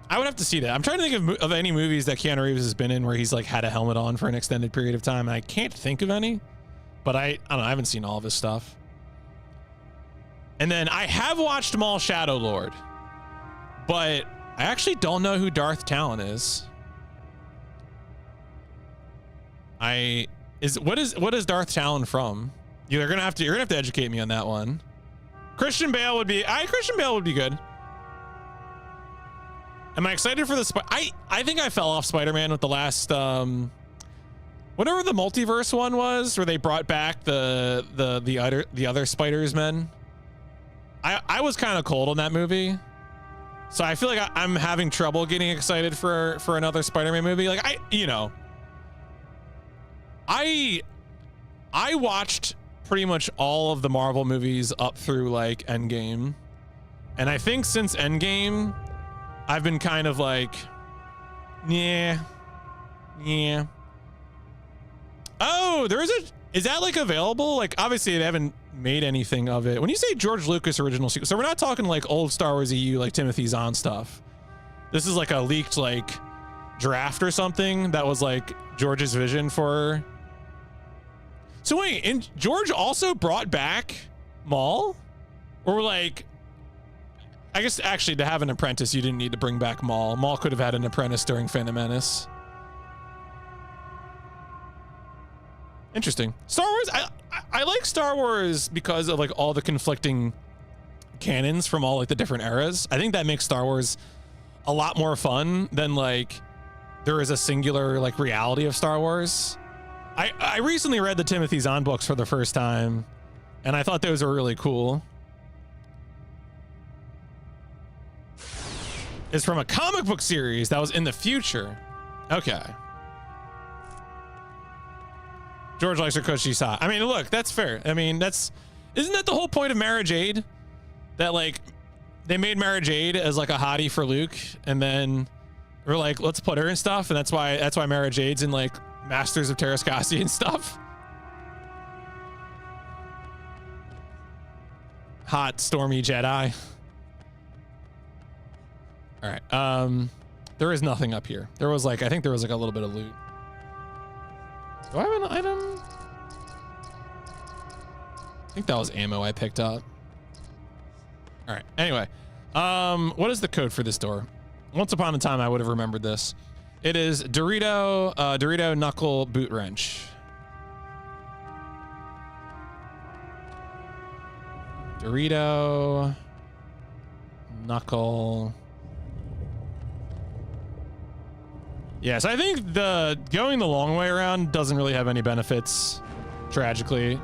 I would have to see that. I'm trying to think of any movies that Keanu Reeves has been in where he's like had a helmet on for an extended period of time. I can't think of any, but I don't know. I haven't seen all of his stuff. And then I have watched Maul Shadowlord, but I actually don't know who Darth Talon is. What is Darth Talon from? You're gonna have to educate me on that one. Christian Bale would be good. Am I excited for the I think I fell off Spider-Man with the last whatever the multiverse one was, where they brought back the other Spider-Men. I was kind of cold on that movie, so I feel like I'm having trouble getting excited for another Spider-Man movie. Like I watched pretty much all of the Marvel movies up through like Endgame, and I think since Endgame I've been kind of like, yeah. Oh, is that like available? Like obviously they haven't made anything of it. When you say George Lucas original sequel, so we're not talking like old Star Wars EU like Timothy Zahn stuff. This is like a leaked like draft or something that was like George's vision for. So wait, and George also brought back Maul? Or like, I guess actually to have an apprentice, you didn't need to bring back Maul. Maul could have had an apprentice during Phantom Menace. Interesting. Star Wars, I like Star Wars because of like all the conflicting canons from all like the different eras. I think that makes Star Wars a lot more fun than like there is a singular like reality of Star Wars. I recently read the Timothy Zahn books for the first time, and I thought those were really cool. It's from a comic book series that was in the future. Okay. George likes Rikoshi Sa. I mean, look, that's fair. I mean, isn't that the whole point of Mara Jade? That like they made Mara Jade as like a hottie for Luke, and then we're like, let's put her in stuff, and that's why Mara Jade's in like Masters of Terrascasi and stuff. Hot, stormy Jedi. All right. There is nothing up here. There was like, I think there was like a little bit of loot. Do I have an item? I think that was ammo I picked up. All right. Anyway, what is the code for this door? Once upon a time, I would have remembered this. It is Dorito Knuckle Boot Wrench. Dorito Knuckle. Yes, I think going the long way around doesn't really have any benefits, tragically.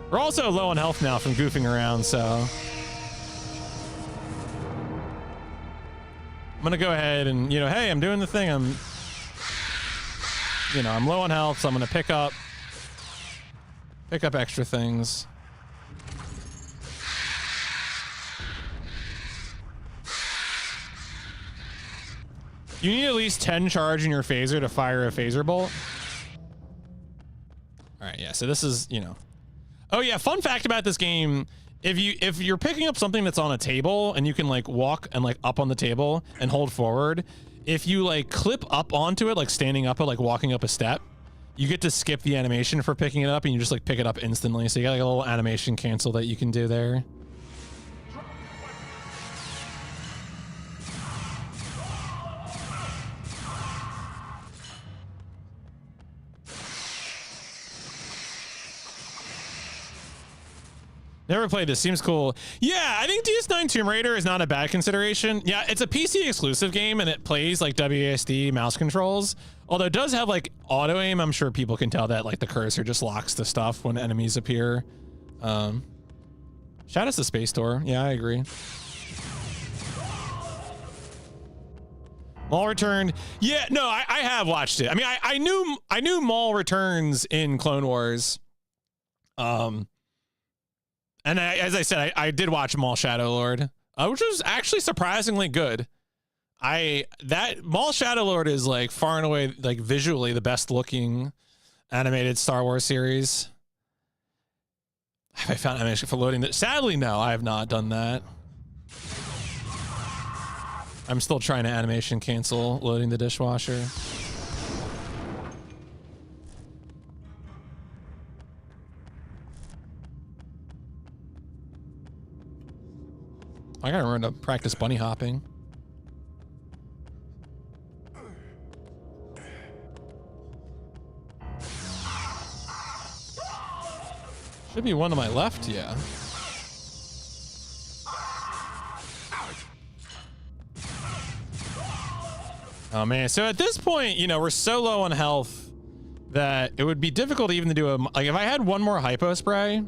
We're also low on health now from goofing around, so. I'm gonna go ahead and, you know, hey, I'm doing the thing. I'm low on health, so I'm gonna pick up extra things. You need at least 10 charge in your phaser to fire a phaser bolt. All right, yeah. So this is, you know. Oh yeah, fun fact about this game: if you're picking up something that's on a table and you can like walk and like up on the table and hold forward, if you like clip up onto it, like standing up or like walking up a step, you get to skip the animation for picking it up and you just like pick it up instantly. So you got like a little animation cancel that you can do there. Never played this. Seems cool. Yeah, I think DS9 Tomb Raider is not a bad consideration. Yeah, it's a PC exclusive game and it plays like WASD mouse controls. Although it does have like auto aim. I'm sure people can tell that like the cursor just locks to stuff when enemies appear. Shout out to Space Door. Yeah, I agree. Maul returned. Yeah, no, I have watched it. I mean, I knew Maul returns in Clone Wars. And as I said, I did watch Maul Shadow Lord, which was actually surprisingly good. That Maul Shadow Lord is like far and away, like visually the best looking animated Star Wars series. Have I found animation for loading that? Sadly, no, I have not done that. I'm still trying to animation cancel loading the dishwasher. I gotta remember to practice bunny hopping. Should be one to my left, yeah. Oh man, so at this point, you know, we're so low on health that it would be difficult even to do like if I had one more hypo spray,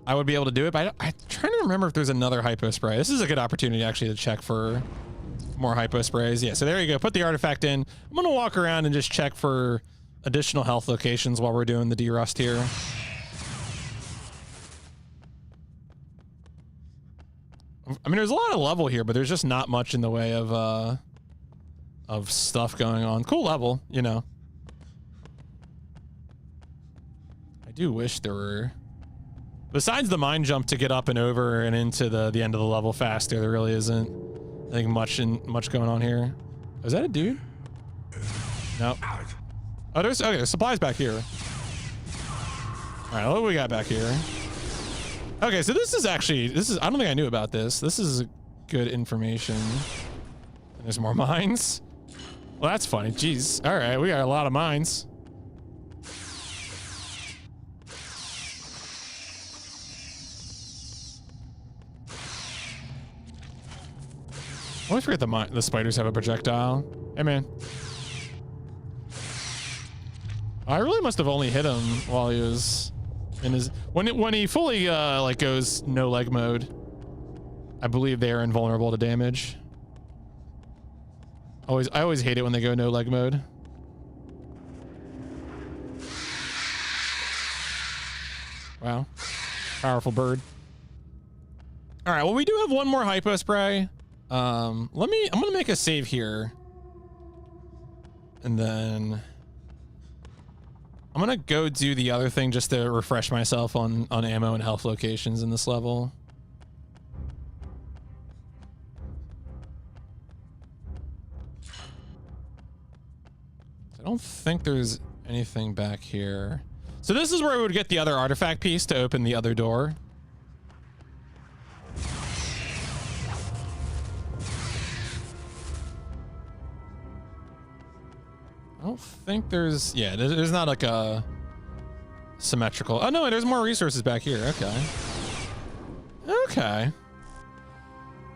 I would be able to do it, but I'm trying to remember if there's another hypo spray. This is a good opportunity actually to check for more hypo sprays. Yeah, so there you go. Put the artifact in. I'm going to walk around and just check for additional health locations while we're doing the derust here. I mean, there's a lot of level here, but there's just not much in the way of stuff going on. Cool level, you know. I do wish there were... Besides the mine jump to get up and over and into the end of the level faster, there really isn't, I think, much going on here. Is that a dude? Nope. Oh, there's supplies back here. All right, what do we got back here? Okay, so this is I don't think I knew about this. This is good information. And there's more mines. Well, that's funny. Jeez. All right, we got a lot of mines. I always forget the spiders have a projectile. Hey, man. I really must have only hit him while he was in his... When he fully, like, goes no leg mode, I believe they are invulnerable to damage. I always hate it when they go no leg mode. Wow. Powerful bird. All right, well, we do have one more hypo spray. I'm gonna make a save here. And then I'm gonna go do the other thing just to refresh myself on ammo and health locations in this level. I don't think there's anything back here. So this is where we would get the other artifact piece to open the other door. I don't think there's... Yeah, there's not like a symmetrical... Oh, no, there's more resources back here. Okay. Okay.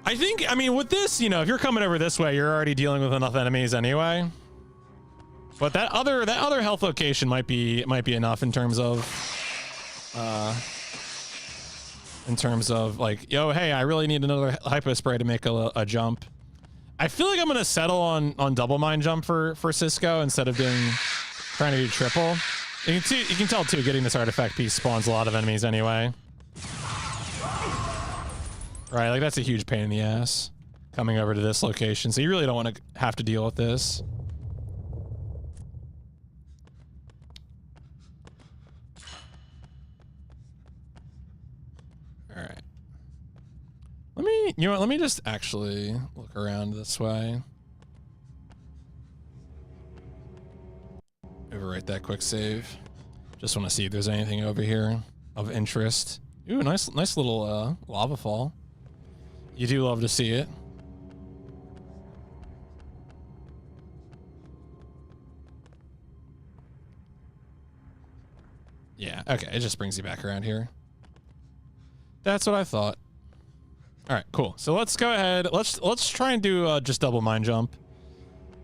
I mean, with this, you know, if you're coming over this way, you're already dealing with enough enemies anyway. But that other health location might be enough in terms of... like, yo, hey, I really need another hypo spray to make a jump. I feel like I'm gonna settle on double mine jump for Cisco instead of trying to do triple. You can tell too, getting this artifact piece spawns a lot of enemies anyway. Right, like that's a huge pain in the ass coming over to this location. So you really don't want to have to deal with this. All right. Let me just actually look around this way. Overwrite that quick save. Just want to see if there's anything over here of interest. Ooh, nice little lava fall. You do love to see it. Yeah, okay, it just brings you back around here. That's what I thought. All right, cool. So let's go ahead. Let's try and do just double mine jump.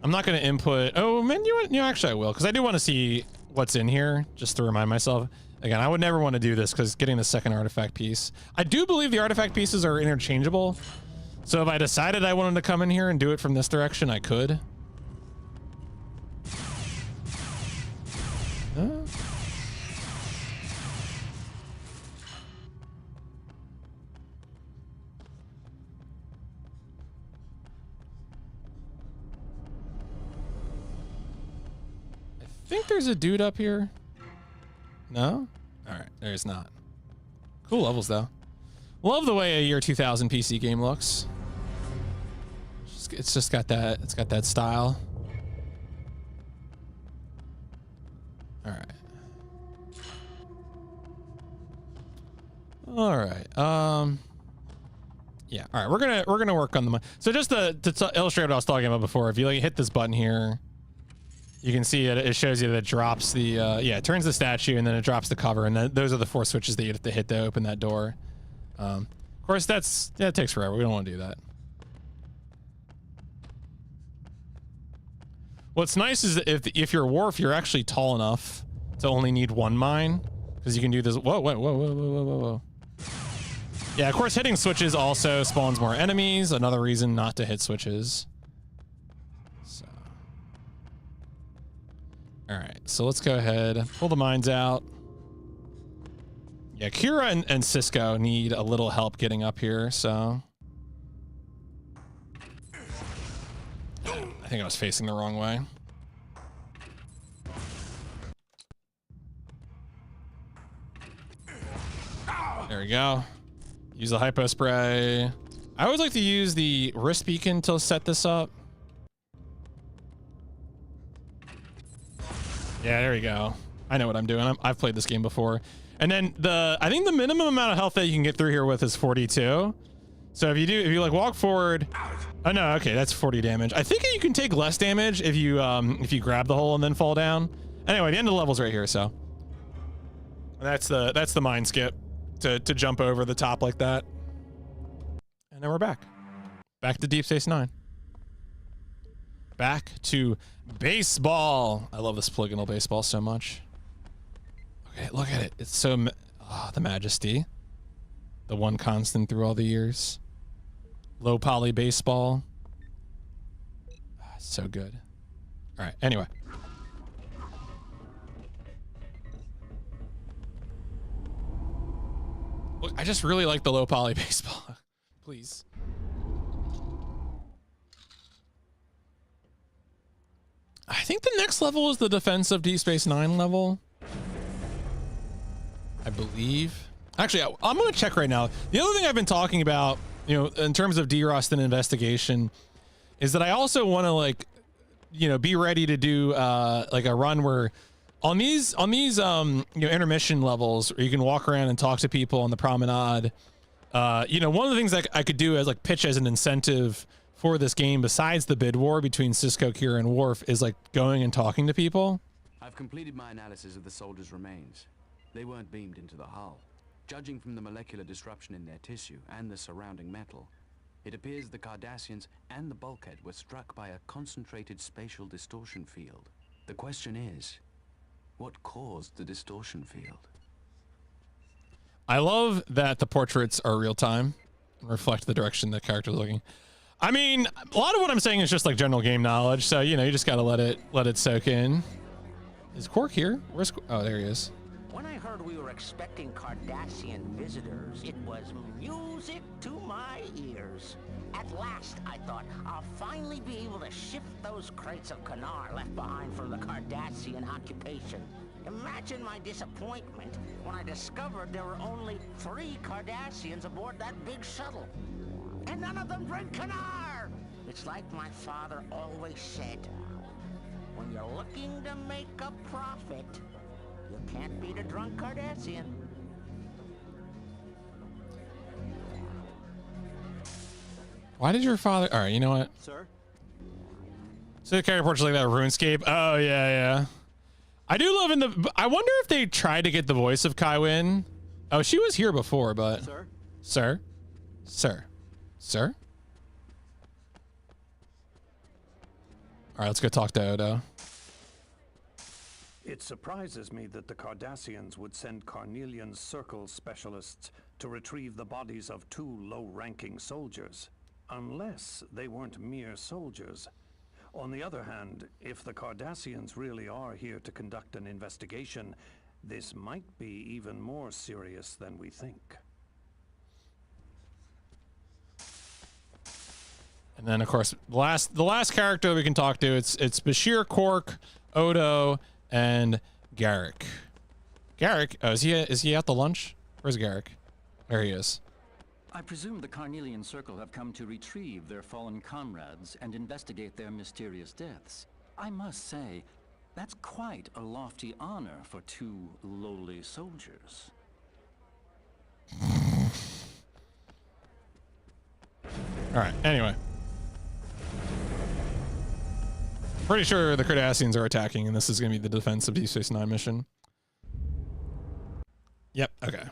I'm not going to input. Oh man, actually I will, because I do want to see what's in here, just to remind myself. Again, I would never want to do this because getting the second artifact piece. I do believe the artifact pieces are interchangeable. So if I decided I wanted to come in here and do it from this direction, I could. I think there's a dude up here. No? All right, there's not. Cool levels though. Love the way a year 2000 PC game looks. It's just got that. It's got that style. All right. All right. Yeah. All right. We're gonna work on the. So just to illustrate what I was talking about before, if you like hit this button here, you can see it shows you that it drops the, yeah, it turns the statue and then it drops the cover, and those are the 4 switches that you have to hit to open that door. Of course, that takes forever. We don't want to do that. What's nice is that if you're Worf, you're actually tall enough to only need one mine, because you can do this. Whoa. Yeah, of course, hitting switches also spawns more enemies. Another reason not to hit switches. All right, so let's go ahead, pull the mines out. Yeah, Kira and Cisco need a little help getting up here, so. I think I was facing the wrong way. There we go. Use the hypo spray. I always like to use the wrist beacon to set this up. Yeah, there we go. I know what I'm doing. I've played this game before. And then I think the minimum amount of health that you can get through here with is 42. So if you like walk forward, oh no, okay, that's 40 damage. I think you can take less damage if you grab the hole and then fall down. Anyway, the end of the level's right here, so. That's the mine skip to jump over the top like that. And then we're back. Back to Deep Space Nine. Back to baseball. I love this polygonal baseball so much. Okay, look at it. It's so, the majesty. The one constant through all the years. Low poly baseball. So good. All right, anyway. Look, I just really like the low poly baseball. Please. I think the next level is the Defense of Deep Space Nine level. I believe. Actually, I'm going to check right now. The other thing I've been talking about, you know, in terms of derust and investigation, is that I also want to, like, you know, be ready to do like a run where on these you know, intermission levels where you can walk around and talk to people on the promenade. You know, one of the things that I could do as like pitch as an incentive for this game, besides the bid war between Cisco, Kira, and Worf, is like going and talking to people. I've completed my analysis of the soldiers' remains. They weren't beamed into the hull. Judging from the molecular disruption in their tissue and the surrounding metal, it appears the Cardassians and the bulkhead were struck by a concentrated spatial distortion field. The question is, what caused the distortion field? I love that the portraits are real time and reflect the direction the character's looking. I mean, a lot of what I'm saying is just like general game knowledge, so you know, you just gotta let it soak in. Is Quark here? Where's oh, there he is. When I heard we were expecting Cardassian visitors, it was music to my ears. At last, I thought, I'll finally be able to shift those crates of Kanar left behind from the Cardassian occupation. Imagine my disappointment when I discovered there were only 3 Cardassians aboard that big shuttle. And none of them drink Kanar! It's like my father always said. When you're looking to make a profit, you can't beat a drunk Cardassian. Why did your father... All right, you know what? Sir? So the character portrait like that RuneScape. Oh, yeah, yeah. I do love in the... I wonder if they tried to get the voice of Kai Wynn. Oh, she was here before, but... Sir? Sir? Sir? Sir? All right, let's go talk to Odo. It surprises me that the Cardassians would send Carnelian Circle specialists to retrieve the bodies of 2 low-ranking soldiers, unless they weren't mere soldiers. On the other hand, if the Cardassians really are here to conduct an investigation, this might be even more serious than we think. And then, of course, the last character we can talk to, it's Bashir, Quark, Odo, and Garrick. Garrick? Oh, is he at the lunch? Where's Garrick? There he is. I presume the Carnelian Circle have come to retrieve their fallen comrades and investigate their mysterious deaths. I must say, that's quite a lofty honor for 2 lowly soldiers. All right, anyway. Pretty sure the Cardassians are attacking, and this is going to be the defense of DS9 mission. Yep, okay.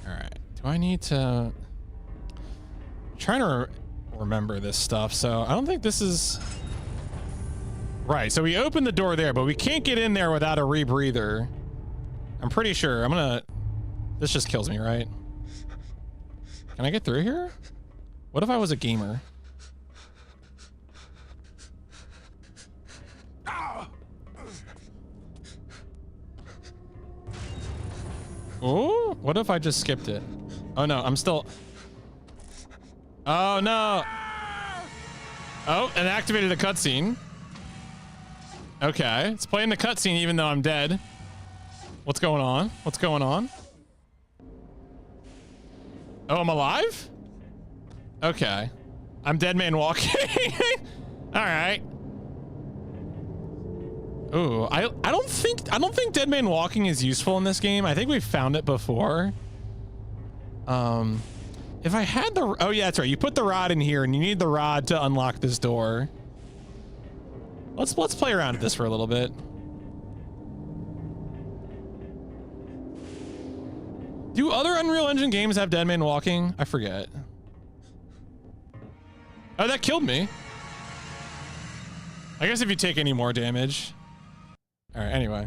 Alright, do I need to... I'm trying to remember this stuff, so I don't think this is... Right, so we opened the door there, but we can't get in there without a rebreather. I'm pretty sure. I'm gonna... This just kills me, right? Can I get through here? What if I was a gamer? Oh, what if I just skipped it? Oh no, I'm still... Oh no! Oh, and activated a cutscene. Okay, it's playing the cutscene even though I'm dead. What's going on? What's going on? Oh, I'm alive? Okay. I'm dead man walking. All right. Ooh, I don't think dead man walking is useful in this game. I think we've found it before. If I had the... Oh yeah, that's right. You put the rod in here and you need the rod to unlock this door. Let's play around with this for a little bit. Do other Unreal Engine games have dead man walking? I forget. Oh, that killed me. I guess if you take any more damage. All right, anyway.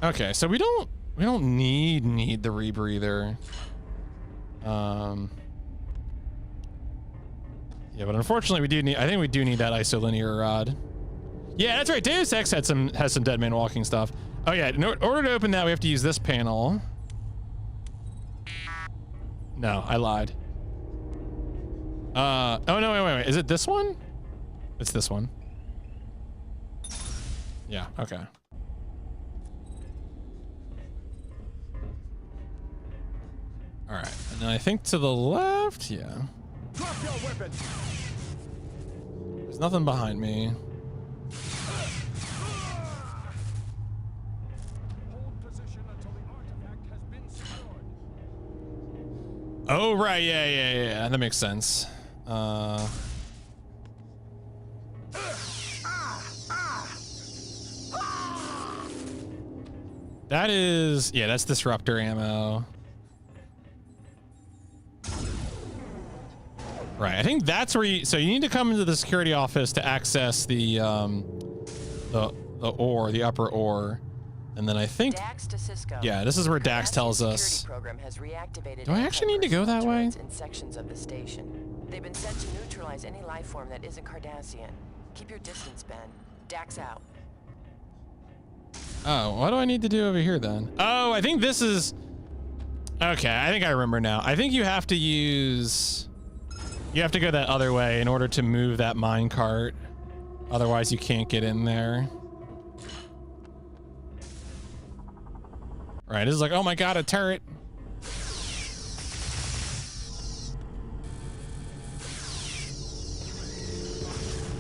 Okay, so we don't need the rebreather. Yeah, but unfortunately we do need, I think we do need that isolinear rod. Yeah, that's right. Deus Ex has some dead man walking stuff. Oh yeah, in order to open that we have to use this panel. No, I lied. Oh no, wait. Is it this one? It's this one. Yeah, okay. All right, and then I think to the left, yeah. Drop your weapon. There's nothing behind me. Hold position until the artifact has been secured. Oh right, yeah. That makes sense. That is, yeah, that's disruptor ammo. Right. I think that's where you. So you need to come into the security office to access the ore, the upper ore, and then I think. Dax to Cisco. Yeah, this is where Dax tells us. Program has reactivated. Do I actually need to go that way? In sections of the station, they've been sent to neutralize any life form that isn't Cardassian. Keep your distance, Ben. Dax out. Oh, what do I need to do over here then? Oh, I think this is. Okay, I think I remember now. I think you have to use. You have to go that other way in order to move that mine cart. Otherwise, you can't get in there. Right, this is like, oh my god, a turret.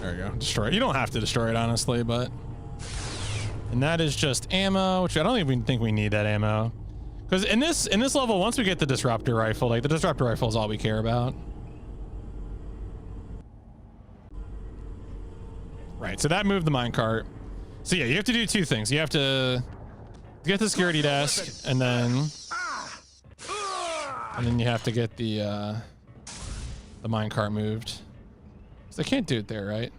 There you go, destroy it. You don't have to destroy it, honestly, but... And that is just ammo, which I don't even think we need that ammo. Because in this level, once we get the disruptor rifle, like the disruptor rifle is all we care about. Right, so that moved the minecart. So yeah, you have to do two things. You have to get the security desk, and then you have to get the minecart moved. So I can't do it there, right?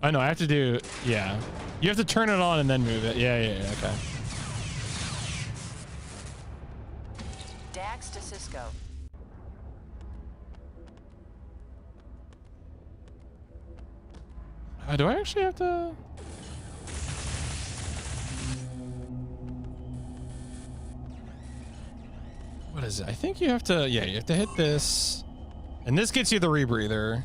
I know I have to do, yeah. You have to turn it on and then move it. Yeah, okay. Dax to Cisco. Do I actually have to? What is it? I think you have to, yeah, you have to hit this. And this gets you the rebreather.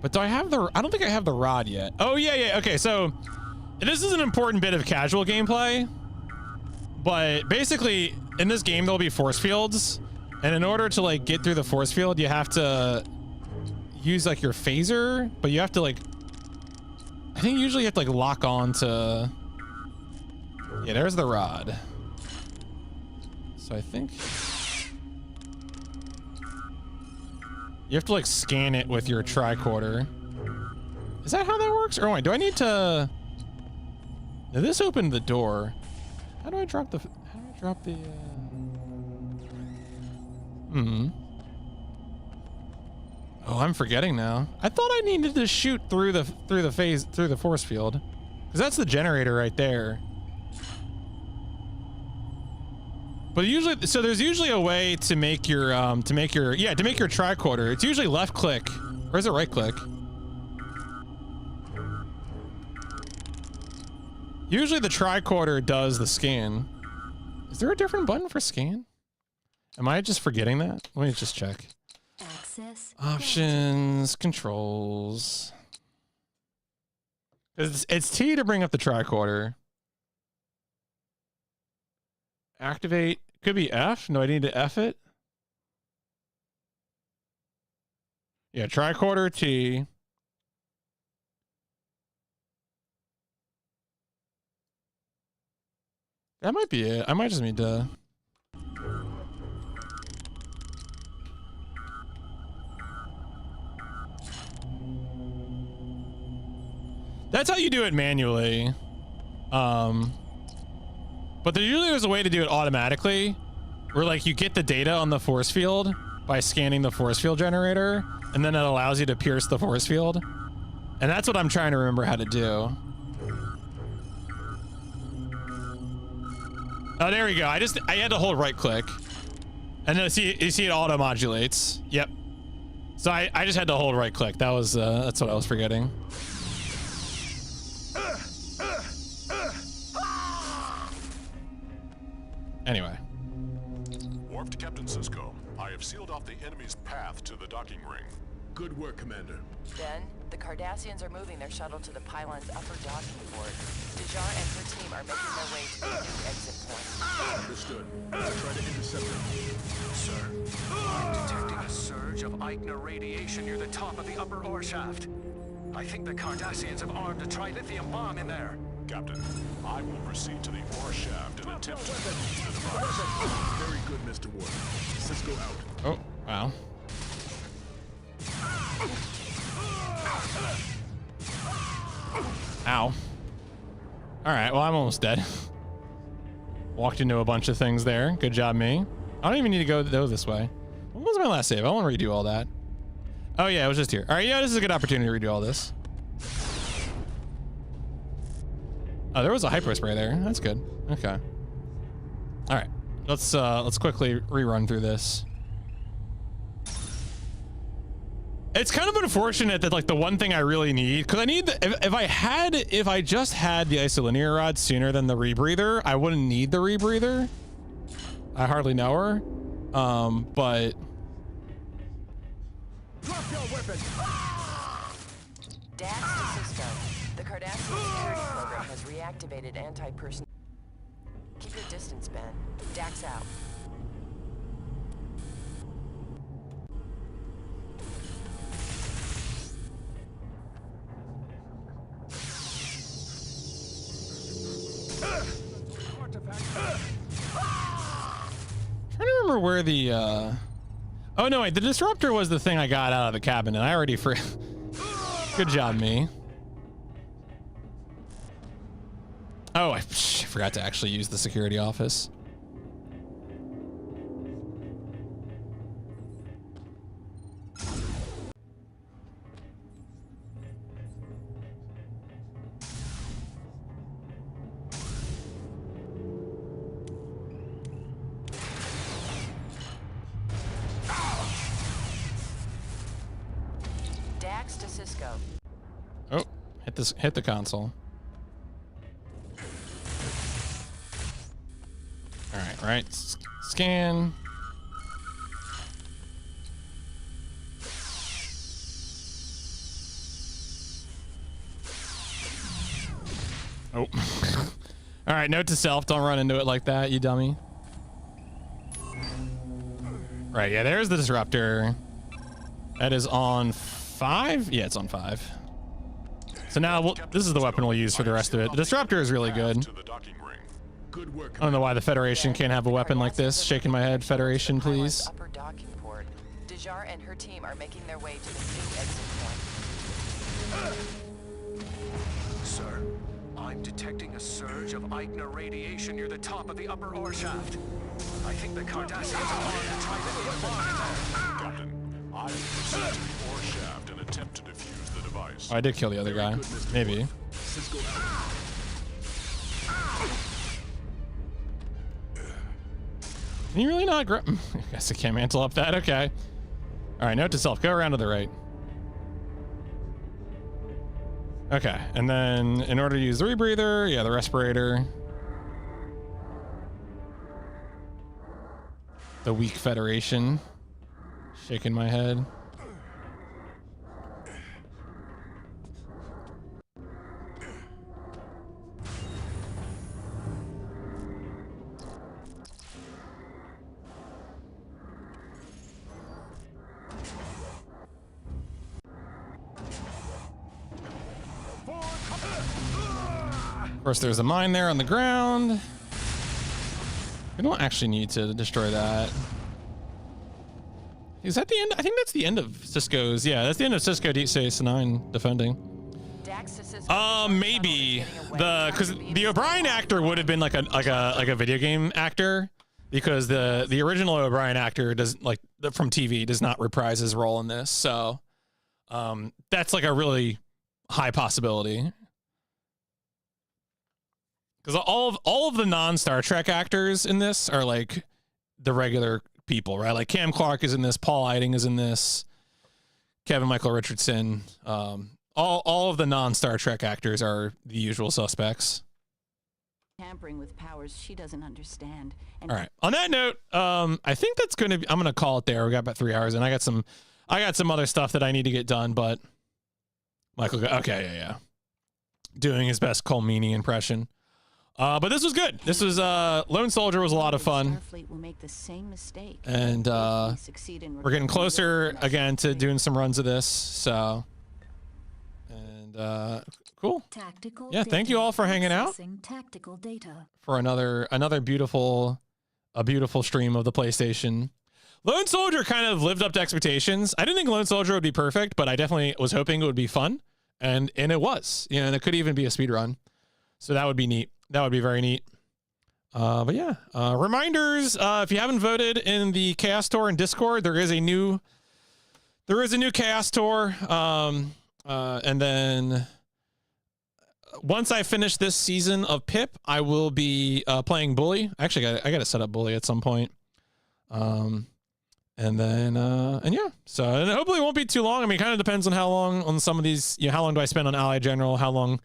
But do I have the, I don't think I have the rod yet. Oh, yeah. Okay, so this is an important bit of casual gameplay. But basically, in this game, there'll be force fields. And in order to, like, get through the force field, you have to use, like, your phaser. But you have to, like, I think usually you have to, like, lock on to... Yeah, there's the rod. So I think... You have to, like, scan it with your tricorder. Is that how that works? Or wait, do I need to... Now, this opened the door. How do I drop the... Oh, I'm forgetting now. I thought I needed to shoot through the force field. Because that's the generator right there. But usually, so there's usually a way to make your tricorder. It's usually left click, or is it right click? Usually the tricorder does the scan. Is there a different button for scan? Am I just forgetting that? Let me just check. Access. Options, controls. It's T to bring up the tricorder. Activate. Could be F. No, I need to F it. Yeah, tricorder T. That might be it. I might just need to... That's how you do it manually. But there usually is a way to do it automatically, where like you get the data on the force field by scanning the force field generator, and then it allows you to pierce the force field. And that's what I'm trying to remember how to do. Oh, there we go. I had to hold right click. And then you see it auto modulates. Yep. So I just had to hold right click. That was that's what I was forgetting. Anyway. Warp to Captain Cisco. I have sealed off the enemy's path to the docking ring. Good work, Commander. Ben, the Cardassians are moving their shuttle to the pylon's upper docking port. Dejar and her team are making their way to the new exit point. Understood. Let's try to intercept them. Sir, I'm detecting a surge of Eichner radiation near the top of the upper ore shaft. I think the Cardassians have armed a trilithium bomb in there. Captain, I will proceed to the ore shaft and attempt to defuse the device. Very good, Mr. Ward. Cisco out. Oh, wow. Ow. All right, well, I'm almost dead. Walked into a bunch of things there. Good job, me. I don't even need to go this way. When was my last save? I won't redo all that. Oh yeah, it was just here. All right, yeah, this is a good opportunity to redo all this. Oh, there was a hyper spray there. That's good. Okay. All right, let's quickly rerun through this. It's kind of unfortunate that like the one thing I really need, because I need the, if I just had the isolinear rod sooner than the rebreather, I wouldn't need the rebreather. I hardly know her, but. Drop your weapon! Dax to Cisco. The Cardassian security program has reactivated anti-person. Keep your distance, Ben. Dax out. Trying to remember where the oh no, wait, the disruptor was the thing I got out of the cabin, and I already good job, me. Oh, I forgot to actually use the security office. Dax to Cisco. Oh, hit the console. All right, scan. Oh. All right, note to self, don't run into it like that, you dummy. Right, yeah, there's the disruptor. That is on 5? Yeah, it's on 5. So now this is the weapon we'll use for the rest of it. The disruptor is really good. I don't know why the Federation can't have a weapon like this. Shaking my head, Federation, please. Upper docking port. Dejar and her team are making their way to the new exit point. Sir, I'm detecting a surge of Eichner radiation near the top of the upper ore shaft. I think the Cardassians are on to try to bomb. Captain, I will proceed to the ore shaft and attempt to defuse the device. Oh, I did kill the other guy. Maybe. Cisco out. Can you really not I guess I can't mantle up that. Okay. All right, note to self. Go around to the right. Okay, and then in order to use the rebreather, yeah, the respirator. The weak Federation. Shaking my head. Of course, there's a mine there on the ground. We don't actually need to destroy that. Is that the end? I think that's the end of Cisco's. Yeah, that's the end of Cisco DS9 defending. Maybe because the O'Brien actor would have been like a video game actor, because the original O'Brien actor does from TV does not reprise his role in this. So that's like a really high possibility. Because all of the non-Star Trek actors in this are like the regular people, right? Like Cam Clark is in this, Paul Eiding is in this, Kevin Michael Richardson. All of the non-Star Trek actors are the usual suspects. Tampering with powers she doesn't understand. And all right. On that note, I think that's gonna be. I'm gonna call it there. We got about 3 hours, and I got some other stuff that I need to get done. But Michael, okay, yeah. Doing his best Cole Meany impression. But this was good. This was Lone Soldier was a lot of fun. Starfleet will make the same mistake. And we're getting closer again to doing some runs of this. So, and cool. Yeah, thank you all for hanging out tactical data. for another beautiful stream of the PlayStation. Lone Soldier kind of lived up to expectations. I didn't think Lone Soldier would be perfect, but I definitely was hoping it would be fun, and it was. You know, and it could even be a speed run. So that would be neat. That would be very neat. But yeah, reminders, if you haven't voted in the Chaos Tour and Discord, there is a new there is a new Chaos Tour. And then once I finish this season of Pip, I will be playing Bully. Actually, I got to set up Bully at some point. And then, and yeah, so and hopefully it won't be too long. I mean, it kind of depends on how long on some of these, you know, how long do I spend on Ally General? How long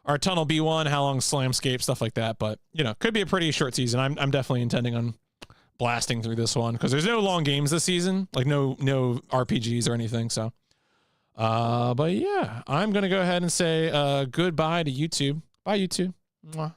are Tunnel B1? How long Slamscape? Stuff like that. But, you know, could be a pretty short season. I'm definitely intending on blasting through this one because there's no long games this season, like no RPGs or anything. So, but yeah, I'm going to go ahead and say, goodbye to YouTube. Bye, YouTube. Mwah.